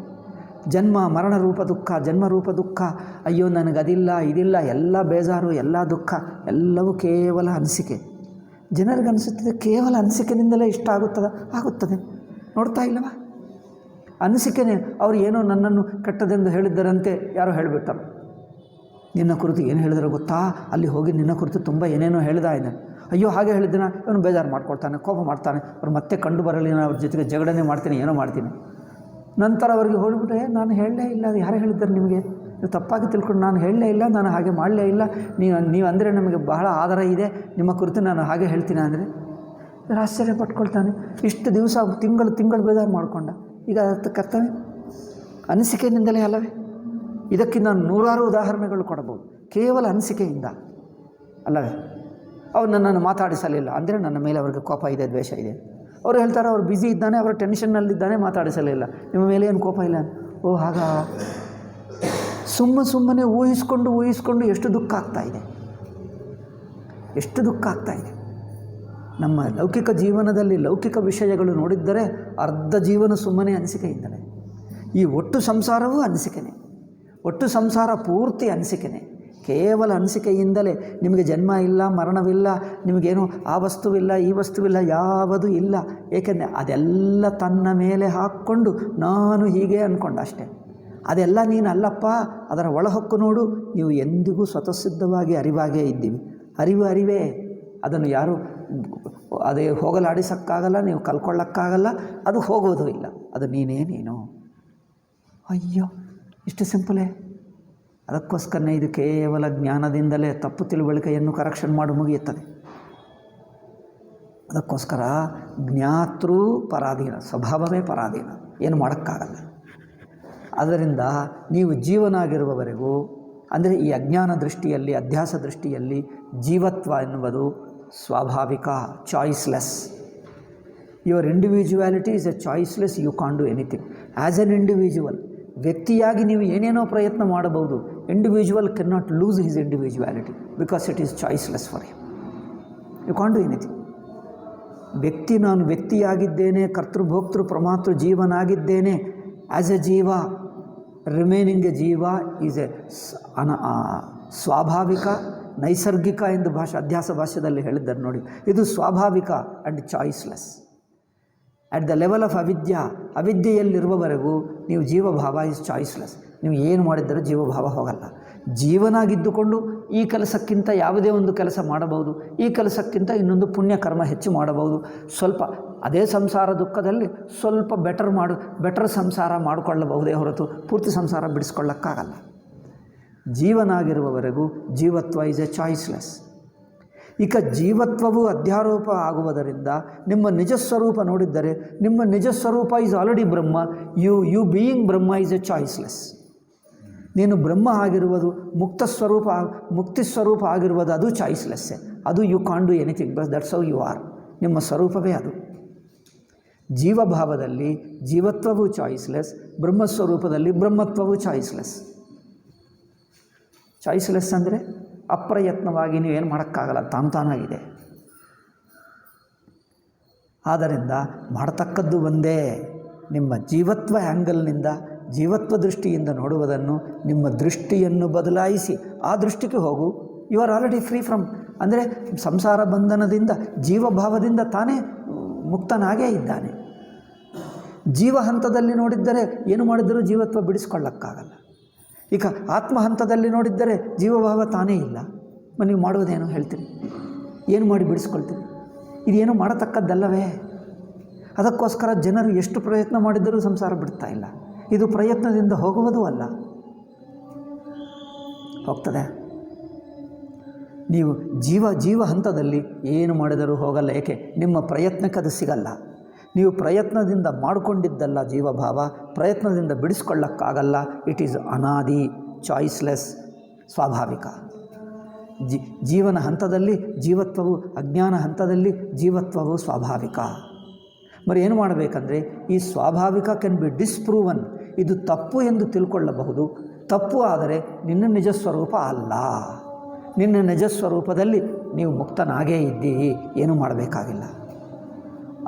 ಜನ್ಮ ಮರಣ ರೂಪ ದುಃಖ, ಜನ್ಮರೂಪ ದುಃಖ. ಅಯ್ಯೋ ನನಗದಿಲ್ಲ ಇದಿಲ್ಲ, ಎಲ್ಲ ಬೇಜಾರು, ಎಲ್ಲ ದುಃಖ, ಎಲ್ಲವೂ ಕೇವಲ ಅನಿಸಿಕೆ. ಜನರಿಗನಿಸುತ್ತದೆ ಕೇವಲ ಅನಿಸಿಕೆಯಿಂದಲೇ ಇಷ್ಟ ಆಗುತ್ತದೆ. ನೋಡ್ತಾ ಇಲ್ಲವಾ? ಅನಿಸಿಕೆನೇ. ಅವರು ಏನೋ ನನ್ನನ್ನು ಕೆಟ್ಟದೆಂದು ಹೇಳಿದ್ದರಂತೆ ಯಾರೋ ಹೇಳಿಬಿಟ್ಟರು. ನಿನ್ನ ಕುರಿತು ಏನು ಹೇಳಿದ್ರೆ ಗೊತ್ತಾ, ಅಲ್ಲಿ ಹೋಗಿ ನಿನ್ನ ಕುರಿತು ತುಂಬ ಏನೇನೋ ಹೇಳಿದ ಇದ್ದಾನೆ. ಅಯ್ಯೋ ಹಾಗೆ ಹೇಳಿದ್ದನ, ಇವನು ಬೇಜಾರು ಮಾಡ್ಕೊಳ್ತಾನೆ, ಕೋಪ ಮಾಡ್ತಾನೆ, ಅವ್ರು ಮತ್ತೆ ಕಂಡು ಬರಲಿ, ನಾನು ಅವ್ರ ಜೊತೆಗೆ ಜಗಳನೆ ಮಾಡ್ತೀನಿ, ಏನೋ ಮಾಡ್ತೀನಿ. ನಂತರ ಅವರಿಗೆ ಹೋಗ್ಬಿಟ್ಟೆ, ನಾನು ಹೇಳಲೇ ಇಲ್ಲ, ಅದು ಯಾರೇ ಹೇಳಿದ್ದಾರೆ ನಿಮಗೆ, ನೀವು ತಪ್ಪಾಗಿ ತಿಳ್ಕೊಂಡು ನಾನು ಹೇಳಲೇ ಇಲ್ಲ, ನಾನು ಹಾಗೆ ಮಾಡಲೇ ಇಲ್ಲ, ನೀವು ಅಂದರೆ ನಮಗೆ ಬಹಳ ಆಧಾರ ಇದೆ, ನಿಮ್ಮ ಕುರಿತು ನಾನು ಹಾಗೆ ಹೇಳ್ತೀನಿ ಅಂದರೆ ಆಶ್ಚರ್ಯ ಪಟ್ಕೊಳ್ತಾನೆ. ಇಷ್ಟು ದಿವಸ ತಿಂಗಳು ಬೇಜಾರು ಮಾಡಿಕೊಂಡ. ಈಗ ಅದಕ್ಕೆ ಕರ್ತವ್ಯ ಅನಿಸಿಕೆಯಿಂದಲೇ ಅಲ್ಲವೇ? ಇದಕ್ಕೆ ನಾನು ನೂರಾರು ಉದಾಹರಣೆಗಳು ಕೊಡಬಹುದು, ಕೇವಲ ಅನಿಸಿಕೆಯಿಂದ ಅಲ್ಲವೇ? ಅವ್ರು ನನ್ನನ್ನು ಮಾತಾಡಿಸಲಿಲ್ಲ ಅಂದರೆ ನನ್ನ ಮೇಲೆ ಅವ್ರಿಗೆ ಕೋಪ ಇದೆ, ದ್ವೇಷ ಇದೆ. ಅವರು ಹೇಳ್ತಾರೆ ಅವ್ರು ಬ್ಯುಸಿ ಇದ್ದಾನೆ, ಅವರು ಟೆನ್ಷನ್ನಲ್ಲಿದ್ದಾನೆ, ಮಾತಾಡಿಸಲಿಲ್ಲ. ನಿಮ್ಮ ಮೇಲೆ ಏನು ಕೋಪ ಇಲ್ಲ. ಓ ಆಗ ಸುಮ್ಮನೆ ಊಹಿಸ್ಕೊಂಡು ಎಷ್ಟು ದುಃಖ ಆಗ್ತಾಯಿದೆ, ಎಷ್ಟು ದುಃಖ ಆಗ್ತಾಯಿದೆ. ನಮ್ಮ ಲೌಕಿಕ ಜೀವನದಲ್ಲಿ ಲೌಕಿಕ ವಿಷಯಗಳು ನೋಡಿದ್ದರೆ ಅರ್ಧ ಜೀವನ ಸುಮ್ಮನೆ ಅನಿಸಿಕೆಯಿಂದಲೇ. ಈ ಒಟ್ಟು ಸಂಸಾರವೂ ಅನಿಸಿಕೆನೇ, ಒಟ್ಟು ಸಂಸಾರ ಪೂರ್ತಿ ಅನಿಸಿಕೆನೇ. ಕೇವಲ ಅನಿಸಿಕೆಯಿಂದಲೇ. ನಿಮಗೆ ಜನ್ಮ ಇಲ್ಲ, ಮರಣವಿಲ್ಲ, ನಿಮಗೇನು ಆ ವಸ್ತುವಿಲ್ಲ, ಈ ವಸ್ತುವಿಲ್ಲ, ಯಾವುದೂ ಇಲ್ಲ. ಏಕೆಂದರೆ ಅದೆಲ್ಲ ತನ್ನ ಮೇಲೆ ಹಾಕ್ಕೊಂಡು ನಾನು ಹೀಗೆ ಅಂದ್ಕೊಂಡ ಅಷ್ಟೇ. ಅದೆಲ್ಲ ನೀನು ಅಲ್ಲಪ್ಪ, ಅದರ ಒಳಹೊಕ್ಕು ನೋಡು. ನೀವು ಎಂದಿಗೂ ಸ್ವತಃಸಿದ್ಧವಾಗಿ ಅರಿವಾಗೇ ಇದ್ದೀವಿ. ಅರಿವೇ. ಅದನ್ನು ಯಾರೂ ಅದೇ ಹೋಗಲಾಡಿಸೋಕ್ಕಾಗಲ್ಲ, ನೀವು ಕಲ್ಕೊಳ್ಳೋಕ್ಕಾಗಲ್ಲ, ಅದು ಹೋಗೋದು ಇಲ್ಲ. ಅದು ನೀನು. ಅಯ್ಯೋ ಇಷ್ಟು ಸಿಂಪಲೇ. ಅದಕ್ಕೋಸ್ಕರನೇ ಇದು ಕೇವಲ ಜ್ಞಾನದಿಂದಲೇ ತಪ್ಪು ತಿಳುವಳಿಕೆಯನ್ನು ಕರೆಕ್ಷನ್ ಮಾಡಿ ಮುಗಿಯುತ್ತದೆ. ಅದಕ್ಕೋಸ್ಕರ ಜ್ಞಾತೃ ಪರಾಧೀನ, ಸ್ವಭಾವವೇ ಪರಾಧೀನ, ಏನು ಮಾಡೋಕ್ಕಾಗಲ್ಲ. ಅದರಿಂದ ನೀವು ಜೀವನಾಗಿರುವವರೆಗೂ, ಅಂದರೆ ಈ ಅಜ್ಞಾನ ದೃಷ್ಟಿಯಲ್ಲಿ, ಅಧ್ಯಾಸ ದೃಷ್ಟಿಯಲ್ಲಿ ಜೀವತ್ವ ಎನ್ನುವುದು ಸ್ವಾಭಾವಿಕ, choiceless. Your individuality is a choiceless, you can do anything. As an individual ವ್ಯಕ್ತಿಯಾಗಿ ನೀವು ಏನೇನೋ ಪ್ರಯತ್ನ ಮಾಡಬಹುದು. Individual can not lose his individuality because it is choiceless for him. You can't do anything. ವ್ಯಕ್ತಿ, ನಾನು ವ್ಯಕ್ತಿಯಾಗಿದ್ದೇನೆ, ಕರ್ತೃಭೋಕ್ತೃ ಪ್ರಮಾತೃ ಜೀವನಾಗಿದ್ದೇನೆ. ಆ್ಯಸ್ ಎ ಜೀವ, ರಿಮೈನಿಂಗ್ ಎ ಜೀವ ಈಸ್ ಎ ಸ್ವಾಭಾವಿಕ, ನೈಸರ್ಗಿಕ ಎಂದು ಅಧ್ಯಾಸ ಭಾಷ್ಯದಲ್ಲಿ ಹೇಳಿದ್ದಾರೆ ನೋಡಿ. ಇದು ಸ್ವಾಭಾವಿಕ and choiceless. At the level of ಅವಿದ್ಯೆಯಲ್ಲಿರುವವರೆಗೂ ನೀವು ಜೀವಭಾವ ಈಸ್ ಚಾಯ್ಸ್ಲೆಸ್. ನೀವು ಏನು ಮಾಡಿದ್ದರೂ ಜೀವಭಾವ ಹೋಗಲ್ಲ. ಜೀವನಾಗಿದ್ದುಕೊಂಡು ಈ ಕೆಲಸಕ್ಕಿಂತ ಯಾವುದೇ ಒಂದು ಕೆಲಸ ಮಾಡಬಹುದು, ಈ ಕೆಲಸಕ್ಕಿಂತ ಇನ್ನೊಂದು ಪುಣ್ಯ ಕರ್ಮ ಹೆಚ್ಚು ಮಾಡಬಹುದು. ಸ್ವಲ್ಪ ಅದೇ ಸಂಸಾರ ದುಃಖದಲ್ಲಿ ಸ್ವಲ್ಪ ಬೆಟರ್ ಸಂಸಾರ ಮಾಡಿಕೊಳ್ಳಬಹುದೇ ಹೊರತು ಪೂರ್ತಿ ಸಂಸಾರ ಬಿಡಿಸ್ಕೊಳ್ಳೋಕ್ಕಾಗಲ್ಲ. ಜೀವನಾಗಿರುವವರೆಗೂ ಜೀವತ್ವ ಈಸ್ ಎ ಚಾಯ್ಸ್ಲೆಸ್. ಈಗ ಜೀವತ್ವವು ಅಧ್ಯಾರೋಪ ಆಗುವುದರಿಂದ ನಿಮ್ಮ ನಿಜಸ್ವರೂಪ ನೋಡಿದ್ದರೆ ನಿಮ್ಮ ನಿಜಸ್ವರೂಪ is already Brahma. You being Brahma is a choiceless. ನೀನು ಬ್ರಹ್ಮ ಆಗಿರುವುದು, ಮುಕ್ತಿ ಸ್ವರೂಪ ಆಗಿರುವುದು, ಅದು ಚಾಯ್ಸ್ಲೆಸ್ಸೇ. ಅದು you can't do anything, but that's how you are. ನಿಮ್ಮ ಸ್ವರೂಪವೇ ಅದು. ಜೀವಭಾವದಲ್ಲಿ ಜೀವತ್ವವು ಚಾಯ್ಸ್ಲೆಸ್, ಬ್ರಹ್ಮಸ್ವರೂಪದಲ್ಲಿ ಬ್ರಹ್ಮತ್ವವು ಚಾಯ್ಸ್ಲೆಸ್. ಚಾಯ್ಸ್ಲೆಸ್ ಅಂದರೆ ಅಪ್ರಯತ್ನವಾಗಿ ನೀವೇನು ಮಾಡೋಕ್ಕಾಗಲ್ಲ, ತಾನಾಗಿದೆ. ಆದ್ದರಿಂದ ಮಾಡತಕ್ಕದ್ದು ಒಂದೇ. ನಿಮ್ಮ ಜೀವತ್ವ ಆ್ಯಂಗಲ್ನಿಂದ, ಜೀವತ್ವ ದೃಷ್ಟಿಯಿಂದ ನೋಡುವುದನ್ನು ನಿಮ್ಮ ದೃಷ್ಟಿಯನ್ನು ಬದಲಾಯಿಸಿ ಆ ದೃಷ್ಟಿಗೆ ಹೋಗು. You are already free from, ಅಂದರೆ ಸಂಸಾರ ಬಂಧನದಿಂದ, ಜೀವಭಾವದಿಂದ ತಾನೇ ಮುಕ್ತನಾಗೇ ಇದ್ದಾನೆ. ಜೀವ ಹಂತದಲ್ಲಿ ನೋಡಿದ್ದರೆ ಏನು ಮಾಡಿದರೂ ಜೀವತ್ವ ಬಿಡಿಸ್ಕೊಳ್ಳೋಕ್ಕಾಗಲ್ಲ. ಈಗ ಆತ್ಮ ಹಂತದಲ್ಲಿ ನೋಡಿದ್ದರೆ ಜೀವಭಾವ ತಾನೇ ಇಲ್ಲ. ನೀವು ಮಾಡುವುದೇನು ಹೇಳ್ತೀರಿ? ಏನು ಮಾಡಿ ಬಿಡಿಸ್ಕೊಳ್ತೀರಿ? ಇದೇನು ಮಾಡತಕ್ಕದ್ದಲ್ಲವೇ? ಅದಕ್ಕೋಸ್ಕರ ಜನರು ಎಷ್ಟು ಪ್ರಯತ್ನ ಮಾಡಿದರೂ ಸಂಸಾರ ಬಿಡ್ತಾ ಇಲ್ಲ. ಇದು ಪ್ರಯತ್ನದಿಂದ ಹೋಗುವುದೂ ಅಲ್ಲ. ಹೋಗ್ತದೆ? ನೀವು ಜೀವ ಹಂತದಲ್ಲಿ ಏನು ಮಾಡಿದರೂ ಹೋಗಲ್ಲ. ಏಕೆ? ನಿಮ್ಮ ಪ್ರಯತ್ನಕ್ಕೆ ಅದು ಸಿಗಲ್ಲ. ನೀವು ಪ್ರಯತ್ನದಿಂದ ಮಾಡಿಕೊಂಡಿದ್ದಲ್ಲ ಜೀವಭಾವ, ಪ್ರಯತ್ನದಿಂದ ಬಿಡಿಸ್ಕೊಳ್ಳೋಕ್ಕಾಗಲ್ಲ. ಇಟ್ ಈಸ್ ಅನಾದಿ, ಚಾಯ್ಸ್ಲೆಸ್, ಸ್ವಾಭಾವಿಕ. ಜೀವನ ಹಂತದಲ್ಲಿ ಜೀವತ್ವವು, ಅಜ್ಞಾನ ಹಂತದಲ್ಲಿ ಜೀವತ್ವವು ಸ್ವಾಭಾವಿಕ. ಏನು ಮಾಡಬೇಕಂದ್ರೆ ಈ ಸ್ವಾಭಾವಿಕ ಕ್ಯಾನ್ ಬಿ ಡಿಸ್ಪ್ರೂವನ್. ಇದು ತಪ್ಪು ಎಂದು ತಿಳ್ಕೊಳ್ಳಬಹುದು. ತಪ್ಪು ಆದರೆ ನಿನ್ನ ನಿಜಸ್ವರೂಪ ಅಲ್ಲ. ನಿನ್ನ ನಿಜಸ್ವರೂಪದಲ್ಲಿ ನೀವು ಮುಕ್ತನಾಗೇ ಇದ್ದೀ, ಏನೂ ಮಾಡಬೇಕಾಗಿಲ್ಲ.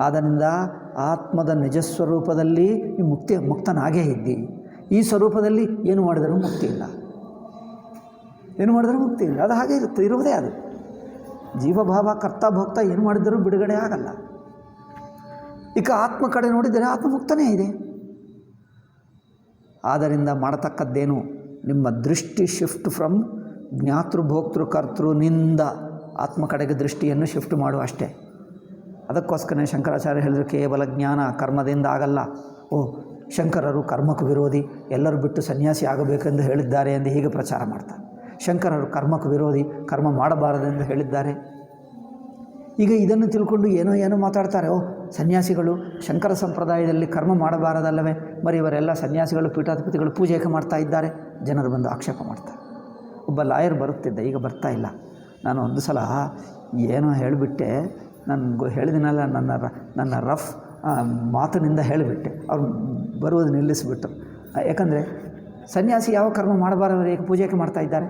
ಆದ್ದರಿಂದ ಆತ್ಮದ ನಿಜಸ್ವರೂಪದಲ್ಲಿ ನೀವು ಮುಕ್ತನಾಗೇ ಇದ್ದಿ. ಈ ಸ್ವರೂಪದಲ್ಲಿ ಏನು ಮಾಡಿದರೂ ಮುಕ್ತಿ ಇಲ್ಲ, ಏನು ಮಾಡಿದರೂ ಮುಕ್ತಿ ಇಲ್ಲ. ಅದು ಹಾಗೆ ಇರುವುದೇ ಅದು. ಜೀವಭಾವ ಕರ್ತ ಭೋಕ್ತ ಏನು ಮಾಡಿದರೂ ಬಿಡುಗಡೆ ಆಗಲ್ಲ. ಈಗ ಆತ್ಮ ಕಡೆ ನೋಡಿದರೆ ಆತ್ಮ ಮುಕ್ತನೇ ಇದೆ. ಆದ್ದರಿಂದ ಮಾಡತಕ್ಕದ್ದೇನು? ನಿಮ್ಮ ದೃಷ್ಟಿ ಶಿಫ್ಟ್ ಫ್ರಮ್ ಜ್ಞಾತೃಭೋಕ್ತೃ ಕರ್ತೃನಿಂದ ಆತ್ಮ ಕಡೆಗೆ ದೃಷ್ಟಿಯನ್ನು ಶಿಫ್ಟ್ ಮಾಡುವ ಅಷ್ಟೇ. ಅದಕ್ಕೋಸ್ಕರ ಶಂಕರಾಚಾರ್ಯ ಹೇಳಿದ್ರು ಕೇವಲ ಜ್ಞಾನ ಕರ್ಮದಿಂದ ಆಗಲ್ಲ. ಶಂಕರರು ಕರ್ಮಕ್ಕೆ ವಿರೋಧಿ, ಎಲ್ಲರೂ ಬಿಟ್ಟು ಸನ್ಯಾಸಿ ಆಗಬೇಕೆಂದು ಹೇಳಿದ್ದಾರೆ ಎಂದು ಹೀಗೆ ಪ್ರಚಾರ ಮಾಡ್ತಾರೆ. ಶಂಕರರು ಕರ್ಮಕ್ಕೆ ವಿರೋಧಿ, ಕರ್ಮ ಮಾಡಬಾರದೆಂದು ಹೇಳಿದ್ದಾರೆ. ಈಗ ಇದನ್ನು ತಿಳ್ಕೊಂಡು ಏನೋ ಮಾತಾಡ್ತಾರೆ. ಸನ್ಯಾಸಿಗಳು ಶಂಕರ ಸಂಪ್ರದಾಯದಲ್ಲಿ ಕರ್ಮ ಮಾಡಬಾರದಲ್ಲವೇ? ಇವರೆಲ್ಲ ಸನ್ಯಾಸಿಗಳು, ಪೀಠಾಧಿಪತಿಗಳು ಪೂಜೆಗೆ ಮಾಡ್ತಾ ಇದ್ದಾರೆ. ಜನರು ಬಂದು ಆಕ್ಷೇಪ ಮಾಡ್ತಾರೆ. ಒಬ್ಬ ಲಾಯರ್ ಬರುತ್ತಿದ್ದ, ಈಗ ಬರ್ತಾ ಇಲ್ಲ. ನಾನು ಒಂದು ಸಲ ಏನೋ ಹೇಳಿಬಿಟ್ಟೆ, ನಾನು ಹೇಳಿದಿನಲ್ಲ, ನನ್ನ ರಫ್ ಮಾತಿನಿಂದ ಹೇಳಿಬಿಟ್ಟೆ. ಅವ್ರು ಬರುವುದು ನಿಲ್ಲಿಸಿಬಿಟ್ಟರು. ಯಾಕಂದರೆ ಸನ್ಯಾಸಿ ಯಾವ ಕರ್ಮ ಮಾಡಬಾರದು, ಏಕೆ ಪೂಜೆಗೆ ಮಾಡ್ತಾ ಇದ್ದಾರೆ?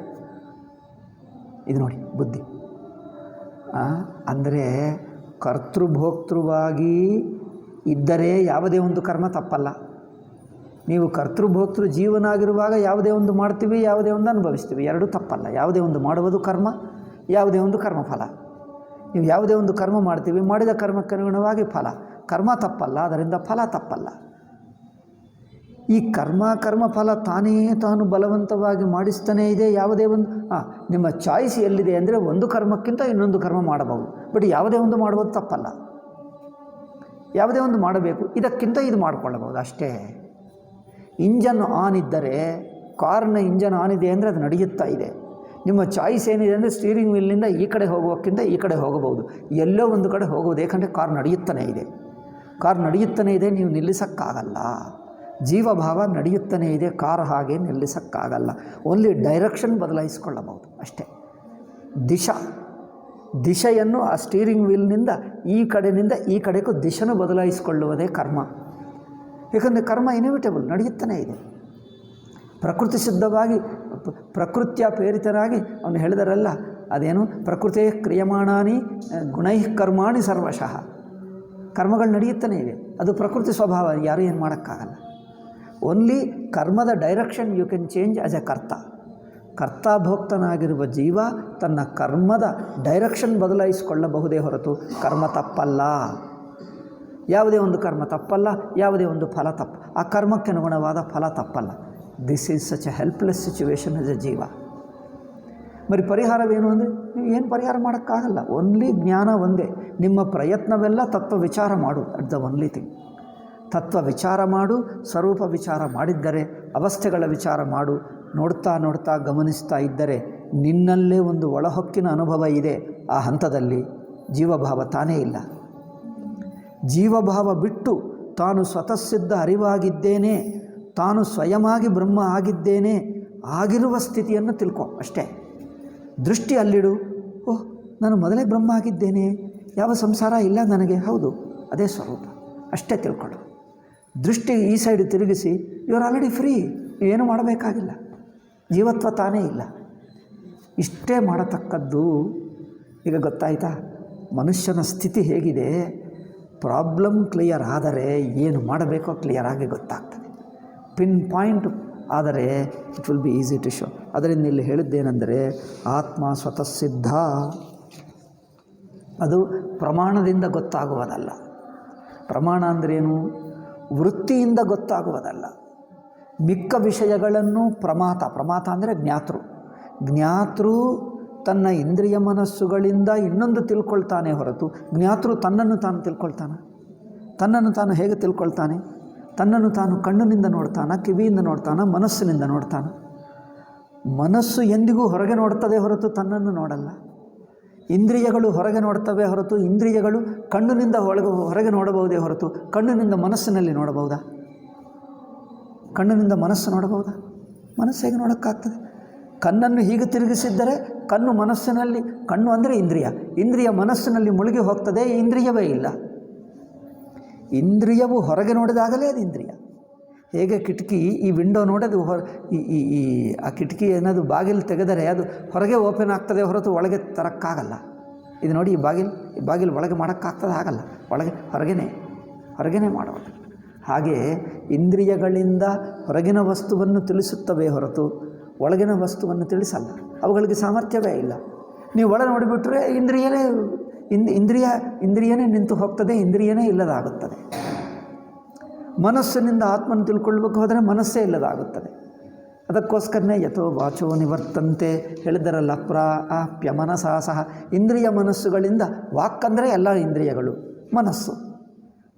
ಇದು ನೋಡಿ ಬುದ್ಧಿ. ಅಂದರೆ ಕರ್ತೃಭೋಕ್ತೃವಾಗಿ ಇದ್ದರೆ ಯಾವುದೇ ಒಂದು ಕರ್ಮ ತಪ್ಪಲ್ಲ. ನೀವು ಕರ್ತೃಭೋಕ್ತೃ ಜೀವನಾಗಿರುವಾಗ ಯಾವುದೇ ಒಂದು ಮಾಡ್ತೀವಿ, ಯಾವುದೇ ಒಂದು ಅನುಭವಿಸ್ತೀವಿ, ಎರಡೂ ತಪ್ಪಲ್ಲ. ಯಾವುದೇ ಒಂದು ಮಾಡುವುದು ಕರ್ಮ, ಯಾವುದೇ ಒಂದು ಕರ್ಮಫಲ. ನೀವು ಯಾವುದೇ ಒಂದು ಕರ್ಮ ಮಾಡ್ತೀವಿ, ಮಾಡಿದ ಕರ್ಮಕ್ಕನುಗುಣವಾಗಿ ಫಲ. ಕರ್ಮ ತಪ್ಪಲ್ಲ, ಅದರಿಂದ ಫಲ ತಪ್ಪಲ್ಲ. ಈ ಕರ್ಮಫಲ ತಾನು ಬಲವಂತವಾಗಿ ಮಾಡಿಸ್ತಾನೇ ಇದೆ. ಯಾವುದೇ ಒಂದು ನಿಮ್ಮ ಚಾಯ್ಸ್ ಎಲ್ಲಿದೆ ಅಂದರೆ ಒಂದು ಕರ್ಮಕ್ಕಿಂತ ಇನ್ನೊಂದು ಕರ್ಮ ಮಾಡಬಹುದು, ಬಟ್ ಯಾವುದೇ ಒಂದು ಮಾಡುವುದು ತಪ್ಪಲ್ಲ. ಯಾವುದೇ ಒಂದು ಮಾಡಬೇಕು, ಇದಕ್ಕಿಂತ ಇದು ಮಾಡಿಕೊಳ್ಳಬಹುದು ಅಷ್ಟೇ. ಇಂಜನ್ ಆನ್ ಇದ್ದರೆ, ಕಾರ್ನ ಇಂಜನ್ ಆನ್ ಇದೆ ಅಂದರೆ ಅದು ನಡೆಯುತ್ತಾ ಇದೆ. ನಿಮ್ಮ ಚಾಯ್ಸ್ ಏನಿದೆ ಅಂದರೆ ಸ್ಟೀರಿಂಗ್ ವೀಲ್ನಿಂದ ಈ ಕಡೆ ಹೋಗೋಕ್ಕಿಂತ ಈ ಕಡೆ ಹೋಗಬಹುದು, ಎಲ್ಲೋ ಒಂದು ಕಡೆ ಹೋಗೋದು. ಏಕೆಂದರೆ ಕಾರ್ ನಡೆಯುತ್ತಾನೇ ಇದೆ, ನೀವು ನಿಲ್ಲಿಸೋಕ್ಕಾಗಲ್ಲ. ಜೀವಭಾವ ನಡೆಯುತ್ತಾನೇ ಇದೆ, ಕಾರ್ ಹಾಗೆ ನಿಲ್ಲಿಸೋಕ್ಕಾಗಲ್ಲ. ಓನ್ಲಿ ಡೈರೆಕ್ಷನ್ ಬದಲಾಯಿಸಿಕೊಳ್ಳಬಹುದು ಅಷ್ಟೇ. ದಿಶೆಯನ್ನು ಆ ಸ್ಟೀರಿಂಗ್ ವೀಲ್ನಿಂದ ಈ ಕಡೆಯಿಂದ ಈ ಕಡೆಗೂ ದಿಶೆನೂ ಬದಲಾಯಿಸಿಕೊಳ್ಳುವುದೇ ಕರ್ಮ. ಏಕೆಂದರೆ ಕರ್ಮ ಇನ್ಎವಿಟೇಬಲ್, ನಡೆಯುತ್ತಾನೇ ಇದೆ. ಪ್ರಕೃತಿ ಸಿದ್ಧವಾಗಿ ಪ್ರಕೃತಿಯ ಪ್ರೇರಿತರಾಗಿ ಅವನು ಹೇಳಿದರಲ್ಲ, ಅದೇನು ಪ್ರಕೃತಿಯ ಕ್ರಿಯಮಾಣಾನಿ ಗುಣೈ ಕರ್ಮಾಣಿ ಸರ್ವಶಃ. ಕರ್ಮಗಳು ನಡೆಯುತ್ತಾನೆ ಇವೆ, ಅದು ಪ್ರಕೃತಿ ಸ್ವಭಾವ, ಯಾರೂ ಏನು ಮಾಡೋಕ್ಕಾಗಲ್ಲ. ಓನ್ಲಿ ಕರ್ಮದ direction you can change as a ಕರ್ತ. ಕರ್ತಾಭೋಕ್ತನಾಗಿರುವ ಜೀವ ತನ್ನ ಕರ್ಮದ ಡೈರೆಕ್ಷನ್ ಬದಲಾಯಿಸಿಕೊಳ್ಳಬಹುದೇ ಹೊರತು ಕರ್ಮ ತಪ್ಪಲ್ಲ. ಯಾವುದೇ ಒಂದು ಕರ್ಮ ತಪ್ಪಲ್ಲ, ಯಾವುದೇ ಒಂದು ಫಲ ತಪ್ಪು, ಆ ಕರ್ಮಕ್ಕೆ ಅನುಗುಣವಾದ ಫಲ ತಪ್ಪಲ್ಲ. This is such A helpless situation as A ಜೀವ. మరి ಪರಿಹಾರವೇನು ಅಂದರೆ ನೀವು ಏನು ಪರಿಹಾರ ಮಾಡೋಕ್ಕಾಗಲ್ಲ. ಓನ್ಲಿ ಜ್ಞಾನ ಒಂದೇ. ನಿಮ್ಮ ಪ್ರಯತ್ನವೆಲ್ಲ ತತ್ವ ವಿಚಾರ ಮಾಡು, ಅಟ್ ದ ಓನ್ಲಿ ಥಿಂಗ್. ತತ್ವ ವಿಚಾರ ಮಾಡು, ಸ್ವರೂಪ ವಿಚಾರ ಮಾಡಿದ್ದರೆ, ಅವಸ್ಥೆಗಳ ವಿಚಾರ ಮಾಡು. ನೋಡ್ತಾ ನೋಡ್ತಾ ಗಮನಿಸ್ತಾ ಇದ್ದರೆ ನಿನ್ನಲ್ಲೇ ಒಂದು ಒಳಹೊಕ್ಕಿನ ಅನುಭವ ಇದೆ. ಆ ಹಂತದಲ್ಲಿ ಜೀವಭಾವ ತಾನೇ ಇಲ್ಲ. ಜೀವಭಾವ ಬಿಟ್ಟು ತಾನು ಸ್ವತಃಸಿದ್ಧ ಅರಿವಾಗಿದ್ದೇನೆ, ತಾನು ಸ್ವಯಮಾಗಿ ಬ್ರಹ್ಮ ಆಗಿದ್ದೇನೆ, ಆಗಿರುವ ಸ್ಥಿತಿಯನ್ನು ತಿಳ್ಕೊ ಅಷ್ಟೇ. ದೃಷ್ಟಿ ಅಲ್ಲಿಡು. ಓಹ್, ನಾನು ಮೊದಲೇ ಬ್ರಹ್ಮ ಆಗಿದ್ದೇನೆ, ಯಾವ ಸಂಸಾರ ಇಲ್ಲ ನನಗೆ, ಹೌದು ಅದೇ ಸ್ವರೂಪ, ಅಷ್ಟೇ ತಿಳ್ಕೊಳ್ಳು. ದೃಷ್ಟಿ ಈ ಸೈಡ್ ತಿರುಗಿಸಿ ಯು ಆರ್ ಆಲ್ರೆಡಿ ಫ್ರೀ, ಏನು ಮಾಡಬೇಕಾಗಿಲ್ಲ, ಜೀವತ್ವ ತಾನೇ ಇಲ್ಲ. ಇಷ್ಟೇ ಮಾಡತಕ್ಕದ್ದು. ಈಗ ಗೊತ್ತಾಯ್ತಾ ಮನುಷ್ಯನ ಸ್ಥಿತಿ ಹೇಗಿದೆ? ಪ್ರಾಬ್ಲಮ್ ಕ್ಲಿಯರ್ ಆದರೆ ಏನು ಮಾಡಬೇಕೋ ಕ್ಲಿಯರ್ ಆಗಿ ಗೊತ್ತಾಗ್ತದೆ. ಪಿನ್ ಪಾಯಿಂಟ್ ಆದರೆ it will be easy to show. ಅದರಿಂದ ಇಲ್ಲಿ ಹೇಳಿದ್ದೇನೆಂದರೆ ಆತ್ಮ ಸ್ವತಃ ಸಿದ್ಧ. ಅದು ಪ್ರಮಾಣದಿಂದ ಗೊತ್ತಾಗುವುದಲ್ಲ. ಪ್ರಮಾಣ ಅಂದ್ರೇನು? ವೃತ್ತಿಯಿಂದ ಗೊತ್ತಾಗುವುದಲ್ಲ. ಮಿಕ್ಕ ವಿಷಯಗಳನ್ನು ಪ್ರಮಾತ ಅಂದರೆ ಜ್ಞಾತೃ ತನ್ನ ಇಂದ್ರಿಯ ಮನಸ್ಸುಗಳಿಂದ ಇನ್ನೊಂದು ತಿಳ್ಕೊಳ್ತಾನೆ ಹೊರತು ಜ್ಞಾತೃ ತನ್ನನ್ನು ತಾನು ತಿಳ್ಕೊಳ್ತಾನೆ. ತನ್ನನ್ನು ತಾನು ಹೇಗೆ ತಿಳ್ಕೊಳ್ತಾನೆ? ತನ್ನನ್ನು ತಾನು ಕಣ್ಣಿನಿಂದ ನೋಡ್ತಾನೆ, ಕಿವಿಯಿಂದ ನೋಡ್ತಾನೆ, ಮನಸ್ಸಿನಿಂದ ನೋಡ್ತಾನೆ. ಮನಸ್ಸು ಎಂದಿಗೂ ಹೊರಗೆ ನೋಡ್ತದೆ ಹೊರತು ತನ್ನನ್ನು ನೋಡಲ್ಲ. ಇಂದ್ರಿಯಗಳು ಹೊರಗೆ ನೋಡ್ತವೆ ಹೊರತು ಇಂದ್ರಿಯಗಳು ಕಣ್ಣಿನಿಂದ ಹೊರಗೆ ನೋಡಬಹುದೇ ಹೊರತು ಕಣ್ಣಿನಿಂದ ಮನಸ್ಸಿನಲ್ಲಿ ನೋಡಬಹುದಾ? ಕಣ್ಣಿನಿಂದ ಮನಸ್ಸು ನೋಡಬಹುದಾ? ಮನಸ್ಸು ಹೇಗೆ ನೋಡೋಕ್ಕಾಗ್ತದೆ? ಕಣ್ಣನ್ನು ಹೀಗೆ ತಿರುಗಿಸಿದ್ದರೆ ಕಣ್ಣು ಮನಸ್ಸಿನಲ್ಲಿ, ಕಣ್ಣು ಅಂದರೆ ಇಂದ್ರಿಯ ಮನಸ್ಸಿನಲ್ಲಿ ಮುಳುಗಿ ಹೋಗ್ತದೆ, ಇಂದ್ರಿಯವೇ ಇಲ್ಲ. ಇಂದ್ರಿಯವು ಹೊರಗೆ ನೋಡಿದಾಗಲೇ ಅದು ಇಂದ್ರಿಯ. ಹೇಗೆ ಕಿಟಕಿ, ಈ ವಿಂಡೋ ನೋಡೋದು ಈ ಆ ಕಿಟಕಿ ಏನದು ಬಾಗಿಲು ತೆಗೆದರೆ ಅದು ಹೊರಗೆ ಓಪನ್ ಆಗ್ತದೆ ಹೊರತು ಒಳಗೆ ತರೋಕ್ಕಾಗಲ್ಲ. ಇದು ನೋಡಿ, ಈ ಬಾಗಿಲು ಒಳಗೆ ಮಾಡೋಕ್ಕಾಗ್ತದೆ? ಆಗಲ್ಲ. ಹೊರಗೇ ಮಾಡೋದು. ಹಾಗೆ ಇಂದ್ರಿಯಗಳಿಂದ ಹೊರಗಿನ ವಸ್ತುವನ್ನು ತಿಳಿಸುತ್ತವೆ ಹೊರತು ಒಳಗಿನ ವಸ್ತುವನ್ನು ತಿಳಿಸಲ್ಲ. ಅವುಗಳಿಗೆ ಸಾಮರ್ಥ್ಯವೇ ಇಲ್ಲ. ನೀವು ಒಳ ನೋಡಿಬಿಟ್ರೆ ಇಂದ್ರಿಯನೇ ನಿಂತು ಹೋಗ್ತದೆ, ಇಂದ್ರಿಯನೇ ಇಲ್ಲದಾಗುತ್ತದೆ. ಮನಸ್ಸಿನಿಂದ ಆತ್ಮನ ತಿಳ್ಕೊಳ್ಬೇಕು ಹೋದರೆ ಮನಸ್ಸೇ ಇಲ್ಲದಾಗುತ್ತದೆ. ಅದಕ್ಕೋಸ್ಕರನೇ ಯಥೋ ವಾಚೋ ನಿವರ್ತಂತೆ ಹೇಳಿದರಲ್ಲ, ಪ್ರಾಪ್ಯಮನಸಾ ಸಹ. ಇಂದ್ರಿಯ ಮನಸ್ಸುಗಳಿಂದ, ವಾಕ್ಕಂದರೆ ಎಲ್ಲ ಇಂದ್ರಿಯಗಳು, ಮನಸ್ಸು.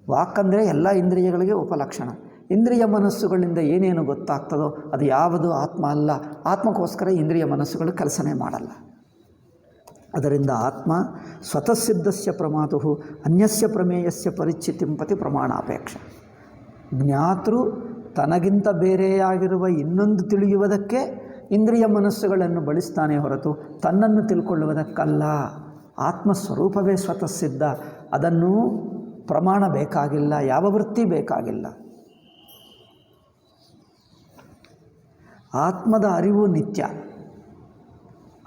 ವಾಕ್ಕಂದರೆ ಎಲ್ಲ ಇಂದ್ರಿಯಗಳಿಗೆ ಉಪಲಕ್ಷಣ. ಇಂದ್ರಿಯ ಮನಸ್ಸುಗಳಿಂದ ಏನೇನು ಗೊತ್ತಾಗ್ತದೋ ಅದು ಯಾವುದು ಆತ್ಮ ಅಲ್ಲ. ಆತ್ಮಕ್ಕೋಸ್ಕರ ಇಂದ್ರಿಯ ಮನಸ್ಸುಗಳು ಕೆಲಸನೇ ಮಾಡಲ್ಲ. ಅದರಿಂದ ಆತ್ಮ ಸ್ವತಃ ಸಿದ್ಧಸ್ಯ ಪ್ರಮಾತು ಅನ್ಯಸ್ಯ ಪ್ರಮೇಯಸ್ಯ ಪರಿಚ್ಛಿತಿಂಪತಿ ಪ್ರಮಾಣಾಪೇಕ್ಷ. ಜ್ಞಾತೃ ತನಗಿಂತ ಬೇರೆಯಾಗಿರುವ ಇನ್ನೊಂದು ತಿಳಿಯುವುದಕ್ಕೆ ಇಂದ್ರಿಯ ಮನಸ್ಸುಗಳನ್ನು ಬಳಸ್ತಾನೆ ಹೊರತು ತನ್ನನ್ನು ತಿಳ್ಕೊಳ್ಳುವುದಕ್ಕಲ್ಲ. ಆತ್ಮಸ್ವರೂಪವೇ ಸ್ವತಃ ಸಿದ್ಧ. ಅದನ್ನು ಪ್ರಮಾಣ ಬೇಕಾಗಿಲ್ಲ, ಯಾವ ವೃತ್ತಿ ಬೇಕಾಗಿಲ್ಲ. ಆತ್ಮದ ಅರಿವು ನಿತ್ಯ.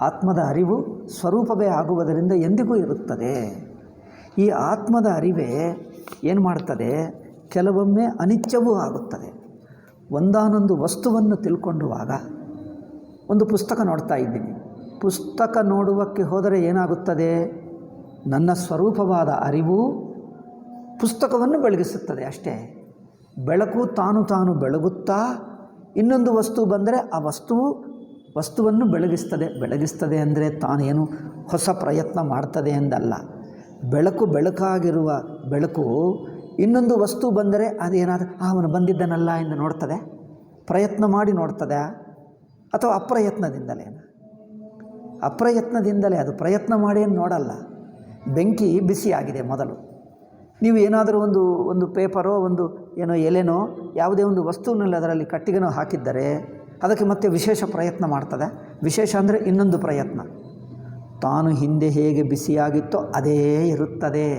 ಆತ್ಮದ ಅರಿವು ಸ್ವರೂಪವೇ ಆಗುವುದರಿಂದ ಎಂದಿಗೂ ಇರುತ್ತದೆ. ಈ ಆತ್ಮದ ಅರಿವೇ ಏನು ಮಾಡ್ತದೆ? ಕೆಲವೊಮ್ಮೆ ಅನಿತ್ಯವೂ ಆಗುತ್ತದೆ. ಒಂದಾನೊಂದು ವಸ್ತುವನ್ನು ತಿಳ್ಕೊಂಡುವಾಗ, ಒಂದು ಪುಸ್ತಕ ನೋಡ್ತಾ ಇದ್ದೀನಿ, ಪುಸ್ತಕ ನೋಡುವಕ್ಕೆ ಹೋದರೆ ಏನಾಗುತ್ತದೆ? ನನ್ನ ಸ್ವರೂಪವಾದ ಅರಿವು ಪುಸ್ತಕವನ್ನು ಬೆಳಗಿಸುತ್ತದೆ ಅಷ್ಟೇ. ಬೆಳಕು ತಾನು ಬೆಳಗುತ್ತಾ ಇನ್ನೊಂದು ವಸ್ತು ಬಂದರೆ ಆ ವಸ್ತುವನ್ನು ಬೆಳಗಿಸ್ತದೆ ಅಂದರೆ ತಾನೇನು ಹೊಸ ಪ್ರಯತ್ನ ಮಾಡ್ತದೆ ಎಂದಲ್ಲ. ಬೆಳಕಾಗಿರುವ ಬೆಳಕು ಇನ್ನೊಂದು ವಸ್ತು ಬಂದರೆ ಅದೇನಾದರೂ ಅವನು ಬಂದಿದ್ದನಲ್ಲ ಎಂದು ನೋಡ್ತದೆ, ಪ್ರಯತ್ನ ಮಾಡಿ ನೋಡ್ತದೆ, ಅಥವಾ ಅಪ್ರಯತ್ನದಿಂದಲೇ ಅದು ಪ್ರಯತ್ನ ಮಾಡಿ ಏನು ನೋಡಲ್ಲ. ಬೆಂಕಿ ಬಿಸಿಯಾಗಿದೆ ಮೊದಲು, ನೀವು ಏನಾದರೂ ಒಂದು ಪೇಪರೋ ಒಂದು ಏನೋ ಎಲೆನೋ ಯಾವುದೇ ಒಂದು ವಸ್ತುವಿನಲ್ಲಿ ಅದರಲ್ಲಿ ಕಟ್ಟಿಗೆನೋ ಹಾಕಿದ್ದರೆ ಅದಕ್ಕೆ ಮತ್ತೆ ವಿಶೇಷ ಪ್ರಯತ್ನ ಮಾಡ್ತದೆ. ವಿಶೇಷ ಅಂದರೆ ಇನ್ನೊಂದು ಪ್ರಯತ್ನ. ತಾನು ಹಿಂದೆ ಹೇಗೆ ಬಿಸಿಯಾಗಿತ್ತೋ ಅದೇ ಇರುತ್ತದೆ.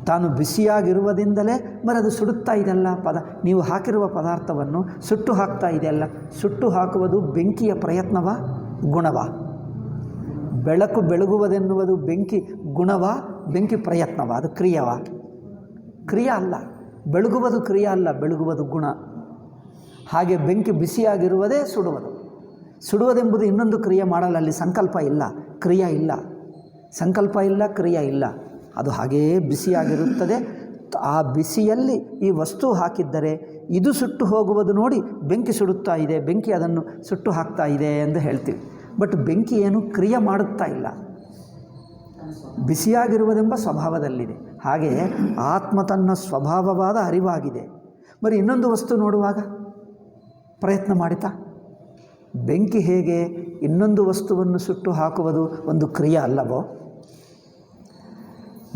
ತಾನು ಬಿಸಿಯಾಗಿರುವುದರಿಂದಲೇ ಅದು ಸುಡುತ್ತಾ ಇದೆಯಲ್ಲ, ನೀವು ಹಾಕಿರುವ ಪದಾರ್ಥವನ್ನು ಸುಟ್ಟು ಹಾಕ್ತಾ ಇದೆಯಲ್ಲ. ಸುಟ್ಟು ಹಾಕುವುದು ಬೆಂಕಿಯ ಪ್ರಯತ್ನವ, ಗುಣವ? ಬೆಳಕು ಬೆಳಗುವುದೆನ್ನುವುದು ಬೆಂಕಿ ಗುಣವ, ಬೆಂಕಿ ಪ್ರಯತ್ನವ? ಅದು ಕ್ರಿಯವ? ಕ್ರಿಯೆ ಅಲ್ಲ. ಬೆಳಗುವುದು ಕ್ರಿಯೆ ಅಲ್ಲ, ಬೆಳಗುವುದು ಗುಣ. ಹಾಗೆ ಬೆಂಕಿ ಬಿಸಿಯಾಗಿರುವುದೇ ಸುಡುವುದು. ಸುಡುವುದೆಂಬುದು ಇನ್ನೊಂದು ಕ್ರಿಯೆ ಮಾಡಲ್ಲ. ಅಲ್ಲಿ ಸಂಕಲ್ಪ ಇಲ್ಲ, ಕ್ರಿಯೆ ಇಲ್ಲ. ಸಂಕಲ್ಪ ಇಲ್ಲ, ಕ್ರಿಯೆ ಇಲ್ಲ. ಅದು ಹಾಗೆಯೇ ಬಿಸಿಯಾಗಿರುತ್ತದೆ. ಆ ಬಿಸಿಯಲ್ಲಿ ಈ ವಸ್ತು ಹಾಕಿದ್ದರೆ ಇದು ಸುಟ್ಟು ಹೋಗುವುದು ನೋಡಿ ಬೆಂಕಿ ಸುಡುತ್ತಾ ಇದೆ, ಬೆಂಕಿ ಅದನ್ನು ಸುಟ್ಟು ಹಾಕ್ತಾ ಇದೆ ಎಂದು ಹೇಳ್ತೀವಿ. ಬಟ್ ಬೆಂಕಿ ಏನು ಕ್ರಿಯೆ ಮಾಡುತ್ತಾ ಇಲ್ಲ, ಬಿಸಿಯಾಗಿರುವುದೆಂಬ ಸ್ವಭಾವದಲ್ಲಿದೆ. ಹಾಗೆ ಆತ್ಮ ತನ್ನ ಸ್ವಭಾವವಾದ ಅರಿವಾಗಿದೆ. ಬರೀ ಇನ್ನೊಂದು ವಸ್ತು ನೋಡುವಾಗ ಪ್ರಯತ್ನ ಮಾಡಿತಾ? ಬೆಂಕಿ ಹೇಗೆ ಇನ್ನೊಂದು ವಸ್ತುವನ್ನು ಸುಟ್ಟು ಹಾಕುವುದು ಒಂದು ಕ್ರಿಯೆ ಅಲ್ಲವೋ?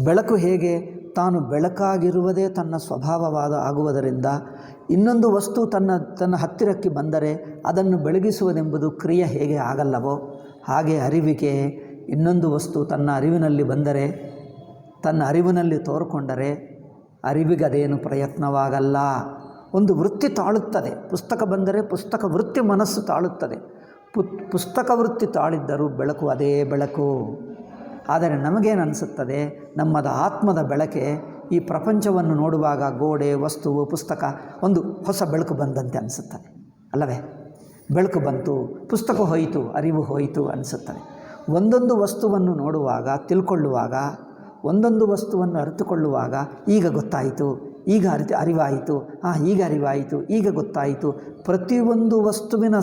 ಬೆಳಕು ಹೇಗೆ ತಾನು ಬೆಳಕಾಗಿರುವುದೇ ತನ್ನ ಸ್ವಭಾವವಾದ ಆಗುವುದರಿಂದ ಇನ್ನೊಂದು ವಸ್ತು ತನ್ನ ಹತ್ತಿರಕ್ಕೆ ಬಂದರೆ ಅದನ್ನು ಬೆಳಗಿಸುವುದೆಂಬುದು ಕ್ರಿಯೆ ಹೇಗೆ ಆಗಲ್ಲವೋ, ಹಾಗೆ ಅರಿವಿಗೆ ಇನ್ನೊಂದು ವಸ್ತು ತನ್ನ ಅರಿವಿನಲ್ಲಿ ಬಂದರೆ, ತನ್ನ ಅರಿವಿನಲ್ಲಿ ತೋರಿಕೊಂಡರೆ ಅರಿವಿಗೆ ಅದೇನು ಪ್ರಯತ್ನವಾಗಲ್ಲ. ಒಂದು ವೃತ್ತಿ ತಾಳುತ್ತದೆ. ಪುಸ್ತಕ ಬಂದರೆ ಪುಸ್ತಕ ವೃತ್ತಿ ಮನಸ್ಸು ತಾಳುತ್ತದೆ. ಪುಸ್ತಕ ವೃತ್ತಿ ತಾಳಿದ್ದರೂ ಬೆಳಕು ಅದೇ ಬೆಳಕು. ಆದರೆ ನಮಗೇನು ಅನಿಸುತ್ತದೆ, ನಮ್ಮದ ಆತ್ಮದ ಬೆಳಕೆ ಈ ಪ್ರಪಂಚವನ್ನು ನೋಡುವಾಗ ಗೋಡೆ, ವಸ್ತುವು, ಪುಸ್ತಕ ಒಂದು ಹೊಸ ಬೆಳಕು ಬಂದಂತೆ ಅನಿಸುತ್ತದೆ ಅಲ್ಲವೇ? ಬೆಳಕು ಬಂತು, ಪುಸ್ತಕ ಹೋಯಿತು, ಅರಿವು ಹೋಯಿತು ಅನಿಸುತ್ತದೆ. ಒಂದೊಂದು ವಸ್ತುವನ್ನು ನೋಡುವಾಗ, ತಿಳ್ಕೊಳ್ಳುವಾಗ, ಒಂದೊಂದು ವಸ್ತುವನ್ನು ಅರಿತುಕೊಳ್ಳುವಾಗ ಈಗ ಗೊತ್ತಾಯಿತು, ಈಗ ಅರಿವಾಯಿತು, ಈಗ ಅರಿವಾಯಿತು, ಈಗ ಗೊತ್ತಾಯಿತು. ಪ್ರತಿಯೊಂದು ವಸ್ತುವಿನ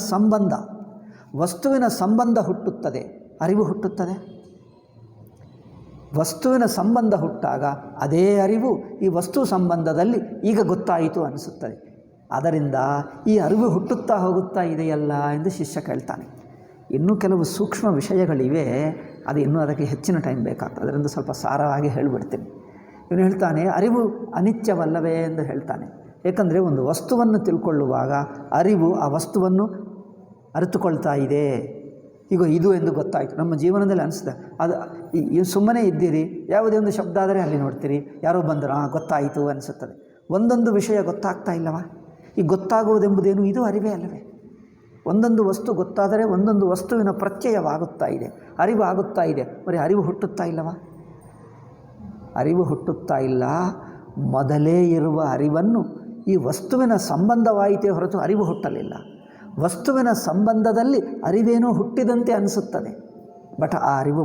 ಸಂಬಂಧ ಹುಟ್ಟುತ್ತದೆ, ಅರಿವು ಹುಟ್ಟುತ್ತದೆ. ವಸ್ತುವಿನ ಸಂಬಂಧ ಹುಟ್ಟಾಗ ಅದೇ ಅರಿವು ಈ ವಸ್ತು ಸಂಬಂಧದಲ್ಲಿ ಈಗ ಗೊತ್ತಾಯಿತು ಅನಿಸುತ್ತದೆ. ಅದರಿಂದ ಈ ಅರಿವು ಹುಟ್ಟುತ್ತಾ ಹೋಗುತ್ತಾ ಇದೆಯಲ್ಲ ಎಂದು ಶಿಷ್ಯ ಕೇಳ್ತಾನೆ. ಇನ್ನೂ ಕೆಲವು ಸೂಕ್ಷ್ಮ ವಿಷಯಗಳಿವೆ, ಅದು ಇನ್ನೂ ಅದಕ್ಕೆ ಹೆಚ್ಚಿನ ಟೈಮ್ ಬೇಕಾಗ್ತದೆ. ಅದರಿಂದ ಸ್ವಲ್ಪ ಸಾರವಾಗಿ ಹೇಳಿಬಿಡ್ತೀನಿ. ಇವನು ಹೇಳ್ತಾನೆ, ಅರಿವು ಅನಿತ್ಯವಲ್ಲವೇ ಎಂದು ಹೇಳ್ತಾನೆ. ಏಕೆಂದರೆ ಒಂದು ವಸ್ತುವನ್ನು ತಿಳ್ಕೊಳ್ಳುವಾಗ ಅರಿವು ಆ ವಸ್ತುವನ್ನು ಅರಿತುಕೊಳ್ತಾ ಇದೆ. ಈಗ ಇದು ಎಂದು ಗೊತ್ತಾಯಿತು. ನಮ್ಮ ಜೀವನದಲ್ಲಿ ಅನಿಸ್ತದೆ, ಅದು ಸುಮ್ಮನೆ ಇದ್ದೀರಿ, ಯಾವುದೇ ಒಂದು ಶಬ್ದ ಆದರೆ ಅಲ್ಲಿ ನೋಡ್ತೀರಿ, ಯಾರೋ ಬಂದರು, ಗೊತ್ತಾಯಿತು ಅನಿಸುತ್ತದೆ. ಒಂದೊಂದು ವಿಷಯ ಗೊತ್ತಾಗ್ತಾ ಇಲ್ಲವ? ಈ ಗೊತ್ತಾಗುವುದೆಂಬುದೇನು ಇದು ಅರಿವೇ ಅಲ್ಲವೇ? ಒಂದೊಂದು ವಸ್ತು ಗೊತ್ತಾದರೆ ಒಂದೊಂದು ವಸ್ತುವಿನ ಪ್ರತ್ಯಯವಾಗುತ್ತಾ ಇದೆ, ಅರಿವು ಆಗುತ್ತಾ ಇದೆ. ಬರೀ ಅರಿವು ಹುಟ್ಟುತ್ತಾ ಇಲ್ಲವ? ಅರಿವು ಹುಟ್ಟುತ್ತಾ ಇಲ್ಲ. ಮೊದಲೇ ಇರುವ ಅರಿವನ್ನು ಈ ವಸ್ತುವಿನ ಸಂಬಂಧವಾಯಿತೇ ಹೊರತು ಅರಿವು ಹುಟ್ಟಲಿಲ್ಲ. ವಸ್ತುವಿನ ಸಂಬಂಧದಲ್ಲಿ ಅರಿವೇನೋ ಹುಟ್ಟಿದಂತೆ ಅನಿಸುತ್ತದೆ. ಬಟ್ ಆ ಅರಿವು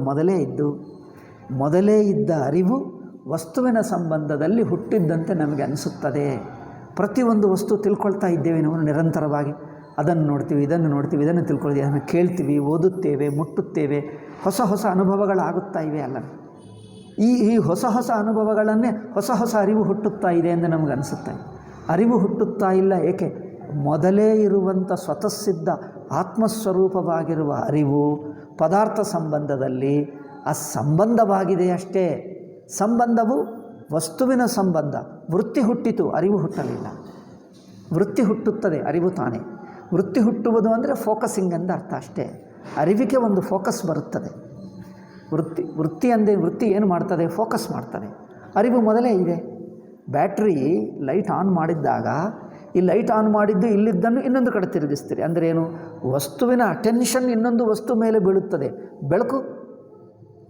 ಮೊದಲೇ ಇದ್ದ ಅರಿವು ವಸ್ತುವಿನ ಸಂಬಂಧದಲ್ಲಿ ಹುಟ್ಟಿದ್ದಂತೆ ನಮಗೆ ಅನಿಸುತ್ತದೆ. ಪ್ರತಿಯೊಂದು ವಸ್ತು ತಿಳ್ಕೊಳ್ತಾ ಇದ್ದೇವೆ ನಾವು ನಿರಂತರವಾಗಿ. ಅದನ್ನು ನೋಡ್ತೀವಿ, ಇದನ್ನು ನೋಡ್ತೀವಿ, ಇದನ್ನು ತಿಳ್ಕೊಳ್ತೀವಿ, ಅದನ್ನು ಕೇಳ್ತೀವಿ, ಓದುತ್ತೇವೆ, ಮುಟ್ಟುತ್ತೇವೆ. ಹೊಸ ಹೊಸ ಅನುಭವಗಳಾಗುತ್ತಾ ಇವೆ ಅಲ್ಲ? ಈ ಹೊಸ ಹೊಸ ಅನುಭವಗಳನ್ನೇ ಹೊಸ ಹೊಸ ಅರಿವು ಹುಟ್ಟುತ್ತಾ ಇದೆ ಎಂದು ನಮಗೆ ಅನಿಸುತ್ತೆ. ಅರಿವು ಹುಟ್ಟುತ್ತಾ ಇಲ್ಲ. ಏಕೆ? ಮೊದಲೇ ಇರುವಂಥ ಸ್ವತಃಸಿದ್ಧ ಆತ್ಮಸ್ವರೂಪವಾಗಿರುವ ಅರಿವು ಪದಾರ್ಥ ಸಂಬಂಧದಲ್ಲಿ ಸಂಬಂಧವಾಗಿದೆ ಅಷ್ಟೇ. ಸಂಬಂಧವು ವಸ್ತುವಿನ ಸಂಬಂಧ. ವೃತ್ತಿ ಹುಟ್ಟಿತು, ಅರಿವು ಹುಟ್ಟಲಿಲ್ಲ. ವೃತ್ತಿ ಹುಟ್ಟುತ್ತದೆ, ಅರಿವು ತಾನೇ. ವೃತ್ತಿ ಹುಟ್ಟುವುದು ಅಂದರೆ ಫೋಕಸಿಂಗ್ ಎಂದು ಅರ್ಥ ಅಷ್ಟೇ. ಅರಿವಿಗೆ ಒಂದು ಫೋಕಸ್ ಬರುತ್ತದೆ. ವೃತ್ತಿ ಏನು ಮಾಡ್ತದೆ? ಫೋಕಸ್ ಮಾಡ್ತದೆ. ಅರಿವು ಮೊದಲೇ ಇದೆ. ಬ್ಯಾಟ್ರಿ ಲೈಟ್ ಆನ್ ಮಾಡಿದ್ದಾಗ ಈ ಲೈಟ್ ಆನ್ ಮಾಡಿದ್ದು ಇಲ್ಲಿದ್ದನ್ನು ಇನ್ನೊಂದು ಕಡೆ ತಿರುಗಿಸ್ತೀರಿ. ಅಂದರೆ ಏನು? ವಸ್ತುವಿನ ಅಟೆನ್ಷನ್ ಇನ್ನೊಂದು ವಸ್ತು ಮೇಲೆ ಬೀಳುತ್ತದೆ. ಬೆಳಕು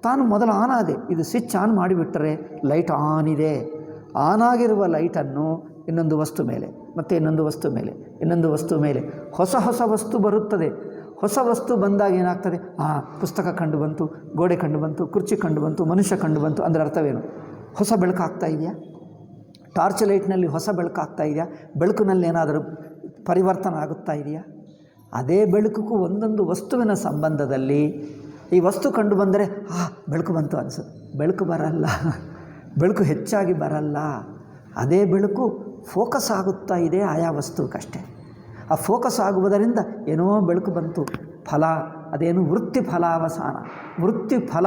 ತಾನು ಮೊದಲು ಆನ್ ಆದೆ, ಇದು ಸ್ವಿಚ್ ಆನ್ ಮಾಡಿಬಿಟ್ಟರೆ ಲೈಟ್ ಆನ್ ಇದೆ. ಆನ್ ಆಗಿರುವ ಲೈಟನ್ನು ಇನ್ನೊಂದು ವಸ್ತು ಮೇಲೆ, ಮತ್ತು ಇನ್ನೊಂದು ವಸ್ತು ಮೇಲೆ, ಇನ್ನೊಂದು ವಸ್ತು ಮೇಲೆ ಹೊಸ ಹೊಸ ವಸ್ತು ಬರುತ್ತದೆ. ಹೊಸ ವಸ್ತು ಬಂದಾಗ ಏನಾಗ್ತದೆ? ಪುಸ್ತಕ ಕಂಡು ಬಂತು, ಗೋಡೆ ಕಂಡು ಬಂತು, ಕುರ್ಚಿ ಕಂಡು ಬಂತು, ಮನುಷ್ಯ ಕಂಡು ಬಂತು. ಅಂದರೆ ಅರ್ಥವೇನು? ಹೊಸ ಬೆಳಕು ಆಗ್ತಾ ಇದೆಯಾ? ಟಾರ್ಚ್ ಲೈಟ್ನಲ್ಲಿ ಹೊಸ ಬೆಳಕು ಆಗ್ತಾ ಇದೆಯಾ? ಬೆಳಕಿನಲ್ಲಿ ಏನಾದರೂ ಪರಿವರ್ತನೆ ಆಗುತ್ತಾ ಇದೆಯಾ? ಅದೇ ಬೆಳಕಿಗೂ ಒಂದೊಂದು ವಸ್ತುವಿನ ಸಂಬಂಧದಲ್ಲಿ ಈ ವಸ್ತು ಕಂಡು ಬಂದರೆ ಬೆಳಕು ಬಂತು ಅನಿಸುತ್ತೆ. ಬೆಳಕು ಬರಲ್ಲ, ಬೆಳಕು ಹೆಚ್ಚಾಗಿ ಬರಲ್ಲ. ಅದೇ ಬೆಳಕು ಫೋಕಸ್ ಆಗುತ್ತಾ ಇದೆ ಆಯಾ ವಸ್ತುಕ್ಕಷ್ಟೇ. ಆ ಫೋಕಸ್ ಆಗುವುದರಿಂದ ಏನೋ ಬೆಳಕು ಬಂತು. ಫಲ ಅದೇನು? ವೃತ್ತಿ ಫಲಾವಸಾನ. ವೃತ್ತಿ ಫಲ.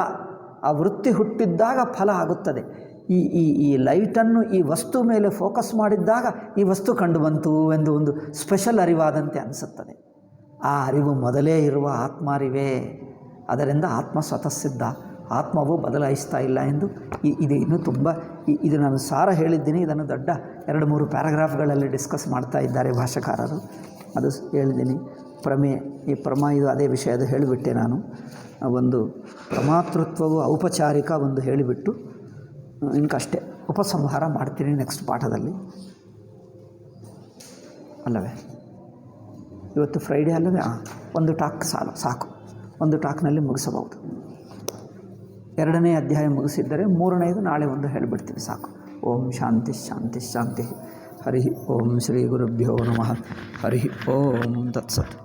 ಆ ವೃತ್ತಿ ಹುಟ್ಟಿದ್ದಾಗ ಫಲ ಆಗುತ್ತದೆ. ಈ ಲೈಟನ್ನು ಈ ವಸ್ತು ಮೇಲೆ ಫೋಕಸ್ ಮಾಡಿದ್ದಾಗ ಈ ವಸ್ತು ಕಂಡು ಬಂತು ಎಂದು ಒಂದು ಸ್ಪೆಷಲ್ ಅರಿವಾದಂತೆ ಅನಿಸುತ್ತದೆ. ಆ ಅರಿವು ಮೊದಲೇ ಇರುವ ಆತ್ಮಾರಿವೇ. ಅದರಿಂದ ಆತ್ಮ ಸ್ವತಃಸಿದ್ಧ ಆತ್ಮವು ಬದಲಾಯಿಸ್ತಾ ಇಲ್ಲ ಎಂದು ಇದು ಇನ್ನೂ ತುಂಬ ಇದು ನಾನು ಸಾರ ಹೇಳಿದ್ದೀನಿ. ಇದನ್ನು ದೊಡ್ಡ 2-3 ಪ್ಯಾರಾಗ್ರಾಫ್ಗಳಲ್ಲಿ ಡಿಸ್ಕಸ್ ಮಾಡ್ತಾ ಇದ್ದಾರೆ ಭಾಷಾಕಾರರು. ಅದು ಹೇಳಿದ್ದೀನಿ. ಈ ಇದು ಅದೇ ವಿಷಯದ ಹೇಳಿಬಿಟ್ಟೆ ನಾನು. ಒಂದು ಪ್ರಮಾತೃತ್ವವು ಔಪಚಾರಿಕ ಒಂದು ಹೇಳಿಬಿಟ್ಟು ಇನ್ಕಷ್ಟೇ ಉಪಸಂಹಾರ ಮಾಡ್ತೀನಿ ನೆಕ್ಸ್ಟ್ ಪಾಠದಲ್ಲಿ, ಅಲ್ಲವೇ? ಇವತ್ತು ಫ್ರೈಡೇ ಅಲ್ಲವೇ? ಒಂದು ಟಾಕ್ ಸಾಕು, ಒಂದು ಟಾಕ್ನಲ್ಲಿ ಮುಗಿಸಬಹುದು. 2ನೇ ಅಧ್ಯಾಯ ಮುಗಿಸಿದ್ದರೆ 3ನೇದು ನಾಳೆ ಒಂದು ಹೇಳಿಬಿಡ್ತೀವಿ, ಸಾಕು. ಓಂ ಶಾಂತಿ ಶಾಂತಿ ಶಾಂತಿ. ಹರಿ ಓಂ ಶ್ರೀ ಗುರುಭ್ಯೋ ನಮಃ. ಹರಿ ಓಂ ತತ್ಸತ್.